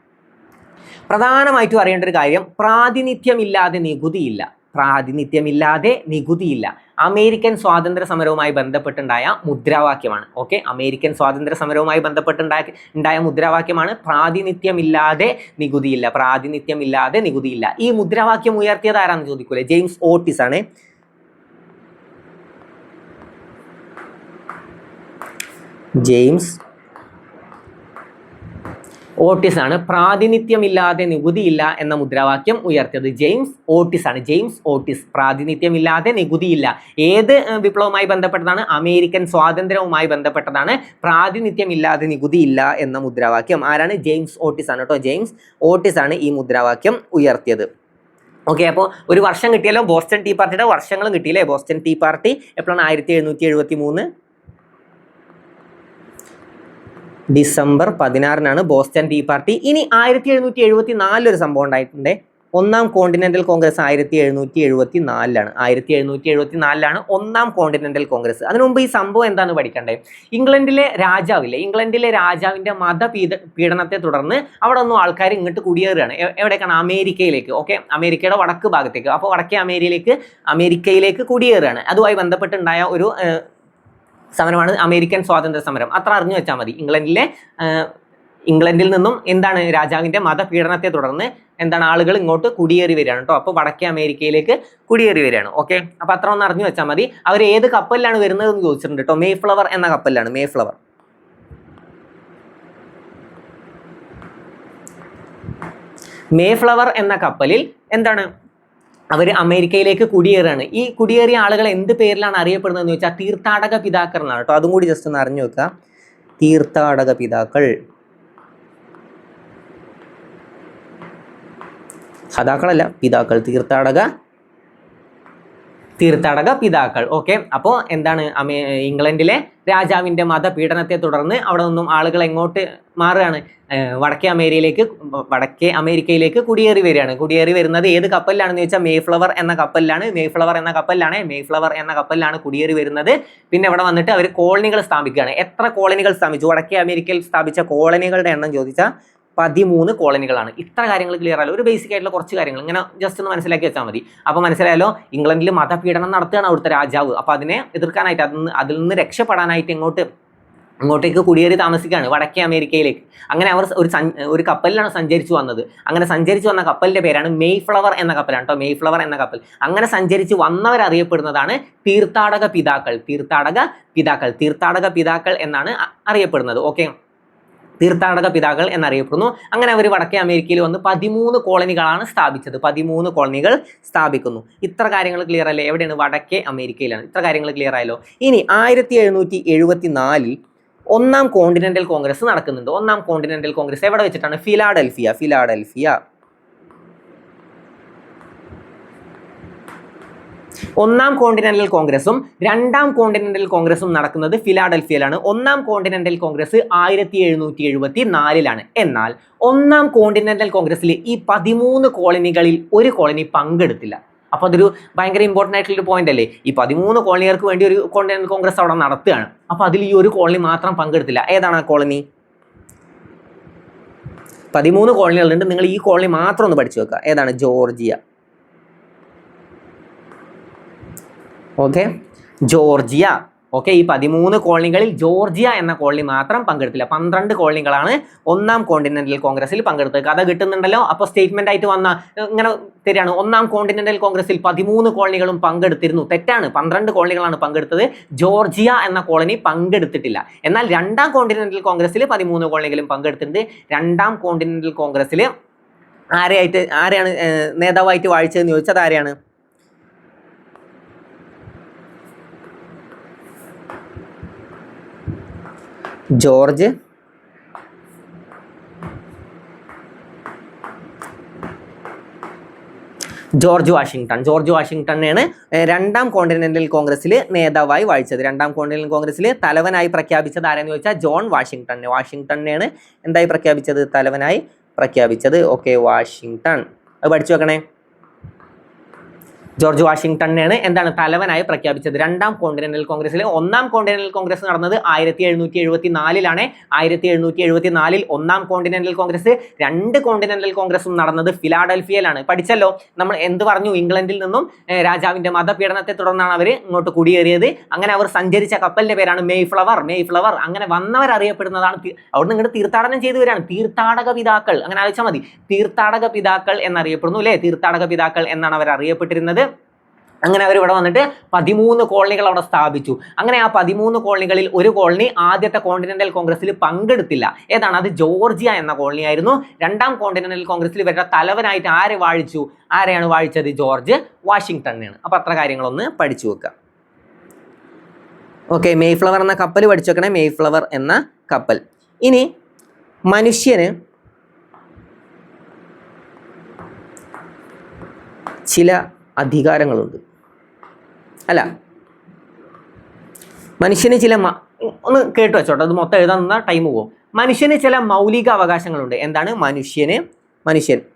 പ്രധാനമായിട്ടും അറിയേണ്ട ഒരു കാര്യം, പ്രാതിനിധ്യമില്ലാതെ നികുതിയില്ല. പ്രാതിനിധ്യമില്ലാതെ നികുതിയില്ല അമേരിക്കൻ സ്വാതന്ത്ര്യ സമരവുമായി ബന്ധപ്പെട്ടുണ്ടായ മുദ്രാവാക്യമാണ്. ഓക്കെ, അമേരിക്കൻ സ്വാതന്ത്ര്യ സമരവുമായി ബന്ധപ്പെട്ടുണ്ടായ മുദ്രാവാക്യമാണ് പ്രാതിനിധ്യമില്ലാതെ നികുതിയില്ല. പ്രാതിനിധ്യമില്ലാതെ നികുതിയില്ല. ഈ മുദ്രാവാക്യം ഉയർത്തിയത് ആരാന്ന് ചോദിക്കൂലേ? ജെയിംസ് ഓട്ടിസ് ആണ്. ജെയിംസ് ഓട്ടിസ് ആണ് പ്രാതിനിധ്യമില്ലാതെ നികുതിയില്ല എന്ന മുദ്രാവാക്യം ഉയർത്തിയത്. ജെയിംസ് ഓട്ടിസ് ആണ്. James Otis. പ്രാതിനിധ്യമില്ലാതെ നികുതിയില്ല ഏത് വിപ്ലവവുമായി ബന്ധപ്പെട്ടതാണ്? അമേരിക്കൻ സ്വാതന്ത്ര്യവുമായി ബന്ധപ്പെട്ടതാണ് പ്രാതിനിധ്യമില്ലാതെ നികുതിയില്ല എന്ന മുദ്രാവാക്യം. ആരാണ്? ജെയിംസ് ഓട്ടിസ് ആണ് കേട്ടോ. ജെയിംസ് ഓട്ടിസ് ആണ് ഈ മുദ്രാവാക്യം ഉയർത്തിയത്. ഓക്കെ, അപ്പോൾ ഒരു വർഷം കിട്ടിയല്ലോ. ബോസ്റ്റൺ ടീ പാർട്ടിയുടെ വർഷങ്ങളും കിട്ടിയില്ലേ? ബോസ്റ്റൺ ടീ പാർട്ടി എപ്പോഴാണ്? 1773 ഡിസംബർ 16 ബോസ്റ്റൺ ടീ പാർട്ടി. ഇനി 1774 ഒരു സംഭവം ഉണ്ടായിട്ടുണ്ട്. ഒന്നാം കോണ്ടിനെന്റൽ കോൺഗ്രസ് 1774 1774 ഒന്നാം കോണ്ടിനെന്റൽ കോൺഗ്രസ്. അതിനു മുമ്പ് ഈ സംഭവം എന്താണെന്ന് പഠിക്കണ്ടേ? ഇംഗ്ലണ്ടിലെ രാജാവില്ലേ, ഇംഗ്ലണ്ടിലെ രാജാവിന്റെ പീഡനത്തെ തുടർന്ന് അവിടെ ഒന്നും ആൾക്കാർ ഇങ്ങോട്ട് കുടിയേറുകയാണ്. എവിടേക്കാണ്? അമേരിക്കയിലേക്ക്. ഓക്കെ, അമേരിക്കയുടെ വടക്ക് ഭാഗത്തേക്ക്. അപ്പോൾ വടക്കേ അമേരിക്കയിലേക്ക് കുടിയേറുകയാണ്. അതുമായി ബന്ധപ്പെട്ടുണ്ടായ ഒരു സമരമാണ് അമേരിക്കൻ സ്വാതന്ത്ര്യ സമരം. അത്ര അറിഞ്ഞു വെച്ചാൽ മതി. ഇംഗ്ലണ്ടിൽ നിന്നും എന്താണ്? രാജാവിന്റെ മതപീഡനത്തെ തുടർന്ന് എന്താണ്? ആളുകൾ ഇങ്ങോട്ട് കുടിയേറി വരികയാണ് കേട്ടോ. അപ്പോൾ വടക്കേ അമേരിക്കയിലേക്ക് കുടിയേറി വരികയാണ്. ഓക്കെ, അപ്പോൾ അത്ര ഒന്ന് അറിഞ്ഞു വെച്ചാൽ മതി. അവർ ഏത് കപ്പലിലാണ് വരുന്നത് എന്ന് ചോദിച്ചിട്ടുണ്ട് കേട്ടോ. മേഫ്ലവർ എന്ന കപ്പലിലാണ്. മേഫ്ലവർ എന്ന കപ്പലിൽ എന്താണ്? അവർ അമേരിക്കയിലേക്ക് കുടിയേറുകയാണ്. ഈ കുടിയേറിയ ആളുകൾ എന്ത് പേരിലാണ് അറിയപ്പെടുന്നതെന്ന് ചോദിച്ചാൽ തീർത്ഥാടക പിതാക്കൾ എന്നാണ് കേട്ടോ. അതും കൂടി ജസ്റ്റ് ഒന്ന് അറിഞ്ഞു വെക്കുക. തീർത്ഥാടക പിതാക്കൾ. ഹതാക്കളല്ല, പിതാക്കൾ. തീർത്ഥാടക പിതാക്കൾ. ഓക്കെ, അപ്പോൾ എന്താണ്? ഇംഗ്ലണ്ടിലെ രാജാവിന്റെ മതപീഡനത്തെ തുടർന്ന് അവിടെ നിന്നും ആളുകൾ എങ്ങോട്ട് മാറുകയാണ്? വടക്കേ അമേരിക്കയിലേക്ക് കുടിയേറി വരികയാണ്. കുടിയേറി വരുന്നത് ഏത് കപ്പലിലാണെന്ന് ചോദിച്ചാൽ മേഫ്ലവർ എന്ന കപ്പലിലാണ് കുടിയേറി വരുന്നത്. പിന്നെ ഇവിടെ വന്നിട്ട് അവർ കോളനികൾ സ്ഥാപിക്കുകയാണ്. എത്ര കോളനികൾ സ്ഥാപിച്ചു? വടക്കേ അമേരിക്കയിൽ സ്ഥാപിച്ച കോളനികളുടെ എണ്ണം ചോദിച്ചാൽ 13 കോളനികളാണ്. ഇത്ര കാര്യങ്ങൾ ക്ലിയർ ആയാലും ഒരു ബേസിക് ആയിട്ടുള്ള കുറച്ച് കാര്യങ്ങൾ ഇങ്ങനെ ജസ്റ്റ് ഒന്ന് മനസ്സിലാക്കി വെച്ചാൽ മതി. അപ്പോൾ മനസ്സിലായാലോ, ഇംഗ്ലണ്ടിൽ മതപീഡനം നടത്തുകയാണ് അവിടുത്തെ രാജാവ്. അപ്പോൾ അതിനെ എതിർക്കാനായിട്ട് അതിൽ നിന്ന് രക്ഷപ്പെടാനായിട്ട് ഇങ്ങോട്ടേക്ക് കുടിയേറി താമസിക്കുകയാണ് വടക്കേ അമേരിക്കയിലേക്ക്. അങ്ങനെ അവർ ഒരു കപ്പലിലാണ് സഞ്ചരിച്ചു വന്നത്. അങ്ങനെ സഞ്ചരിച്ചു വന്ന കപ്പലിന്റെ പേരാണ് മേഫ്ലവർ എന്ന കപ്പലാണ് കേട്ടോ. മേഫ്ലവർ എന്ന കപ്പൽ. അങ്ങനെ സഞ്ചരിച്ച് വന്നവരറിയപ്പെടുന്നതാണ് തീർത്ഥാടക പിതാക്കൾ എന്നാണ് അറിയപ്പെടുന്നത്. ഓക്കെ, തീർത്ഥാടക പിതാക്കൾ എന്നറിയപ്പെടുന്നു. അങ്ങനെ അവർ വടക്കേ അമേരിക്കയിൽ വന്ന് 13 കോളനികളാണ് സ്ഥാപിച്ചത്. 13 കോളനികൾ സ്ഥാപിക്കുന്നു. ഇത്ര കാര്യങ്ങൾ ക്ലിയർ അല്ലേ? എവിടെയാണ്? വടക്കേ അമേരിക്കയിലാണ്. ഇത്ര കാര്യങ്ങൾ ക്ലിയർ ആയല്ലോ. ഇനി 1774 ഒന്നാം കോണ്ടിനെന്റൽ കോൺഗ്രസ് നടക്കുന്നുണ്ട്. ഒന്നാം കോണ്ടിനെന്റൽ കോൺഗ്രസ് എവിടെ വെച്ചിട്ടാണ്? ഫിലാഡൽഫിയ. ഒന്നാം കോണ്ടിനെന്റൽ കോൺഗ്രസും രണ്ടാം കോണ്ടിനെന്റൽ കോൺഗ്രസും നടക്കുന്നത് ഫിലാഡൽഫിയയിലാണ്. ഒന്നാം കോണ്ടിനെന്റൽ കോൺഗ്രസ് 1774 എന്നാൽ ഒന്നാം കോണ്ടിനെന്റൽ കോൺഗ്രസിൽ ഈ 13 കോളനികളിൽ ഒരു കോളനി പങ്കെടുത്തില്ല. അപ്പോൾ അതൊരു ഭയങ്കര ഇമ്പോർട്ടൻ്റ് ആയിട്ടുള്ളൊരു പോയിന്റ് അല്ലേ? ഈ 13 കോളനികൾക്ക് വേണ്ടി ഒരു കോണ്ടിനെന്റൽ കോൺഗ്രസ് അവിടെ നടത്തുകയാണ്. അപ്പോൾ അതിൽ ഈ ഒരു കോളനി മാത്രം പങ്കെടുത്തില്ല. ഏതാണ് ആ കോളനി? 13 കോളനികളുണ്ട്. നിങ്ങൾ ഈ കോളനി മാത്രം ഒന്ന് പഠിച്ചു വെക്കുക. ഏതാണ്? ജോർജിയ. Okay, Georgia. ഓക്കെ, ഈ 13 കോളനികളിൽ ജോർജിയ എന്ന കോളനി മാത്രം പങ്കെടുത്തില്ല. 12 കോളനികളാണ് ഒന്നാം കോണ്ടിനെന്റൽ കോൺഗ്രസിൽ പങ്കെടുത്തത്. കഥ കിട്ടുന്നുണ്ടല്ലോ? അപ്പോൾ സ്റ്റേറ്റ്മെന്റ് ആയിട്ട് വന്ന ഇങ്ങനെ തരികയാണ്. ഒന്നാം കോണ്ടിനെന്റൽ കോൺഗ്രസിൽ 13 കോളനികളും പങ്കെടുത്തിരുന്നു. തെറ്റാണ്. 12 കോളനികളാണ് പങ്കെടുത്തത്. ജോർജിയ എന്ന കോളനി പങ്കെടുത്തിട്ടില്ല. എന്നാൽ രണ്ടാം കോണ്ടിനെന്റൽ കോൺഗ്രസിൽ 13 കോളനികളും പങ്കെടുത്തിട്ടുണ്ട്. രണ്ടാം കോണ്ടിനെന്റൽ കോൺഗ്രസിൽ ആരെയാണ് നേതാവായിട്ട് വാഴിച്ചതെന്ന് ചോദിച്ചത് ആരെയാണ്? ജോർജ് വാഷിംഗ്ടൺ രണ്ടാം കോണ്ടിനെന്റൽ കോൺഗ്രസിൽ നേതാവായി വാഴിച്ചത്. രണ്ടാം കോണ്ടിനെന്റൽ കോൺഗ്രസിൽ തലവനായി പ്രഖ്യാപിച്ചത് ആരെന്ന് ചോദിച്ചാൽ ജോൺ വാഷിംഗ്ടണെയാണ് എന്തായി പ്രഖ്യാപിച്ചത്? തലവനായി പ്രഖ്യാപിച്ചത്. Okay, Washington. അത് പഠിച്ചു വെക്കണേ. ജോർജ് വാഷിംഗ്ടണിനെയാണ് എന്താണ് തലവനായി പ്രഖ്യാപിച്ചത്. രണ്ടാം കോണ്ടിനെന്റൽ കോൺഗ്രസിൽ. ഒന്നാം കോണ്ടിനെന്റൽ കോൺഗ്രസ് നടന്നത് 1774 1774 ഒന്നാം കോണ്ടിനെന്റൽ കോൺഗ്രസ്. രണ്ട് കോണ്ടിനെന്റൽ കോൺഗ്രസും നടന്നത് ഫിലാഡൽഫിയയിലാണ്. പഠിച്ചല്ലോ നമ്മൾ എന്ത് പറഞ്ഞു, ഇംഗ്ലണ്ടിൽ നിന്നും രാജാവിന്റെ മതപീഡനത്തെ തുടർന്നാണ് അവർ ഇങ്ങോട്ട് കുടിയേറിയത്. അങ്ങനെ അവർ സഞ്ചരിച്ച കപ്പലിന്റെ പേരാണ് മേയ്ഫ്ലവർ. മേയ്ഫ്ലവർ അങ്ങനെ വന്നവർ അറിയപ്പെടുന്നതാണ്. അവിടെ നിങ്ങളുടെ തീർത്ഥാടനം ചെയ്തു വരികയാണ് തീർത്ഥാടക പിതാക്കൾ. അങ്ങനെ ആലോചിച്ചാൽ മതി, തീർത്ഥാടക പിതാക്കൾ എന്നറിയപ്പെടുന്നു അല്ലെ, തീർത്ഥാടക പിതാക്കൾ എന്നാണ് അവർ അറിയപ്പെട്ടിരുന്നത്. അങ്ങനെ അവർ ഇവിടെ വന്നിട്ട് 13 കോളനികൾ അവിടെ സ്ഥാപിച്ചു. അങ്ങനെ ആ 13 കോളനികളിൽ ഒരു കോളനി ആദ്യത്തെ കോണ്ടിനെന്റൽ കോൺഗ്രസിൽ പങ്കെടുത്തില്ല. ഏതാണ് അത്? ജോർജിയ എന്ന കോളനി ആയിരുന്നു. രണ്ടാം കോണ്ടിനെന്റൽ കോൺഗ്രസിൽ ഇവരുടെ തലവനായിട്ട് ആരെയാണ് വാഴിച്ചത്? ജോർജ് വാഷിംഗ്ടണിനെയാണ്. അപ്പൊ അത്ര കാര്യങ്ങളൊന്ന് പഠിച്ചു വെക്കുക. ഓക്കെ, മേയ്ഫ്ലവർ എന്ന കപ്പൽ പഠിച്ചു വെക്കണേ, മേയ്ഫ്ലവർ എന്ന കപ്പൽ. ഇനി മനുഷ്യന് ചില അധികാരങ്ങളുണ്ട്. അല്ല, മനുഷ്യന് ചില ഒന്ന് കേട്ടു വെച്ചോട്ടെ, അത് മൊത്തം എഴുതാൻ നിന്നാൽ ടൈം പോകും. മനുഷ്യന് ചില മൗലിക അവകാശങ്ങളുണ്ട്. എന്താണ് മനുഷ്യൻ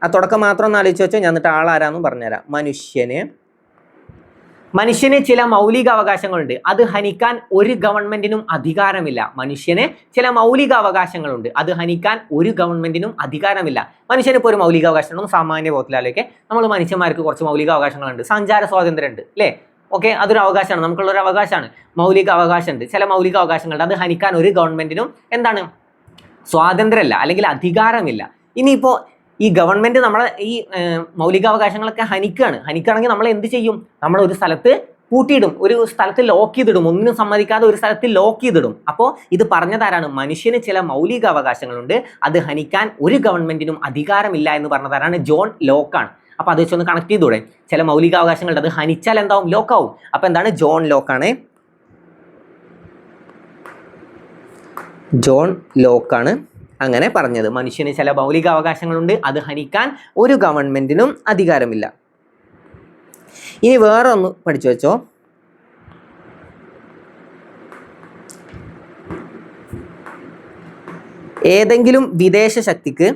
ആ തുടക്കം മാത്രം ഒന്ന് ആലോചിച്ച് വെച്ചോ, ഞാൻ എന്നിട്ട് ആളാരാന്നും പറഞ്ഞുതരാം. മനുഷ്യന് ചില മൗലിക അവകാശങ്ങളുണ്ട്, അത് ഹനിക്കാൻ ഒരു ഗവൺമെന്റിനും അധികാരമില്ല. മനുഷ്യന് ചില മൗലിക അവകാശങ്ങളുണ്ട്, അത് ഹനിക്കാൻ ഒരു ഗവൺമെന്റിനും അധികാരമില്ല. മനുഷ്യന് ഇപ്പോൾ ഒരു മൗലിക അവകാശം സാമാന്യ ബോധത്തിലേക്ക് നമ്മൾ മനുഷ്യന്മാർക്ക് കുറച്ച് മൗലിക അവകാശങ്ങളുണ്ട്. സഞ്ചാര സ്വാതന്ത്ര്യം ഉണ്ട് അല്ലേ? ഓക്കെ, അതൊരു അവകാശമാണ്, നമുക്കുള്ളൊരു അവകാശമാണ്. മൗലിക അവകാശമുണ്ട്, ചില മൗലിക അവകാശങ്ങളുണ്ട്, അത് ഹനിക്കാൻ ഒരു ഗവൺമെന്റിനും എന്താണ് സ്വാതന്ത്ര്യമല്ല അല്ലെങ്കിൽ അധികാരമില്ല. ഇനിയിപ്പോൾ ഈ ഗവൺമെന്റ് നമ്മളെ ഈ മൗലികാവകാശങ്ങളൊക്കെ ഹനിക്കുകയാണെങ്കിൽ നമ്മൾ എന്ത് ചെയ്യും? നമ്മൾ ഒരു സ്ഥലത്ത് പൂട്ടിയിടും, ഒരു സ്ഥലത്ത് ലോക്ക് ചെയ്തിടും, ഒന്നിനും സമ്മതിക്കാതെ ഒരു സ്ഥലത്ത് ലോക്ക് ചെയ്തിടും. അപ്പോൾ ഇത് പറഞ്ഞതാരാണ്? മനുഷ്യന് ചില മൗലിക അവകാശങ്ങളുണ്ട്, അത് ഹനിക്കാൻ ഒരു ഗവൺമെന്റിനും അധികാരമില്ല എന്ന് പറഞ്ഞതാരാണ്? ജോൺ ലോക്കാണ്. അപ്പൊ അത് വെച്ചൊന്ന് കണക്ട് ചെയ്തൂടെ? ചില മൗലികാവകാശങ്ങളുണ്ട്, അത് ഹനിച്ചാൽ എന്താവും? ലോക്കാവും. അപ്പൊ എന്താണ്? ജോൺ ലോക്കാണ് അങ്ങനെ പറഞ്ഞത്. മനുഷ്യന് ചില മൗലിക അവകാശങ്ങളുണ്ട്, അത് ഹനിക്കാൻ ഒരു ഗവൺമെന്റിനും അധികാരമില്ല. ഇനി വേറെ ഒന്ന് പഠിച്ചു വെച്ചോ. ഏതെങ്കിലും വിദേശ ശക്തിക്ക്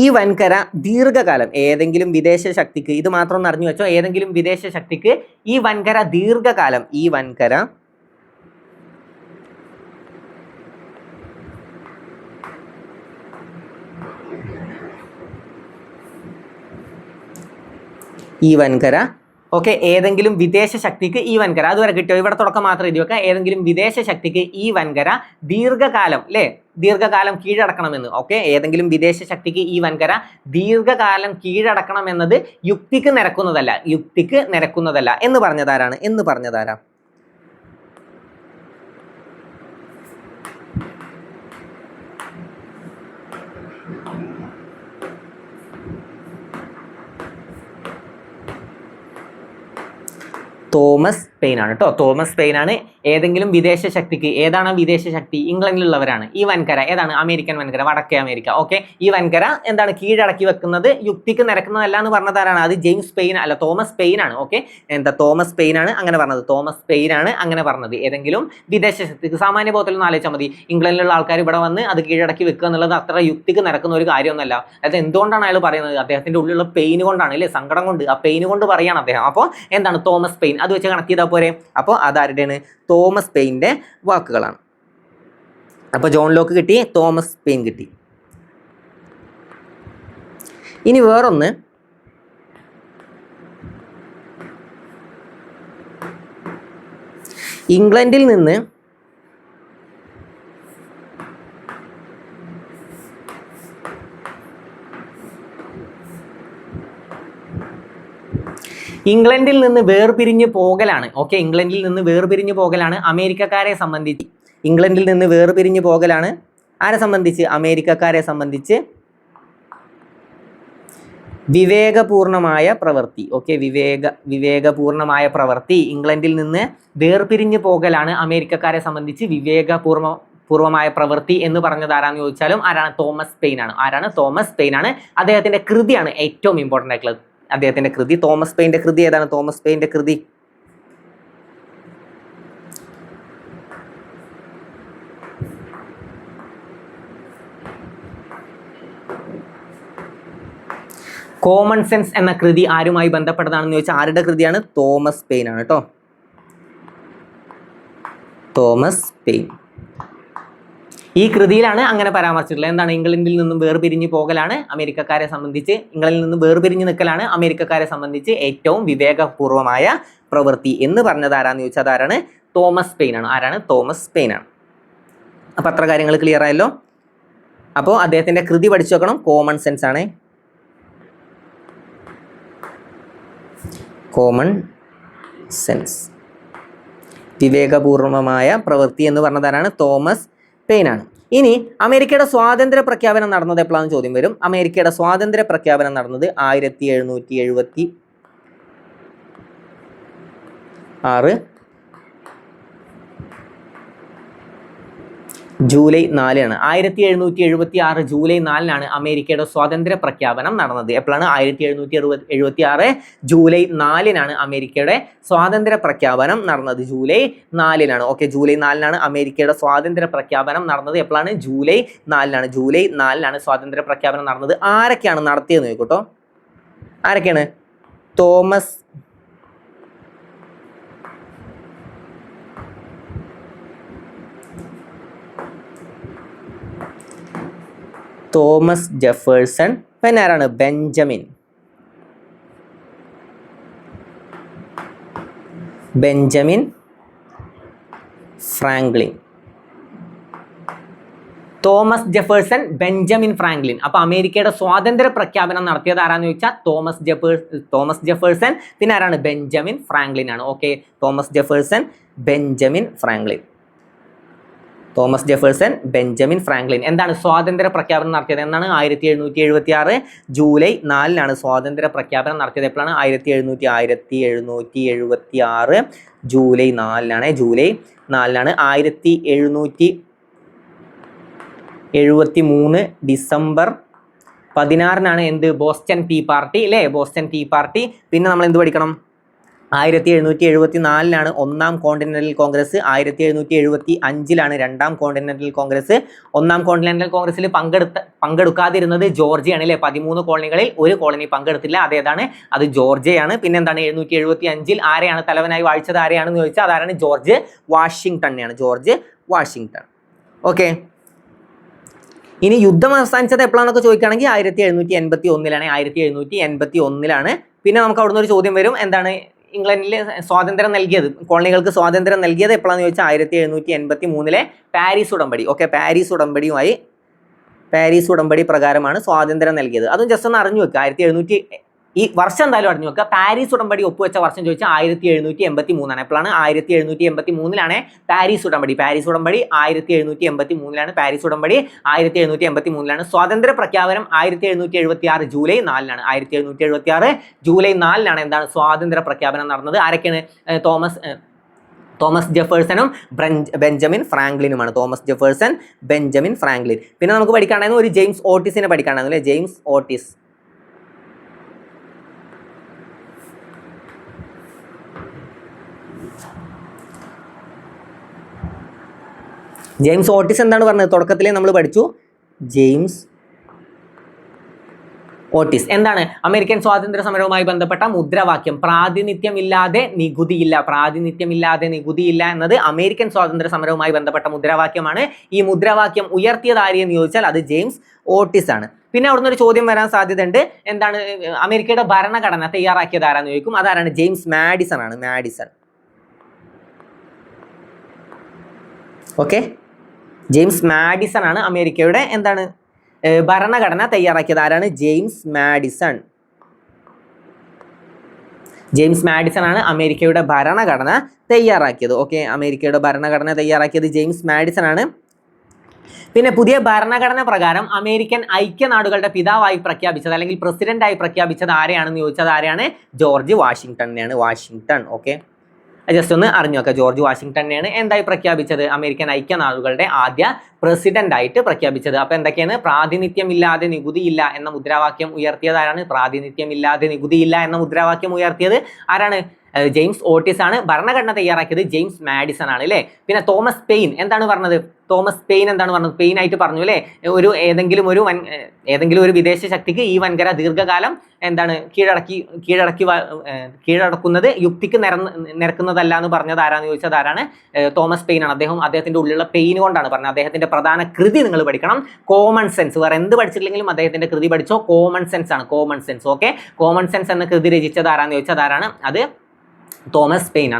ഈ വൻകര ദീർഘകാലം, ഏതെങ്കിലും വിദേശ ശക്തിക്ക്, ഇത് മാത്രം ഒന്ന് അറിഞ്ഞു വെച്ചോ, ഏതെങ്കിലും വിദേശ ശക്തിക്ക് ഈ വൻകര ദീർഘകാലം, ഓക്കെ, ഏതെങ്കിലും വിദേശ ശക്തിക്ക് ഈ വൻകര, അതുവരെ കിട്ടിയോ? ഇവിടെ തുടക്കം മാത്രം എഴുതി വെക്കുക. ഏതെങ്കിലും വിദേശ ശക്തിക്ക് ഈ വൻകര ദീർഘകാലം അല്ലേ, ദീർഘകാലം കീഴടക്കണമെന്ന്. ഓക്കെ, ഏതെങ്കിലും വിദേശ ശക്തിക്ക് ഈ വൻകര ദീർഘകാലം കീഴടക്കണം എന്നത് യുക്തിക്ക് നിരക്കുന്നതല്ല എന്ന് പറഞ്ഞതാരാ? തോമസ് പെയിൻ ആണ് കേട്ടോ. തോമസ് പെയിൻ ആണ് ഏതെങ്കിലും വിദേശ ശക്തിക്ക്, ഏതാണ് വിദേശ ശക്തി? ഇംഗ്ലണ്ടിലുള്ളവരാണ്. ഈ വൻകര ഏതാണ്? അമേരിക്കൻ വൻകര, വടക്കേ അമേരിക്ക. ഓക്കെ, ഈ വൻകര എന്താണ്? കീഴടക്കി വെക്കുന്നത് യുക്തിക്ക് നിരക്കുന്നതല്ല എന്ന് പറഞ്ഞതാരാണ്? അത് തോമസ് പെയിൻ ആണ്. ഓക്കെ, തോമസ് പെയിൻ ആണ് അങ്ങനെ പറഞ്ഞത്. തോമസ് പെയിൻ ആണ് അങ്ങനെ പറഞ്ഞത്. ഏതെങ്കിലും വിദേശ ശക്തിക്ക്, സാമാന്യ ബോധത്തിൽ ഒന്ന് ആലോചിച്ചാൽ മതി. ഇംഗ്ലണ്ടിലുള്ള ആൾക്കാർ ഇവിടെ വന്ന് അത് കീഴടക്കി വെക്കുക എന്നുള്ളത് അത്ര യുക്തിക്ക് നിരക്കുന്ന ഒരു കാര്യമൊന്നുമല്ല. അത് എന്തുകൊണ്ടാണ് അയാൾ പറയുന്നത്? അദ്ദേഹത്തിന്റെ ഉള്ളിലുള്ള പെയിൻ കൊണ്ടാണ് അല്ലേ, സങ്കടം കൊണ്ട്, ആ പെയിൻ കൊണ്ട് പറയാണ് അദ്ദേഹം. അപ്പോൾ എന്താണ്? Thomas pain. അത് വെച്ച് കണക്ട് ചെയ്താൽ പോരെ. അപ്പോൾ അതാരുടെയാണ്? തോമസ് പെയിൻ്റെ വാക്കുകളാണ്. അപ്പോൾ ജോൺ ലോക്ക് കിട്ടി, തോമസ് പെയിൻ കിട്ടി. ഇനി വേറൊന്ന്, ഇംഗ്ലണ്ടിൽ നിന്ന് വേർപിരിഞ്ഞ് പോകലാണ്. ഓക്കെ, ഇംഗ്ലണ്ടിൽ നിന്ന് വേർപിരിഞ്ഞ് പോകലാണ് അമേരിക്കക്കാരെ സംബന്ധിച്ച്. ഇംഗ്ലണ്ടിൽ നിന്ന് വേർപിരിഞ്ഞ് പോകലാണ് ആരെ സംബന്ധിച്ച്? അമേരിക്കക്കാരെ സംബന്ധിച്ച് വിവേകപൂർണമായ പ്രവൃത്തി. ഓക്കെ, വിവേകപൂർണമായ പ്രവൃത്തി. ഇംഗ്ലണ്ടിൽ നിന്ന് വേർപിരിഞ്ഞ് പോകലാണ് അമേരിക്കക്കാരെ സംബന്ധിച്ച് വിവേകപൂർവമായ പ്രവൃത്തി എന്ന് പറഞ്ഞത് ആരാന്ന് ചോദിച്ചാലും ആരാണ്? തോമസ് പെയിൻ ആണ്. തോമസ് പെയിൻ ആണ്. അദ്ദേഹത്തിന്റെ കൃതിയാണ് ഏറ്റവും ഇമ്പോർട്ടൻ്റ് ആയിട്ടുള്ളത്. അദ്ദേഹത്തിന്റെ കൃതി, തോമസ് പെയിന്റെ കൃതി ഏതാണ്? തോമസ് പെയിന്റെ കൃതി കോമൺ സെൻസ് എന്ന കൃതി ആരുമായി ബന്ധപ്പെട്ടതാണെന്ന് ചോദിച്ചാൽ ആരുടെ കൃതിയാണ്? തോമസ് പെയിൻ ആണ് കേട്ടോ. Thomas pain. ഈ കൃതിയിലാണ് അങ്ങനെ പരാമർശിച്ചിട്ടുള്ളത്. എന്താണ്? ഇംഗ്ലണ്ടിൽ നിന്നും വേർപിരിഞ്ഞു പോകലാണ് അമേരിക്കക്കാരെ സംബന്ധിച്ച്, ഇംഗ്ലണ്ടിൽ നിന്നും വേർപിരിഞ്ഞു നിൽക്കലാണ് അമേരിക്കക്കാരെ സംബന്ധിച്ച് ഏറ്റവും വിവേകപൂർവമായ പ്രവൃത്തി എന്ന് പറഞ്ഞത് ആരാന്ന് ചോദിച്ചാൽ അതാരാണ്? തോമസ് പെയിൻ ആണ്. ആരാണ്? തോമസ് പെയിൻ ആണ്. അപ്പം അത്ര കാര്യങ്ങൾ ക്ലിയർ ആയല്ലോ. അപ്പോൾ അദ്ദേഹത്തിൻ്റെ കൃതി പഠിച്ചു വെക്കണം. കോമൺ സെൻസ് ആണ്. കോമൺ സെൻസ്, വിവേകപൂർവമായ പ്രവൃത്തി എന്ന് പറഞ്ഞതാരാണ്? തോമസ് പെയിൻ ആണ്. ഇനി അമേരിക്കയുടെ സ്വാതന്ത്ര്യ പ്രഖ്യാപനം നടന്നത് എപ്പോഴാണ് ചോദ്യം വരും. അമേരിക്കയുടെ സ്വാതന്ത്ര്യ പ്രഖ്യാപനം നടന്നത് 1776 ജൂലൈ 4 ആണ്. 1776 ജൂലൈ 4 അമേരിക്കയുടെ സ്വാതന്ത്ര്യ പ്രഖ്യാപനം നടന്നത്. എപ്പോഴാണ്? 1776 ജൂലൈ 4 അമേരിക്കയുടെ സ്വാതന്ത്ര്യ പ്രഖ്യാപനം നടന്നത്. ജൂലൈ 4 ഓക്കെ, ജൂലൈ 4 അമേരിക്കയുടെ സ്വാതന്ത്ര്യ പ്രഖ്യാപനം നടന്നത്. എപ്പോഴാണ്? ജൂലൈ 4 ജൂലൈ 4 സ്വാതന്ത്ര്യ പ്രഖ്യാപനം നടന്നത്. ആരൊക്കെയാണ് നടത്തിയെന്ന് നോക്കൂട്ടോ. ആരൊക്കെയാണ്? തോമസ് ജെഫേഴ്സൺ, പിന്നെ ആരാണ്? Benjamin Franklin. Thomas Jefferson, Benjamin Franklin. അപ്പോൾ അമേരിക്കയുടെ സ്വാതന്ത്ര്യ പ്രഖ്യാപനം നടത്തിയത് ആരാന്ന് ചോദിച്ചാൽ തോമസ് ജെഫേഴ്സൺ, പിന്നെ ആരാണ്? ബെഞ്ചമിൻ ഫ്രാങ്ക്ലിൻ ആണ്. Okay, Thomas Jefferson, Benjamin Franklin. Thomas Jefferson, Benjamin Franklin. എന്താണ് സ്വാതന്ത്ര്യ പ്രഖ്യാപനം നടത്തിയത്? എന്നാണ്? 1776 ജൂലൈ 4 സ്വാതന്ത്ര്യ പ്രഖ്യാപനം നടത്തിയത്. എപ്പോഴാണ്? 1776 ജൂലൈ 4 ജൂലൈ 4 1773 ഡിസംബർ 16 എന്ത്? ബോസ്റ്റൺ ടീ പാർട്ടി അല്ലേ? Boston tea party. പിന്നെ നമ്മൾ എന്ത് പഠിക്കണം? 1774 ഒന്നാം കോണ്ടിനെന്റൽ കോൺഗ്രസ്. 1775 രണ്ടാം കോണ്ടിനെന്റൽ കോൺഗ്രസ്. ഒന്നാം കോണ്ടിനെന്റൽ കോൺഗ്രസിൽ പങ്കെടുക്കാതിരുന്നത് ജോർജിയാണ് അല്ലേ? 13 കോളനികളിൽ ഒരു കോളനി പങ്കെടുത്തില്ല. അതേതാണ്? അത് ജോർജിയയാണ്. പിന്നെ എന്താണ്? 1775 ആരെയാണ് തലവനായി വാഴിച്ചത്? ആരെയാണെന്ന് ചോദിച്ചാൽ അതാരാണ്? ജോർജ് വാഷിങ്ടണെയാണ്. George Washington. ഓക്കെ, ഇനി യുദ്ധം അവസാനിച്ചത് എപ്പോഴാണെന്നൊക്കെ ചോദിക്കുകയാണെങ്കിൽ 1781 1781. പിന്നെ നമുക്ക് അവിടുന്ന് ഒരു ചോദ്യം വരും. എന്താണ്? ഇംഗ്ലണ്ടിൽ സ്വാതന്ത്ര്യം നൽകിയത്, കോളനികൾക്ക് സ്വാതന്ത്ര്യം നൽകിയത് എപ്പോഴാണെന്ന് ചോദിച്ചാൽ 1783 പാരീസ് ഉടമ്പടി. ഓക്കെ, പാരീസ് ഉടമ്പടി പ്രകാരമാണ് സ്വാതന്ത്ര്യം നൽകിയത്. അതും ജസ്റ്റ് ഒന്ന് അറിഞ്ഞു വെക്കുക. 1700 ഈ വർഷം എന്തായാലും അറിഞ്ഞു വെക്കുക. പാരീസ് ഉടമ്പടി ഒപ്പുവെച്ച വർഷം ചോദിച്ചാൽ 1783 എപ്പോഴാണ്? 1783 പാരീസ് ഉടമ്പടി. 1783 പാരീസ് ഉടമ്പടി 1783. സ്വാതന്ത്ര്യ പ്രഖ്യാപനം 1776 ജൂലൈ 4 1776 ജൂലൈ 4 എന്താണ്? സ്വാതന്ത്ര്യ പ്രഖ്യാപനം നടന്നത്. ആരൊക്കെയാണ്? തോമസ് ജെഫേഴ്സണും ബെഞ്ചമിൻ ഫ്രാങ്ക്ലിനുമാണ്. Thomas Jefferson, Benjamin Franklin. പിന്നെ നമുക്ക് പഠിക്കാണ്ടായിരുന്നു ഒരു ജെയിംസ് ഓട്ടിസിനെ പഠിക്കാണ്ടായിരുന്നു അല്ലേ? James Otis. ജെയിംസ് ഓട്ടിസ് എന്താണ് പറഞ്ഞത്? തുടക്കത്തിലേ നമ്മൾ പഠിച്ചു. ജെയിംസ് ഓട്ടിസ് എന്താണ്? അമേരിക്കൻ സ്വാതന്ത്ര്യ സമരവുമായി ബന്ധപ്പെട്ട മുദ്രാവാക്യം പ്രാതിനിധ്യമില്ലാതെ നികുതിയില്ല. പ്രാതിനിധ്യമില്ലാതെ നികുതിയില്ല എന്നത് അമേരിക്കൻ സ്വാതന്ത്ര്യ സമരവുമായി ബന്ധപ്പെട്ട മുദ്രാവാക്യമാണ്. ഈ മുദ്രാവാക്യം ഉയർത്തിയത് ആരെന്ന് ചോദിച്ചാൽ അത് ജെയിംസ് ഓട്ടിസ് ആണ്. പിന്നെ അവിടുന്ന് ഒരു ചോദ്യം വരാൻ സാധ്യതയുണ്ട്. എന്താണ്? അമേരിക്കയുടെ ഭരണഘടന തയ്യാറാക്കിയത് ആരാന്ന് ചോദിക്കും. അതാരാണ്? ജെയിംസ് മാഡിസൺ ആണ്. മാഡിസൺ. ഓക്കെ, ജെയിംസ് മാഡിസൺ ആണ് അമേരിക്കയുടെ എന്താണ് ഭരണഘടന തയ്യാറാക്കിയത്. ആരാണ്? James Madison. ജെയിംസ് മാഡിസൺ ആണ് അമേരിക്കയുടെ ഭരണഘടന തയ്യാറാക്കിയത്. ഓക്കെ, അമേരിക്കയുടെ ഭരണഘടന തയ്യാറാക്കിയത് ജെയിംസ് മാഡിസൺ ആണ്. പിന്നെ പുതിയ ഭരണഘടന പ്രകാരം അമേരിക്കൻ ഐക്യനാടുകളുടെ പിതാവായി പ്രഖ്യാപിച്ചത് അല്ലെങ്കിൽ പ്രസിഡന്റായി പ്രഖ്യാപിച്ചത് ആരെയാണെന്ന് ചോദിച്ചത് ആരെയാണ്? ജോർജ് വാഷിങ്ടണെയാണ്. വാഷിങ്ടൺ. ഓക്കെ, ജസ്റ്റ് ഒന്ന് അറിഞ്ഞു നോക്കുക. ജോർജ് വാഷിങ്ടണെയാണ് എന്തായി പ്രഖ്യാപിച്ചത്? അമേരിക്കൻ ഐക്യനാടുകളുടെ ആദ്യ പ്രസിഡന്റ് ആയിട്ട് പ്രഖ്യാപിച്ചത്. അപ്പൊ എന്തൊക്കെയാണ്? പ്രാതിനിധ്യമില്ലാതെ നികുതിയില്ല എന്ന മുദ്രാവാക്യം ഉയർത്തിയത് ആരാണ്? പ്രാതിനിധ്യമില്ലാതെ നികുതിയില്ല എന്ന മുദ്രാവാക്യം ഉയർത്തിയത് ആരാണ്? ജെയിംസ് ഓട്ടിസ് ആണ്. ഭരണഘടന തയ്യാറാക്കിയത് ജെയിംസ് മാഡിസൺ ആണ് അല്ലേ. പിന്നെ തോമസ് പെയിൻ എന്താണ് പറഞ്ഞത്? തോമസ് പെയിൻ എന്താണ് പറഞ്ഞത്? പെയിൻ ആയിട്ട് പറഞ്ഞു അല്ലേ, ഏതെങ്കിലും ഒരു വിദേശ ശക്തിക്ക് ഈ വൻകര ദീർഘകാലം എന്താണ് കീഴടക്കുന്നത് യുക്തിക്ക് നിരക്കുന്നതല്ല എന്ന് പറഞ്ഞത് ആരാന്ന് ചോദിച്ചത് ആരാണ്? തോമസ് പെയിൻ ആണ്. അദ്ദേഹത്തിന്റെ ഉള്ളിലുള്ള പെയിൻ കൊണ്ടാണ് പറഞ്ഞത്. അദ്ദേഹത്തിന്റെ പ്രധാന കൃതി നിങ്ങൾ പഠിക്കണം, കോമൺ സെൻസ്. വേറെ എന്ത് പഠിച്ചിട്ടില്ലെങ്കിലും അദ്ദേഹത്തിന്റെ കൃതി പഠിച്ചോ, കോമൺ സെൻസ് ആണ്. Common sense. Okay, common sense എന്ന കൃതി രചിച്ചത് ആരാന്ന് ചോദിച്ചത് ആരാണ്? അത് തോമസ് പെയിൻ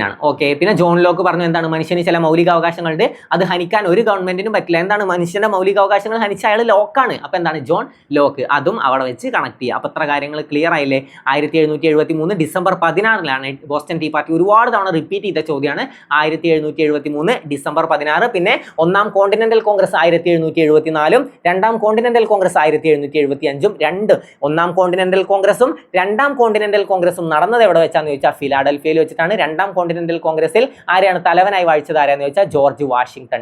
ആണ്. ഓക്കെ, പിന്നെ ജോൺ ലോക്ക് പറഞ്ഞു എന്താണ്? മനുഷ്യന് ചില മൗലികാവകാശങ്ങളുണ്ട്, അത് ഹനിക്കാൻ ഒരു ഗവൺമെന്റിനും പറ്റില്ല. എന്താണ്? മനുഷ്യന്റെ മൗലികാവകാശങ്ങൾ ഹനിച്ച അയാൾ ലോക്കാണ്. അപ്പൊ എന്താണ്? John Locke. അതും അവിടെ വെച്ച് കണക്ട് ചെയ്യുക. അപ്പൊ ഇത്ര കാര്യങ്ങൾ ക്ലിയർ ആയില്ലേ? 1773 ഡിസംബർ 16 ബോസ്റ്റൺ ടീ പാർട്ടി ഒരുപാട് തവണ റിപ്പീറ്റ് ചെയ്ത ചോദ്യമാണ്. 1773 ഡിസംബർ 16. പിന്നെ ഒന്നാം കോണ്ടിനെന്റൽ കോൺഗ്രസ് 1774, രണ്ടാം കോണ്ടിനെന്റൽ കോൺഗ്രസ് 1775. ഒന്നാം കോണ്ടിനെന്റൽ കോൺഗ്രസും രണ്ടാം കോണ്ടിനെന്റൽ കോൺഗ്രസും നടന്നത് എവിടെ വെച്ചാന്ന് ചോദിച്ചാൽ ഫിലാഡൽഫിയയിൽ വെച്ചിട്ടാണ്. രണ്ടാം കോണ്ടിനെന്റൽ കോൺഗ്രസിൽ ആരെയാണ് തലവനായി വാഴിച്ചത്? ആരാന്ന് ചോദിച്ചാൽ ജോർജ് വാഷിംഗ്ടൺ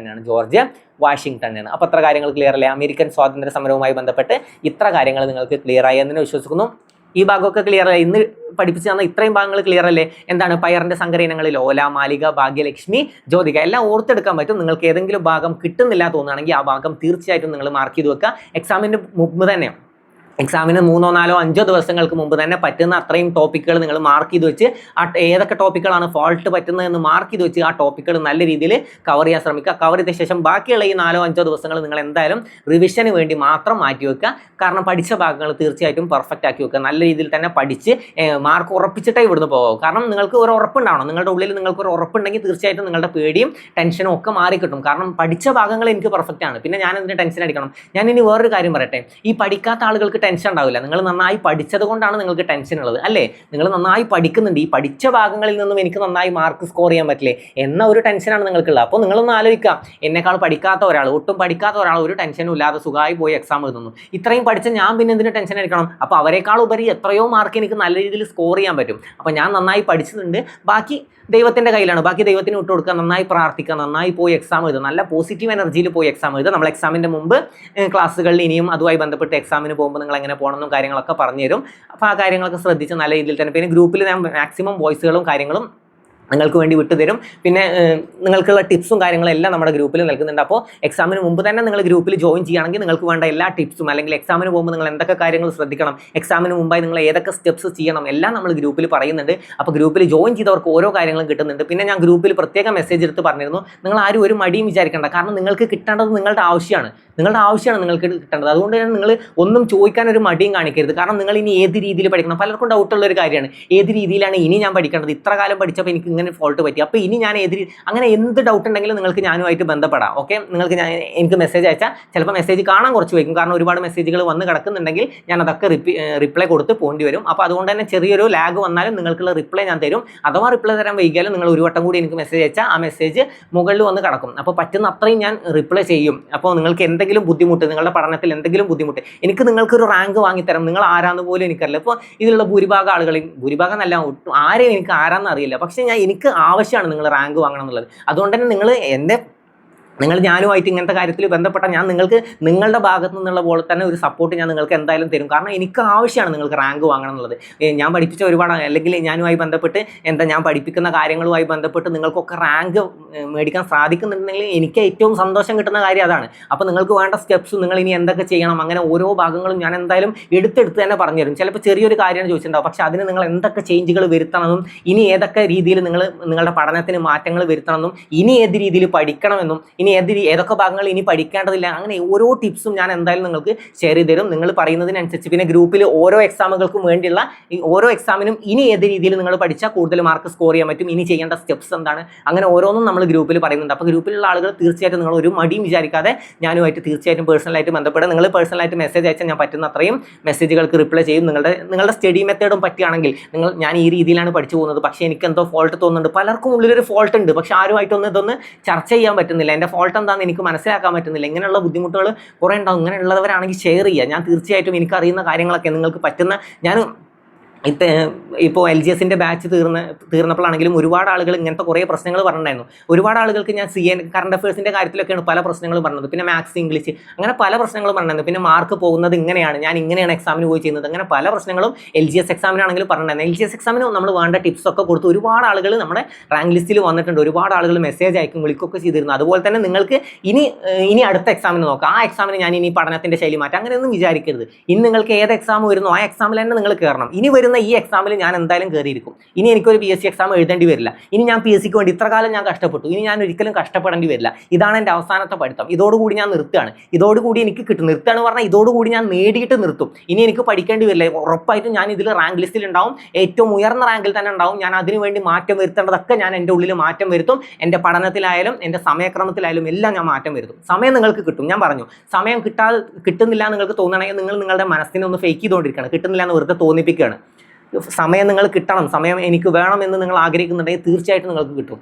ആണ്. അപ്പൊ ഇത്ര കാര്യങ്ങൾ ക്ലിയർ അല്ലേ? അമേരിക്കൻ സ്വാതന്ത്ര്യ സമരവുമായി ബന്ധപ്പെട്ട് ഇത്ര കാര്യങ്ങൾ നിങ്ങൾക്ക് ക്ലിയർ ആയി എന്ന് വിശ്വസിക്കുന്നു. ഈ ഭാഗമൊക്കെ ക്ലിയർ അല്ലേ? ഇന്ന് പഠിപ്പിച്ചു തന്ന ഇത്രയും ഭാഗങ്ങൾ ക്ലിയർ അല്ലേ? എന്താണ്? പയറിന്റെ സങ്കര ഓല, മാലിക, ഭാഗ്യലക്ഷ്മി, ജ്യോതിക എല്ലാം ഓർത്തെടുക്കാൻ പറ്റും. നിങ്ങൾക്ക് ഏതെങ്കിലും ഭാഗം കിട്ടുന്നില്ല തോന്നുകയാണെങ്കിൽ ആ ഭാഗം തീർച്ചയായിട്ടും നിങ്ങൾ മാർക്ക് ചെയ്ത് വെക്കുക. എക്സാമിന്റെ മുമ്പ് തന്നെ, എക്സാമിന് 3, 4, 5 ദിവസങ്ങൾക്ക് മുമ്പ് തന്നെ പറ്റുന്ന അത്രയും ടോപ്പിക്കുകൾ നിങ്ങൾ മാർക്ക് ചെയ്ത് വെച്ച് ഏതൊക്കെ ടോപ്പിക്കുകളാണ് ഫോൾട്ട് പറ്റുന്നതെന്ന് മാർക്ക് ചെയ്ത് വെച്ച് ആ ടോപ്പിക്കുകൾ നല്ല രീതിയിൽ കവർ ചെയ്യാൻ ശ്രമിക്കുക. കവർ ചെയ്ത ശേഷം ബാക്കിയുള്ള ഈ 4, 5 ദിവസങ്ങൾ നിങ്ങൾ എന്തായാലും റിവിഷന് വേണ്ടി മാത്രം മാറ്റി വെക്കുക. കാരണം പഠിച്ച ഭാഗങ്ങൾ തീർച്ചയായിട്ടും പെർഫെക്റ്റ് ആക്കി വെക്കുക. നല്ല രീതിയിൽ തന്നെ പഠിച്ച് മാർക്ക് ഉറപ്പിച്ചിട്ടേ ഇവിടുന്ന് പോകാം. കാരണം നിങ്ങൾക്ക് ഒരു ഉറപ്പുണ്ടാവണം. നിങ്ങളുടെ ഉള്ളിൽ നിങ്ങൾക്ക് ഒരു ഉറപ്പുണ്ടെങ്കിൽ തീർച്ചയായിട്ടും നിങ്ങളുടെ പേടിയും ടെൻഷനും ഒക്കെ മാറിക്കിട്ടും. കാരണം പഠിച്ച ഭാഗങ്ങൾ എനിക്ക് പെർഫെക്റ്റ് ആണ്, പിന്നെ ഞാൻ എന്തിന് ടെൻഷൻ അടിക്കണം? ഞാൻ ഇനി വേറൊരു കാര്യം പറയട്ടെ. ഈ പഠിക്കാത്ത ആളുകൾക്ക് ടെൻഷൻ ഉണ്ടാവില്ല. നിങ്ങൾ നന്നായി പഠിച്ചത് കൊണ്ടാണ് നിങ്ങൾക്ക് ടെൻഷൻ ഉള്ളത് അല്ലേ? നിങ്ങൾ നന്നായി പഠിക്കുന്നുണ്ട്, ഈ പഠിച്ച ഭാഗങ്ങളിൽ നിന്നും എനിക്ക് നന്നായി മാർക്ക് സ്കോർ ചെയ്യാൻ പറ്റില്ലേ എന്ന ഒരു ടെൻഷനാണ് നിങ്ങൾക്കുള്ളത്. അപ്പോൾ നിങ്ങളൊന്ന് ആലോചിക്കുക, എന്നെക്കാൾ പഠിക്കാത്ത ഒരാൾ, ഒട്ടും പഠിക്കാത്ത ഒരാൾ ഒരു ടെൻഷനും ഇല്ലാതെ സുഖമായി പോയി എക്സാം എഴുതുന്നു. ഇത്രയും പഠിച്ച ഞാൻ പിന്നെ എന്തിന് ടെൻഷൻ എടുക്കണം? അപ്പോൾ അവരെക്കാൾ ഉപരി എത്രയോ മാർക്ക് എനിക്ക് നല്ല രീതിയിൽ സ്കോർ ചെയ്യാൻ പറ്റും. അപ്പോൾ ഞാൻ നന്നായി പഠിച്ചിട്ടുണ്ട്, ബാക്കി ദൈവത്തിൻ്റെ കയ്യിലാണ്. ബാക്കി ദൈവത്തിന് വിട്ടു കൊടുക്കുക, നന്നായി പ്രാർത്ഥിക്കുക, നന്നായി പോയി എക്സാം എഴുതുക, നല്ല പോസിറ്റീവ് എനർജിയിൽ പോയി എക്സാം എഴുതുക. നമ്മൾ എക്സാമിൻ്റെ മുമ്പ് ക്ലാസ്സുകളിൽ ഇനിയും അതുമായി ബന്ധപ്പെട്ട് എക്സാമിന് പോകുമ്പോൾ നിങ്ങൾ എങ്ങനെ പോകണമെന്നും കാര്യങ്ങളൊക്കെ പറഞ്ഞു തരും. അപ്പോൾ ആ കാര്യങ്ങളൊക്കെ ശ്രദ്ധിച്ച് നല്ല രീതിയിൽ തന്നെ, പിന്നെ ഗ്രൂപ്പിൽ ഞാൻ മാക്സിമം വോയിസുകളും കാര്യങ്ങളും നിങ്ങൾക്ക് വേണ്ടി വിട്ടുതരും. പിന്നെ നിങ്ങൾക്കുള്ള ടിപ്സും കാര്യങ്ങളും എല്ലാം നമ്മുടെ ഗ്രൂപ്പിൽ നൽകുന്നുണ്ട്. അപ്പോൾ എക്സാമിന് മുമ്പ് തന്നെ നിങ്ങൾ ഗ്രൂപ്പിൽ ജോയിൻ ചെയ്യുകയാണെങ്കിൽ നിങ്ങൾക്ക് വേണ്ട എല്ലാ ടിപ്സും, അല്ലെങ്കിൽ എക്സാമിന് പോകുമ്പോൾ നിങ്ങൾ എന്തൊക്കെ കാര്യങ്ങൾ ശ്രദ്ധിക്കണം, എക്സാമിന് മുമ്പായി നിങ്ങൾ ഏതൊക്കെ സ്റ്റെപ്സ് ചെയ്യണം, എല്ലാം നമ്മൾ ഗ്രൂപ്പിൽ പറയുന്നുണ്ട്. അപ്പോൾ ഗ്രൂപ്പിൽ ജോയിൻ ചെയ്തവർക്ക് ഓരോ കാര്യങ്ങളും കിട്ടുന്നുണ്ട്. പിന്നെ ഞാൻ ഗ്രൂപ്പിൽ പ്രത്യേക മെസ്സേജ് എടുത്ത് പറഞ്ഞിരുന്നു, നിങ്ങൾ ആരും ഒരു മടിയും വിചാരിക്കേണ്ട. കാരണം നിങ്ങൾക്ക് കിട്ടേണ്ടത് നിങ്ങളുടെ ആവശ്യമാണ്, നിങ്ങൾക്ക് കിട്ടേണ്ടത്. അതുകൊണ്ട് തന്നെ നിങ്ങൾ ഒന്നും ചോദിക്കാൻ ഒരു മടിയും കാണിക്കരുത്. കാരണം നിങ്ങൾ ഇനി ഏത് രീതിയിൽ പഠിക്കണം? പലർക്കും ഡൗട്ടുള്ള ഒരു കാര്യമാണ്, ഏത് രീതിയിലാണ് ഇനി ഞാൻ പഠിക്കേണ്ടത്? ഇത്ര കാലം പഠിച്ചപ്പോൾ എനിക്ക് ഇങ്ങനെ ഫോൾട്ട് പറ്റി, അപ്പോൾ ഇനി ഞാൻ അങ്ങനെ എന്ത് ഡൗട്ട് ഉണ്ടെങ്കിലും നിങ്ങൾക്ക് ഞാനുമായിട്ട് ബന്ധപ്പെടാം. ഓക്കെ, എനിക്ക് മെസ്സേജ് അയച്ചാൽ ചിലപ്പോൾ മെസ്സേജ് കാണാൻ കുറച്ച് വയ്ക്കും, കാരണം ഒരുപാട് മെസ്സേജുകൾ വന്ന് കിടക്കുന്നുണ്ടെങ്കിൽ ഞാൻ അതൊക്കെ റിപ്ലൈ കൊടുത്ത് പോകേണ്ടി വരും. അപ്പോൾ അതുകൊണ്ട് തന്നെ ചെറിയൊരു ലാഗ് വന്നാലും നിങ്ങൾക്കുള്ള റിപ്ലൈ ഞാൻ തരും. അഥവാ റിപ്ലൈ തരാൻ വൈകിയാലും നിങ്ങൾ ഒരു വട്ടം കൂടി എനിക്ക് മെസ്സേജ് അയച്ചാൽ ആ മെസ്സേജ് മുകളിൽ വന്ന് കിടക്കും. അപ്പോൾ പറ്റുന്ന അത്രയും ഞാൻ റിപ്ലൈ ചെയ്യും. അപ്പോൾ നിങ്ങൾക്ക് എന്തെങ്കിലും ബുദ്ധിമുട്ട്, നിങ്ങളുടെ പഠനത്തിൽ എന്തെങ്കിലും ബുദ്ധിമുട്ട്, എനിക്ക് നിങ്ങൾക്കൊരു റാങ്ക് വാങ്ങിത്തരാം, നിങ്ങൾ ആരാന്ന് പോലും എനിക്കറിയില്ല. ഇപ്പോൾ ഇതിലുള്ള ഭൂരിഭാഗം ആളുകളെയും, ഭൂരിഭാഗം നല്ല ആരെയും എനിക്ക് ആരാന്ന് അറിയില്ല, പക്ഷേ എനിക്ക് ആവശ്യമാണ് നിങ്ങൾ റാങ്ക് വാങ്ങണം എന്നുള്ളത്. അതുകൊണ്ട് തന്നെ നിങ്ങൾ ഞാനുമായിട്ട് ഇങ്ങനത്തെ കാര്യത്തിൽ ബന്ധപ്പെട്ട ഞാൻ നിങ്ങൾക്ക് നിങ്ങളുടെ ഭാഗത്തു നിന്നുള്ള പോലെ തന്നെ ഒരു സപ്പോർട്ട് ഞാൻ നിങ്ങൾക്ക് എന്തായാലും തരും. കാരണം എനിക്ക് ആവശ്യമാണ് നിങ്ങൾക്ക് റാങ്ക് വാങ്ങണം എന്നുള്ളത്. ഞാൻ പഠിപ്പിച്ച ഒരുപാട്, അല്ലെങ്കിൽ ഞാനുമായി ബന്ധപ്പെട്ട് ഞാൻ പഠിപ്പിക്കുന്ന കാര്യങ്ങളുമായി ബന്ധപ്പെട്ട് നിങ്ങൾക്കൊക്കെ റാങ്ക് മേടിക്കാൻ സാധിക്കുന്നുണ്ടെങ്കിൽ എനിക്ക് ഏറ്റവും സന്തോഷം കിട്ടുന്ന കാര്യം അതാണ്. അപ്പോൾ നിങ്ങൾക്ക് വേണ്ട സ്റ്റെപ്സ്, നിങ്ങൾ ഇനി എന്തൊക്കെ ചെയ്യണം, അങ്ങനെ ഓരോ ഭാഗങ്ങളും ഞാൻ എന്തായാലും എടുത്തെടുത്ത് തന്നെ പറഞ്ഞു തരും. ചിലപ്പോൾ ചെറിയൊരു കാര്യമാണ് ചോദിച്ചിട്ടുണ്ടാവും, പക്ഷേ അതിന് നിങ്ങൾ എന്തൊക്കെ ചേഞ്ചുകൾ വരുത്തണമെന്നും, ഇനി ഏതൊക്കെ രീതിയിൽ നിങ്ങളുടെ പഠനത്തിന് മാറ്റങ്ങൾ വരുത്തണമെന്നും, ഇനി ഏത് രീതിയിൽ പഠിക്കണമെന്നും, ഏതൊക്കെ ഭാഗങ്ങൾ ഇനി പഠിക്കേണ്ടതില്ല, അങ്ങനെ ഓരോ ടിപ്സും ഞാൻ എന്തായാലും നിങ്ങൾക്ക് ഷെയർ ചെയ്ത് തരും നിങ്ങൾ പറയുന്നതിനനുസരിച്ച്. പിന്നെ ഗ്രൂപ്പിൽ ഓരോ എക്സാമുകൾക്കും വേണ്ടിയുള്ള ഓരോ എക്സാമിനും ഇനി ഏത് രീതിയിൽ നിങ്ങൾ പഠിച്ചാൽ കൂടുതൽ മാർക്ക് സ്കോർ ചെയ്യാൻ പറ്റും, ഇനി ചെയ്യേണ്ട സ്റ്റെപ്സ് എന്താണ്, അങ്ങനെ ഓരോന്നും നമ്മൾ ഗ്രൂപ്പിൽ പറയുന്നുണ്ട്. അപ്പോൾ ഗ്രൂപ്പിലുള്ള ആളുകൾ തീർച്ചയായിട്ടും നിങ്ങൾ ഒരു മടിയും വിചാരിക്കാതെ ഞാനുമായിട്ട് തീർച്ചയായിട്ടും പേഴ്സണലായിട്ട് ബന്ധപ്പെടുക. നിങ്ങൾ പേഴ്സണലായിട്ട് മെസ്സേജ് അയച്ചാൽ ഞാൻ പറ്റുന്ന അത്രയും മെസ്സേജുകൾക്ക് റിപ്ലൈ ചെയ്യും. നിങ്ങളുടെ സ്റ്റഡി മെത്തേഡും പറ്റുകയാണെങ്കിൽ, ഞാൻ ഈ രീതിയിലാണ് പഠിച്ചു പോകുന്നത്, പക്ഷേ എനിക്ക് എന്തോ ഫോൾട്ട് തോന്നുന്നുണ്ട്, പലർക്കും ഉള്ളിലൊരു ഫോൾട്ട് ഉണ്ട്, പക്ഷേ ഇതൊന്ന് ചർച്ച ചെയ്യാൻ പറ്റുന്നില്ല, എൻ്റെ ഫോൾട്ട് എന്താണെന്ന് എനിക്ക് മനസ്സിലാക്കാൻ പറ്റുന്നില്ല, ഇങ്ങനെയുള്ള ബുദ്ധിമുട്ടുകൾ കുറേ ഉണ്ടാവും. ഇങ്ങനെയുള്ളവരാണെങ്കിൽ ഷെയർ ചെയ്യുക. ഞാൻ തീർച്ചയായിട്ടും എനിക്കറിയുന്ന കാര്യങ്ങളൊക്കെ നിങ്ങൾക്ക് പറ്റുന്ന, ഇപ്പോൾ LGSൻ്റെ ബാച്ച് തീർന്നപ്പോഴാണെങ്കിലും ഒരുപാട് ആളുകൾ ഇങ്ങനത്തെ കുറേ പ്രശ്നങ്ങൾ പറഞ്ഞിട്ടുണ്ടായിരുന്നു. ഒരുപാട് ആളുകൾക്ക് ഞാൻ കറണ്ട് അഫയേഴ്സിൻ്റെ കാര്യത്തിലൊക്കെയാണ് പല പ്രശ്നങ്ങളും പറഞ്ഞത്. പിന്നെ മാത്സ്, ഇംഗ്ലീഷ് അങ്ങനെ പല പ്രശ്നങ്ങളും പറഞ്ഞിരുന്നു. പിന്നെ മാർക്ക് പോകുന്നത് ഇങ്ങനെയാണ്, ഞാൻ ഇങ്ങനെയാണ് എക്സാമിന് പോയി ചെയ്യുന്നത്, അങ്ങനെ പല പ്രശ്നങ്ങളും LGS എക്സാമിനാണെങ്കിലും പറഞ്ഞിട്ടുണ്ടായിരുന്നു. LGS എക്സാമിന് നമ്മൾ വേണ്ട ടിപ്സൊക്കെ കൊടുത്ത് ഒരുപാട് ആളുകൾ നമ്മുടെ റാങ്ക് ലിസ്റ്റിൽ വന്നിട്ടുണ്ട്. ഒരുപാട് ആളുകൾ മെസ്സേജ് അയക്കും, വിളിക്കുകയൊക്കെ ചെയ്തിരുന്നു. അതുപോലെ തന്നെ നിങ്ങൾക്ക് ഇനി അടുത്ത എക്സാമിന് നോക്കാം, ആ എക്സാമിന് ഞാൻ ഇനി പഠനത്തിൻ്റെ ശൈലി മാറ്റാം അങ്ങനെയൊന്നും വിചാരിക്കരുത്. ഇനി നിങ്ങൾക്ക് ഏത് എക്സാം വരുന്നോ ആ എക്സാമിൽ തന്നെ നിങ്ങൾ കയറണം. ഇനി വരുന്ന ഈ എക്സാമിൽ ഞാൻ എന്തായാലും കയറിയിരിക്കും. ഇനി എനിക്കൊരു PSC എക്സാം എഴുതേണ്ടി വരില്ല. ഇനി ഞാൻ PSCക്ക് വേണ്ടി ഇത്ര കാലം ഞാൻ കഷ്ടപ്പെട്ടു, ഇനി ഞാൻ ഒരിക്കലും കഷ്ടപ്പെടേണ്ടി വരില്ല. ഇതാണ് എൻ്റെ അവസാനത്തെ പഠിത്തം. ഇതോടുകൂടി ഞാൻ നിർത്തുകയാണ്. ഇതോടുകൂടി എനിക്ക് കിട്ടും. നിർത്തുകയാണ് പറഞ്ഞാൽ ഇതോടുകൂടി ഞാൻ നേടിയിട്ട് നിർത്തും. ഇനി എനിക്ക് പഠിക്കേണ്ടി വരില്ല. ഉറപ്പായിട്ടും ഞാൻ ഇതിൽ റാങ്ക് ലിസ്റ്റിൽ ഉണ്ടാവും, ഏറ്റവും ഉയർന്ന റാങ്കിൽ തന്നെ ഉണ്ടാവും. ഞാൻ അതിനുവേണ്ടി മാറ്റം വരുത്തേണ്ടതൊക്കെ ഞാൻ എൻ്റെ ഉള്ളിൽ മാറ്റം വരുത്തും. എൻ്റെ പഠനത്തിലായാലും എൻ്റെ സമയക്രമത്തിലായാലും എല്ലാം ഞാൻ മാറ്റം വരുത്തും. സമയം നിങ്ങൾക്ക് കിട്ടും. ഞാൻ പറഞ്ഞു, സമയം കിട്ടുന്നില്ല നിങ്ങൾക്ക് തോന്നുകയാണെങ്കിൽ നിങ്ങൾ നിങ്ങളുടെ മനസ്സിനെ ഒന്ന് ഫേക്ക് ചെയ്തുകൊണ്ടിരിക്കുകയാണ്. കിട്ടുന്നില്ല എന്ന് വെറുതെ തോന്നിപ്പിക്കുകയാണ്. സമയം നിങ്ങൾ കിട്ടണം, സമയം എനിക്ക് വേണം എന്ന് നിങ്ങൾ ആഗ്രഹിക്കുന്നുണ്ടെങ്കിൽ തീർച്ചയായിട്ടും നിങ്ങൾക്ക് കിട്ടും.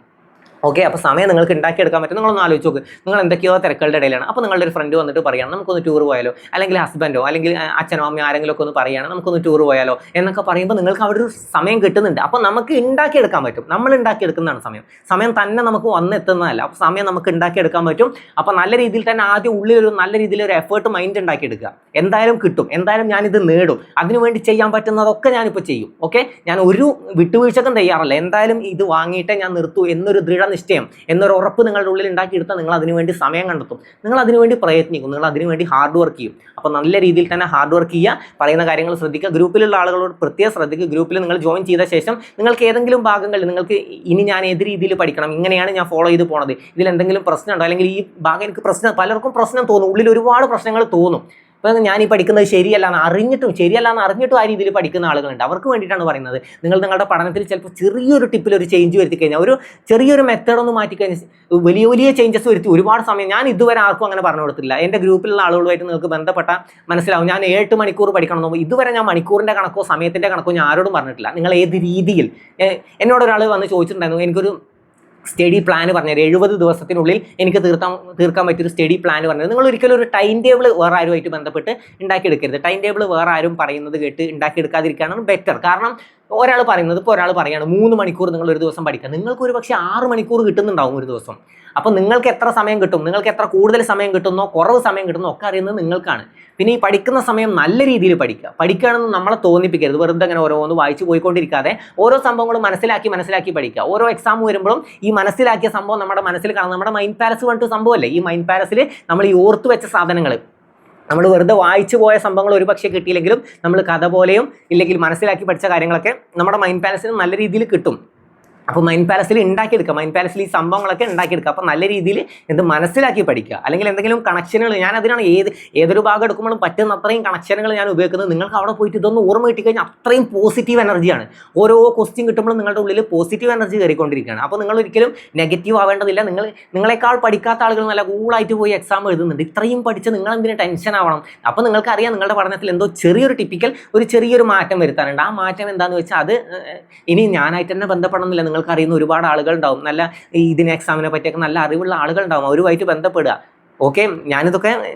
ഓക്കെ, അപ്പോൾ സമയം നിങ്ങൾക്ക് ഉണ്ടാക്കിയെടുക്കാൻ പറ്റും. നിങ്ങളൊന്ന് ആലോചിച്ച് നോക്ക്, നിങ്ങൾ എന്തൊക്കെയോ തിരക്കുകളുടെ ഇടയിലാണ്. അപ്പോൾ നിങ്ങളുടെ ഒരു ഫ്രണ്ട് വന്നിട്ട് പറയുകയാണ് നമുക്കൊന്ന് ടൂർ പോയാലോ, അല്ലെങ്കിൽ ഹസ്ബൻഡോ അല്ലെങ്കിൽ അച്ഛനോ അമ്മയോ ആരെങ്കിലും ഒക്കെ ഒന്ന് പറയുകയാണ് നമുക്കൊന്ന് ടൂർ പോയാലോ എന്നൊക്കെ പറയുമ്പോൾ നിങ്ങൾക്ക് അവിടെ ഒരു സമയം കിട്ടുന്നുണ്ട്. അപ്പോൾ നമുക്ക് ഉണ്ടാക്കിയെടുക്കാൻ പറ്റും. നമ്മൾ ഉണ്ടാക്കിയെടുക്കുന്നതാണ് സമയം തന്നെ നമുക്ക് വന്നെത്തുന്നതല്ല. അപ്പോൾ സമയം നമുക്ക് ഉണ്ടാക്കിയെടുക്കാൻ പറ്റും. അപ്പോൾ നല്ല രീതിയിൽ തന്നെ ആദ്യം ഉള്ളിലൊരു നല്ല രീതിയിലൊരു എഫേർട്ട് മൈൻഡ് ഉണ്ടാക്കിയെടുക്കുക. എന്തായാലും കിട്ടും, എന്തായാലും ഞാനിത് നേടും, അതിനുവേണ്ടി ചെയ്യാൻ പറ്റുന്നതൊക്കെ ഞാനിപ്പോൾ ചെയ്യും. ഓക്കെ, ഞാൻ ഒരു വിട്ടുവീഴ്ചക്കും തയ്യാറല്ല. എന്തായാലും ഇത് വാങ്ങിയിട്ടേ ഞാൻ നിർത്തൂ എന്നൊരു ദൃഢനിശ്ചയം, എന്നൊരു ഉറപ്പ് നിങ്ങളുടെ ഉള്ളിൽ ഉണ്ടാക്കിയെടുത്താൽ നിങ്ങൾ അതിനുവേണ്ടി സമയം കണ്ടെത്തും, നിങ്ങൾ അതിനുവേണ്ടി പ്രയത്നിക്കും, നിങ്ങൾ അതിനുവേണ്ടി ഹാർഡ് വർക്ക് ചെയ്യും. അപ്പോൾ നല്ല രീതിയിൽ തന്നെ ഹാർഡ് വർക്ക് ചെയ്യുക, പറയുന്ന കാര്യങ്ങൾ ശ്രദ്ധിക്കുക. ഗ്രൂപ്പിലുള്ള ആളുകളോട് പ്രത്യേകം ശ്രദ്ധിക്കുക. ഗ്രൂപ്പിൽ നിങ്ങൾ ജോയിൻ ചെയ്ത ശേഷം നിങ്ങൾക്ക് ഏതെങ്കിലും ഭാഗങ്ങളിൽ നിങ്ങൾക്ക് ഇനി ഞാൻ ഏത് രീതിയിൽ പഠിക്കണം, ഇങ്ങനെയാണ് ഞാൻ ഫോളോ ചെയ്ത് പോണത്, ഇതിലെന്തെങ്കിലും പ്രശ്നമുണ്ടോ, അല്ലെങ്കിൽ ഈ ഭാഗം എനിക്ക് പലർക്കും പ്രശ്നം തോന്നും, ഉള്ളിൽ ഒരുപാട് പ്രശ്നങ്ങൾ തോന്നും. അപ്പോൾ ഞാൻ ഈ പഠിക്കുന്നത് ശരിയല്ലാന്ന് അറിഞ്ഞിട്ടും ആ രീതിയിൽ പഠിക്കുന്ന ആളുകളുണ്ട്. അവർക്ക് വേണ്ടിയിട്ടാണ് പറയുന്നത്. നിങ്ങളുടെ പഠനത്തിൽ ചിലപ്പോൾ ചെറിയൊരു ടിപ്പിൽ ഒരു ചേഞ്ച് വരുത്തി കഴിഞ്ഞാൽ, ഒരു ചെറിയൊരു മെത്തേഡ് ഒന്ന് മാറ്റിക്കഴിഞ്ഞാൽ വലിയ ചേഞ്ചസ് വരുത്തി ഒരുപാട് സമയം ഞാൻ ഇതുവരെ ആർക്കും അങ്ങനെ പറഞ്ഞു കൊടുത്തില്ല. എൻ്റെ ഗ്രൂപ്പിലുള്ള ആളുകളുമായിട്ട് നിങ്ങൾക്ക് ബന്ധപ്പെട്ട മനസ്സിലാവും. ഞാൻ 8 മണിക്കൂർ പഠിക്കണം എന്ന് ഇതുവരെ ഞാൻ മണിക്കൂറിൻ്റെ കണക്കോ സമയത്തിൻ്റെ കണക്കോ ഞാൻ ആരോടും പറഞ്ഞിട്ടില്ല. നിങ്ങൾ ഏത് രീതിയിൽ, എന്നോട് ഒരാൾ വന്ന് ചോദിച്ചിട്ടുണ്ടായിരുന്നു, എനിക്കൊരു സ്റ്റഡി പ്ലാൻ പറഞ്ഞത് 70 ദിവസത്തിനുള്ളിൽ എനിക്ക് തീർക്കാൻ പറ്റിയൊരു സ്റ്റഡി പ്ലാൻ പറഞ്ഞത്. നിങ്ങൾ ഒരിക്കലും ഒരു ടൈം ടേബിൾ വേറെ ആരുമായിട്ട് ബന്ധപ്പെട്ട് ഉണ്ടാക്കിയെടുക്കരുത്. ടൈം ടേബിൾ വേറെ ആരും പറയുന്നത് കേട്ട് ഉണ്ടാക്കിയെടുക്കാതിരിക്കുകയാണ് ബെറ്റർ. കാരണം ഒരാൾ പറയുന്നത്, ഇപ്പോൾ ഒരാൾ പറയുകയാണ് 3 മണിക്കൂർ നിങ്ങൾ ഒരു ദിവസം പഠിക്കുക, നിങ്ങൾക്ക് ഒരു പക്ഷേ 6 മണിക്കൂർ കിട്ടുന്നുണ്ടാവും ഒരു ദിവസം. അപ്പോൾ നിങ്ങൾക്ക് എത്ര സമയം കിട്ടും, നിങ്ങൾക്ക് എത്ര കൂടുതൽ സമയം കിട്ടുന്നോ കുറവ് സമയം കിട്ടുന്നോ ഒക്കെ അറിയുന്നത് നിങ്ങൾക്കാണ്. പിന്നെ ഈ പഠിക്കുന്ന സമയം നല്ല രീതിയിൽ പഠിക്കുകയാണെന്ന് നമ്മളെ തോന്നിപ്പിക്കരുത്. വെറുതെ അങ്ങനെ ഓരോന്ന് വായിച്ചു പോയിക്കൊണ്ടിരിക്കാതെ ഓരോ സംഭവങ്ങളും മനസ്സിലാക്കി പഠിക്കുക. ഓരോ എക്സാം വരുമ്പോഴും ഈ മനസ്സിലാക്കിയ സംഭവം നമ്മുടെ മനസ്സിൽ കാണും. നമ്മുടെ മൈൻഡ് പാലസ് പറഞ്ഞിട്ട് സംഭവമല്ലേ, ഈ മൈൻഡ് പാലസിൽ നമ്മൾ ഈ ഓർത്ത് വെച്ച സാധനങ്ങൾ, നമ്മൾ വെറുതെ വായിച്ചു പോയ സംഭവങ്ങൾ ഒരു പക്ഷേ കിട്ടിയില്ലെങ്കിലും നമ്മൾ കഥ പോലെയും ഇല്ലെങ്കിൽ മനസ്സിലാക്കി പഠിച്ച കാര്യങ്ങളൊക്കെ നമ്മുടെ മൈൻഡ് പാലസിന് നല്ല രീതിയിൽ കിട്ടും. അപ്പോൾ മൈൻഡ് പാലസിൽ ഉണ്ടാക്കിയെടുക്കുക, മൈൻഡ് പാലസിൽ ഈ സംഭവങ്ങളൊക്കെ ഉണ്ടാക്കിയെടുക്കുക. അപ്പോൾ നല്ല രീതിയിൽ ഇത് മനസ്സിലാക്കി പഠിക്കുക. അല്ലെങ്കിൽ എന്തെങ്കിലും കണക്ഷനുകൾ, ഞാൻ അതിനാണ് ഏതൊരു ഭാഗം എടുക്കുമ്പോഴും പറ്റുന്ന അത്രയും കണക്ഷനുകൾ ഞാൻ ഉപയോഗിക്കുന്നത്. നിങ്ങൾക്ക് അവിടെ പോയിട്ട് ഇതൊന്ന് ഓർമ്മ കിട്ടിക്കഴിഞ്ഞാൽ അത്രയും പോസിറ്റീവ് എനർജിയാണ്. ഓരോ ക്വസ്റ്റ്യൻ കിട്ടുമ്പോഴും നിങ്ങളുടെ ഉള്ളിൽ പോസിറ്റീവ് എനർജി കയറിക്കൊണ്ടിരിക്കുകയാണ്. അപ്പോൾ നിങ്ങൾ ഒരിക്കലും നെഗറ്റീവ് ആവേണ്ടതില്ല. നിങ്ങളെക്കാൾ പഠിക്കാത്ത ആളുകൾ നല്ല കൂളായിട്ട് പോയി എക്സാം എഴുതുന്നുണ്ട്. ഇത്രയും പഠിച്ച് നിങ്ങൾ എന്തിന് ടെൻഷൻ ആവണം? അപ്പോൾ നിങ്ങൾക്കറിയാം നിങ്ങളുടെ പഠനത്തിൽ എന്തോ ചെറിയൊരു മാറ്റം വരുത്താനുണ്ട്. ആ മാറ്റം എന്താണെന്ന് വെച്ചാൽ അത് ഇനി ഞാനായിട്ട് തന്നെ ബന്ധപ്പെടണമെന്നില്ല. നിങ്ങൾക്ക് അറിയുന്ന ഒരുപാട് ആളുകളുണ്ടാവും, നല്ല ഇതിന് എക്സാമിനെ പറ്റിയൊക്കെ നല്ല അറിവുള്ള ആളുകളുണ്ടാവും, അവരുമായിട്ട് ബന്ധപ്പെടുക. ഓക്കെ,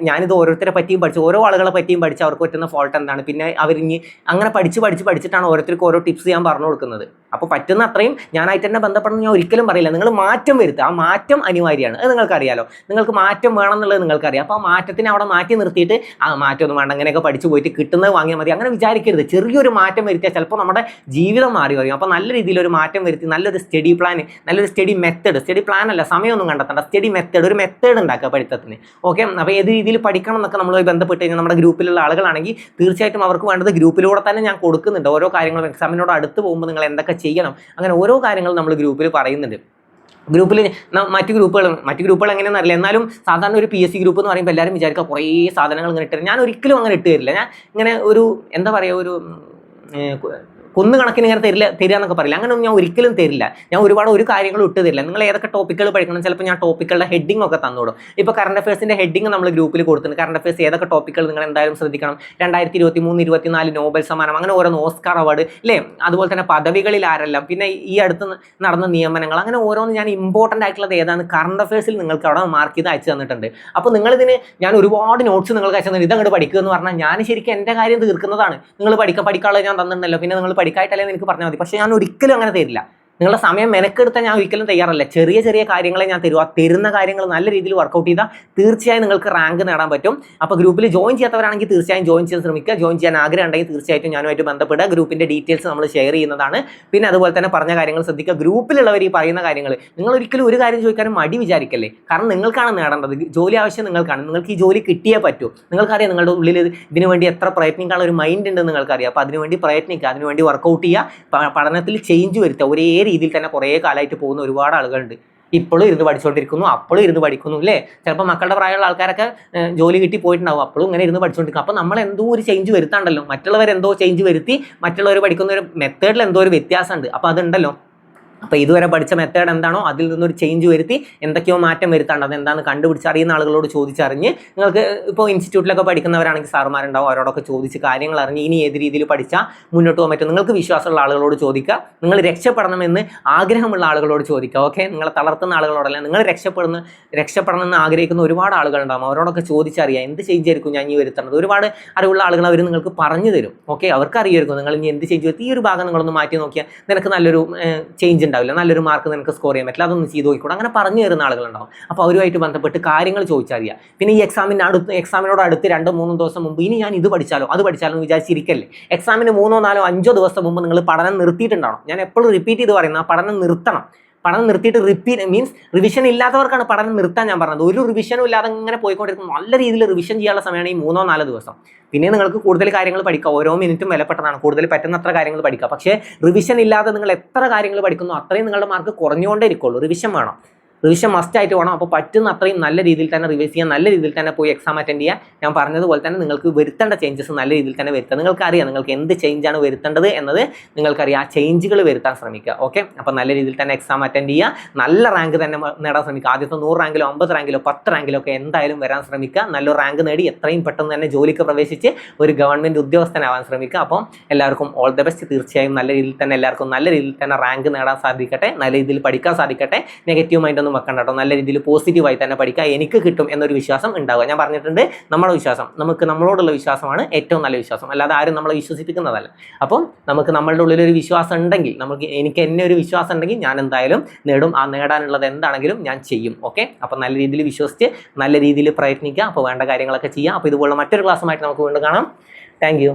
ഞാനിത് ഓരോരുത്തരെ പറ്റിയും പഠിച്ചു, ഓരോ ആളുകളെ പറ്റിയും പഠിച്ച് അവർക്ക് പറ്റുന്ന ഫോൾട്ട് എന്താണ്, പിന്നെ അവരിഞ്ഞ് അങ്ങനെ പഠിച്ചിട്ടാണ് ഓരോരുത്തർക്ക് ഓരോ ടിപ്സ് ഞാൻ പറഞ്ഞു കൊടുക്കുന്നത്. അപ്പോൾ പറ്റുന്ന അത്രയും ഞാനായിട്ട് തന്നെ ബന്ധപ്പെടണം ഞാൻ ഒരിക്കലും പറയില്ല. നിങ്ങൾ മാറ്റം വരുത്തുക, ആ മാറ്റം അനിവാര്യമാണ്. അത് നിങ്ങൾക്കറിയാലോ, നിങ്ങൾക്ക് മാറ്റം വേണം എന്നുള്ളത് നിങ്ങൾക്കറിയാം. അപ്പോൾ ആ മാറ്റത്തിനെ അവിടെ മാറ്റി നിർത്തിയിട്ട് ആ മാറ്റമൊന്നും വേണ്ട, അങ്ങനെയൊക്കെ പഠിച്ചു പോയിട്ട് കിട്ടുന്നത് വാങ്ങിയാൽ മതി, അങ്ങനെ വിചാരിക്കരുത്. ചെറിയൊരു മാറ്റം വരുത്തിയാൽ ചിലപ്പോൾ നമ്മുടെ ജീവിതം മാറി വരും. അപ്പോൾ നല്ല രീതിയിലൊരു മാറ്റം വരുത്തി നല്ലൊരു സ്റ്റഡി പ്ലാൻ, നല്ലൊരു സ്റ്റഡി പ്ലാൻ അല്ല, സമയമൊന്നും കണ്ടെത്തണ്ട, സ്റ്റഡി മെത്തേഡ്, ഒരു മെത്തേഡ് ഉണ്ടാക്കുക പഠിത്തത്തിന്. ഓക്കെ, അപ്പോൾ ഏത് രീതിയിൽ പഠിക്കണം എന്നൊക്കെ നമ്മളുമായി ബന്ധപ്പെട്ട് കഴിഞ്ഞാൽ നമ്മുടെ ഗ്രൂപ്പിലുള്ള ആളുകളാണെങ്കിൽ തീർച്ചയായിട്ടും അവർക്ക് വേണ്ടത് ഗ്രൂപ്പിലൂടെ തന്നെ ഞാൻ കൊടുക്കുന്നുണ്ട്. ഓരോ കാര്യങ്ങളും എക്സാമിനോട് അടുത്ത് പോകുമ്പോൾ നിങ്ങൾ എന്തൊക്കെ ചെയ്യണം, അങ്ങനെ ഓരോ കാര്യങ്ങളും നമ്മൾ ഗ്രൂപ്പിൽ പറയുന്നുണ്ട്. ഗ്രൂപ്പിൽ മറ്റു ഗ്രൂപ്പുകൾ എങ്ങനെയാണെന്ന് അറിയില്ല. എന്നാലും സാധാരണ ഒരു PSC ഗ്രൂപ്പ് എന്ന് പറയുമ്പോൾ എല്ലാവരും വിചാരിക്കുക കുറേ സാധനങ്ങൾ ഇങ്ങനെ ഇട്ട്, ഞാൻ ഒരിക്കലും അങ്ങനെ ഇട്ട് തരില്ല. ഞാൻ ഇങ്ങനെ ഒരു എന്താ പറയുക, ഒരു കുന്നുകണക്കിന് ഇങ്ങനെ തരിക എന്നൊക്കെ പറയില്ല, അങ്ങനെയൊന്നും ഞാൻ ഒരിക്കലും തരില്ല. ഞാൻ ഒരു കാര്യങ്ങളും ഇട്ട് തരില്ല. നിങ്ങൾ ഏതൊക്കെ ടോപ്പിക്കുകൾ പഠിക്കണം, ചിലപ്പോൾ ഞാൻ ടോപ്പിക്കുകളുടെ ഹെഡിങ് ഒക്കെ തന്നോടും. ഇപ്പോൾ കറണ്ട് അഫയേഴ്സിൻ്റെ ഹെഡിങ് നമ്മൾ ഗ്രൂപ്പിൽ കൊടുത്തിട്ടുണ്ട്. കറണ്ട് അഫയേഴ്സ് ഏതൊക്കെ ടോപ്പിക്കുകൾ നിങ്ങൾ എന്തായാലും ശ്രദ്ധിക്കണം. 2023-24 നോബൽ സമ്മാനം, അങ്ങനെ ഓരോന്ന് ഓസ്കാർ അവാർഡ് അല്ലേ, അതുപോലെ തന്നെ പദവികളിൽ ആരെല്ലാം, പിന്നെ ഈ അടുത്ത് നടന്ന നിയമനങ്ങൾ, അങ്ങനെ ഓരോന്ന് ഞാൻ ഇമ്പോർട്ടൻ്റ് ആയിട്ടുള്ളത് ഏതാണ് കറണ്ട് അഫയേഴ്സിൽ നിങ്ങൾക്ക് അവിടെ മാർക്ക് ചെയ്ത് അയച്ചു തന്നിട്ടുണ്ട്. അപ്പോൾ നിങ്ങളിതിന് ഞാൻ ഒരുപാട് നോട്ട്സ് നിങ്ങൾക്ക് അയച്ചു തന്നിട്ട് ഇതങ്ങോട്ട് പഠിക്കുക എന്ന് പറഞ്ഞാൽ ഞാൻ ശരിക്കും എൻ്റെ കാര്യം തീർക്കുന്നതാണ്. നിങ്ങൾ പഠിക്കാനുള്ളത് ഞാൻ തന്നിട്ടുണ്ടല്ലോ, പിന്നെ നിങ്ങൾ പഠിക്കായിട്ടല്ലേ എനിക്ക് പറഞ്ഞാൽ മതി. പക്ഷേ ഞാൻ ഒരിക്കലും അങ്ങനെ തരില്ല. നിങ്ങളുടെ സമയം മെനക്കെടുത്താൽ ഞാൻ ഒരിക്കലും തയ്യാറല്ല. ചെറിയ ചെറിയ കാര്യങ്ങളെ ഞാൻ തരും. ആ തരുന്ന കാര്യങ്ങൾ നല്ല രീതിയിൽ വർക്കൗട്ട് ചെയ്താൽ തീർച്ചയായും നിങ്ങൾക്ക് റാങ്ക് നേടാൻ പറ്റും. അപ്പോൾ ഗ്രൂപ്പിൽ ജോയിൻ ചെയ്യാത്തവരാണെങ്കിൽ തീർച്ചയായും ജോയിൻ ചെയ്യാൻ ശ്രമിക്കുക. ജോയിൻ ചെയ്യാൻ ആഗ്രഹം ഉണ്ടെങ്കിൽ തീർച്ചയായിട്ടും ഞാനുമായിട്ട് ബന്ധപ്പെടുക. ഗ്രൂപ്പിൻ്റെ ഡീറ്റെയിൽസ് നമ്മൾ ഷെയർ ചെയ്യുന്നതാണ്. പിന്നെ അതുപോലെ തന്നെ പറഞ്ഞ കാര്യങ്ങൾ ശ്രദ്ധിക്കുക. ഗ്രൂപ്പിലുള്ളവർ ഈ പറയുന്ന കാര്യങ്ങൾ നിങ്ങൾ ഒരിക്കലും ഒരു കാര്യം ചോദിക്കാനും മടി വിചാരിക്കല്ലേ. കാരണം നിങ്ങൾക്കാണ് നേടേണ്ടത്. ജോലി ആവശ്യം നിങ്ങൾക്കാണ്. നിങ്ങൾക്ക് ഈ ജോലി കിട്ടിയേ പറ്റൂ. നിങ്ങൾക്കറിയാം നിങ്ങളുടെ ഉള്ളിൽ ഇതിനു വേണ്ടി എത്ര പ്രയത്നിക്കാനുള്ള ഒരു മൈൻഡ് ഉണ്ടെന്ന് നിങ്ങൾക്കറിയാം. അപ്പോൾ അതിനുവേണ്ടി പ്രയത്നിക്കുക, അതിനുവേണ്ടി വർക്കൗട്ട് ചെയ്യുക, പഠനത്തിൽ ചേഞ്ച് വരുത്തുക. ഒരേ രീതിയിൽ തന്നെ കുറേ കാലമായിട്ട് പോകുന്ന ഒരുപാട് ആളുകളുണ്ട്. ഇപ്പോഴും ഇരുന്ന് പഠിച്ചുകൊണ്ടിരിക്കുന്നു, അപ്പോഴും ഇരുന്ന് പഠിക്കുന്നു അല്ലേ. ചിലപ്പോൾ മക്കളുടെ പ്രായമുള്ള ആൾക്കാരൊക്കെ ജോലി കിട്ടി പോയിട്ടുണ്ടാവും, അപ്പോഴും ഇങ്ങനെ ഇരുന്ന് പഠിച്ചുകൊണ്ടിരിക്കും. അപ്പോൾ നമ്മൾ എന്തോ ഒരു ചേഞ്ച് വരുത്താണ്ടല്ലോ. മറ്റുള്ളവർ എന്തോ ചേഞ്ച് വരുത്തി മറ്റുള്ളവർ പഠിക്കുന്ന ഒരു മെത്തേഡിൽ എന്തോ ഒരു വ്യത്യാസമുണ്ട്. അപ്പോൾ അതുണ്ടല്ലോ. അപ്പോൾ ഇതുവരെ പഠിച്ച മെത്തേഡ് എന്താണോ അതിൽ നിന്നൊരു ചേഞ്ച് വരുത്തി എന്തൊക്കെയോ മാറ്റം വരുത്താണ്ട് അതെന്താണെന്ന് കണ്ടുപിടിച്ച് അറിയുന്ന ആളുകളോട് ചോദിച്ചറിഞ്ഞ്, നിങ്ങൾക്ക് ഇപ്പോൾ ഇൻസ്റ്റിറ്റ്യൂട്ടിലൊക്കെ പഠിക്കുന്നവരാണെങ്കിൽ സാറുമാരുണ്ടാവും, അവരോടൊക്കെ ചോദിച്ച് കാര്യങ്ങൾ അറിഞ്ഞ് ഇനി ഏത് രീതിയിൽ പഠിച്ചാൽ മുന്നോട്ട് പോകാൻ പറ്റും നിങ്ങൾക്ക് വിശ്വാസമുള്ള ആളുകളോട് ചോദിക്കുക. നിങ്ങൾ രക്ഷപ്പെടണമെന്ന് ആഗ്രഹമുള്ള ആളുകളോട് ചോദിക്കുക. ഓക്കെ, നിങ്ങളെ തളർത്തുന്ന ആളുകളോടല്ല. നിങ്ങൾ രക്ഷപ്പെടണമെന്ന് ആഗ്രഹിക്കുന്ന ഒരുപാട് ആളുകളുണ്ടാകും. അവരോടൊക്കെ ചോദിച്ചറിയാം എന്ത് ചേഞ്ച് ആയിരിക്കും ഞാൻ ഈ വരുത്തുന്നത്. ഒരുപാട് അറിവുള്ള ആളുകൾ അവർ നിങ്ങൾക്ക് പറഞ്ഞു തരും. ഓക്കെ, അവർക്ക് അറിയായിരിക്കും നിങ്ങൾ ഇനി എന്ത് ചേഞ്ച് വരുത്തി. ഈ ഒരു ഭാഗം നിങ്ങളൊന്ന് മാറ്റി നോക്കിയാൽ നിനക്ക് നല്ലൊരു ചേഞ്ച് ഉണ്ടാവില്ല, നല്ലൊരു മാർക്ക് നിനക്ക് സ്കോർ ചെയ്യാൻ പറ്റില്ല, അതൊന്ന് ചെയ്ത് നോക്കിക്കൂടെ. അങ്ങനെ പറഞ്ഞു തരുന്ന ആളുകളുണ്ടാവും. അപ്പോൾ അവരുമായിട്ട് ബന്ധപ്പെട്ട് കാര്യങ്ങൾ ചോദിച്ചറിയുക. പിന്നെ ഈ എക്സാമിനോട് അടുത്ത് 2-3 ദിവസം മുമ്പ് ഇനി ഞാൻ ഇത് പഠിച്ചാലോ അത് പഠിച്ചാലോ എന്ന് വിചാരിച്ചിരിക്കല്ലേ. എക്സാമിന് 3, 4, 5 ദിവസം മുമ്പ് നിങ്ങൾ പഠനം നിർത്തിയിട്ടുണ്ടാവണം. ഞാൻ എപ്പോഴും റിപ്പീറ്റ് ചെയ്ത് പറയുന്ന പഠനം നിർത്തണം. പഠനം നിർത്തിയിട്ട് റിവിഷൻ ഇല്ലാത്തവർക്കാണ് പഠനം നിർത്താൻ ഞാൻ പറഞ്ഞത്. ഒരു റിവിഷനും ഇല്ലാതെ ഇങ്ങനെ പോയിക്കൊണ്ടിരിക്കും. നല്ല രീതിയിൽ റിവിഷൻ ചെയ്യാനുള്ള സമയമാണ് ഈ 3-4 ദിവസം. പിന്നെ നിങ്ങൾക്ക് കൂടുതൽ കാര്യങ്ങൾ പഠിക്കാം. ഓരോ മിനിറ്റും വിലപ്പെട്ടതാണ്. കൂടുതൽ പറ്റുന്നത്ര കാര്യങ്ങൾ പഠിക്കാം. പക്ഷേ റിവിഷൻ ഇല്ലാതെ നിങ്ങൾ എത്ര കാര്യങ്ങൾ പഠിക്കുന്നു അത്രയും നിങ്ങളുടെ മാർക്ക് കുറഞ്ഞുകൊണ്ടേ ഇരിക്കുള്ളൂ. റിവിഷൻ വേണം. റിവിഷൻ മസ്റ്റായിട്ട് വേണം. അപ്പോൾ പറ്റുന്ന അത്രയും നല്ല രീതിയിൽ തന്നെ റിവൈസ് ചെയ്യാൻ, നല്ല രീതിയിൽ തന്നെ പോയി എക്സാം അറ്റൻഡ് ചെയ്യാൻ. ഞാൻ പറഞ്ഞതുപോലെ തന്നെ നിങ്ങൾക്ക് വരുത്തേണ്ട ചേഞ്ചസ് നല്ല രീതിയിൽ തന്നെ വരുത്തുക. നിങ്ങൾക്കറിയാം നിങ്ങൾക്ക് എന്ത് ചേഞ്ചാണ് വരുത്തേണ്ടത് എന്നത് നിങ്ങൾക്കറിയാം. ആ ചേഞ്ചുകൾ വരുത്താൻ ശ്രമിക്കുക. ഓക്കെ, അപ്പോൾ നല്ല രീതിയിൽ തന്നെ എക്സാം അറ്റൻഡ് ചെയ്യുക. നല്ല റാങ്ക് തന്നെ നേടാൻ ശ്രമിക്കുക. ആദ്യത്തെ 100 റാങ്കിലോ 50 റാങ്കിലോ 10 റാങ്കിലോ ഒക്കെ എന്തായാലും വരാൻ ശ്രമിക്കുക. നല്ലൊരു റാങ്ക് നേടി എത്രയും പെട്ടെന്ന് തന്നെ ജോലിക്ക് പ്രവേശിച്ച് ഒരു ഗവൺമെൻറ് ഉദ്യോഗസ്ഥനാവാൻ ശ്രമിക്കുക. അപ്പം എല്ലാവർക്കും ഓൾ ദ ബെസ്റ്റ്. തീർച്ചയായും നല്ല രീതിയിൽ തന്നെ എല്ലാവർക്കും നല്ല രീതിയിൽ തന്നെ റാങ്ക് നേടാൻ സാധിക്കട്ടെ. നല്ല രീതിയിൽ പഠിക്കാൻ സാധിക്കട്ടെ. നെഗറ്റീവ് മൈൻഡ് വെക്കണ്ട കേട്ടോ. നല്ല രീതിയിൽ പോസിറ്റീവായി തന്നെ പഠിക്കുക. എനിക്ക് കിട്ടും എന്നൊരു വിശ്വാസം ഉണ്ടാവുക. ഞാൻ പറഞ്ഞിട്ടുണ്ട്, നമ്മുടെ വിശ്വാസം, നമുക്ക് നമ്മളോടുള്ള വിശ്വാസമാണ് ഏറ്റവും നല്ല വിശ്വാസം. അല്ലാതെ ആരും നമ്മളെ വിശ്വസിപ്പിക്കുന്നതല്ല. അപ്പം നമുക്ക് നമ്മളുടെ ഉള്ളിലൊരു വിശ്വാസം ഉണ്ടെങ്കിൽ, എനിക്ക് എന്നെ ഒരു വിശ്വാസം ഉണ്ടെങ്കിൽ ഞാൻ എന്തായാലും നേടും. ആ നേടാനുള്ളത് എന്താണെങ്കിലും ഞാൻ ചെയ്യും. ഓക്കെ, അപ്പം നല്ല രീതിയിൽ വിശ്വസിച്ച് നല്ല രീതിയിൽ പ്രയത്നിക്കുക. അപ്പോൾ വേണ്ട കാര്യങ്ങളൊക്കെ ചെയ്യാം. അപ്പോൾ ഇതുപോലുള്ള മറ്റൊരു ക്ലാസ്സുമായിട്ട് നമുക്ക് വീണ്ടും കാണാം. Thank you.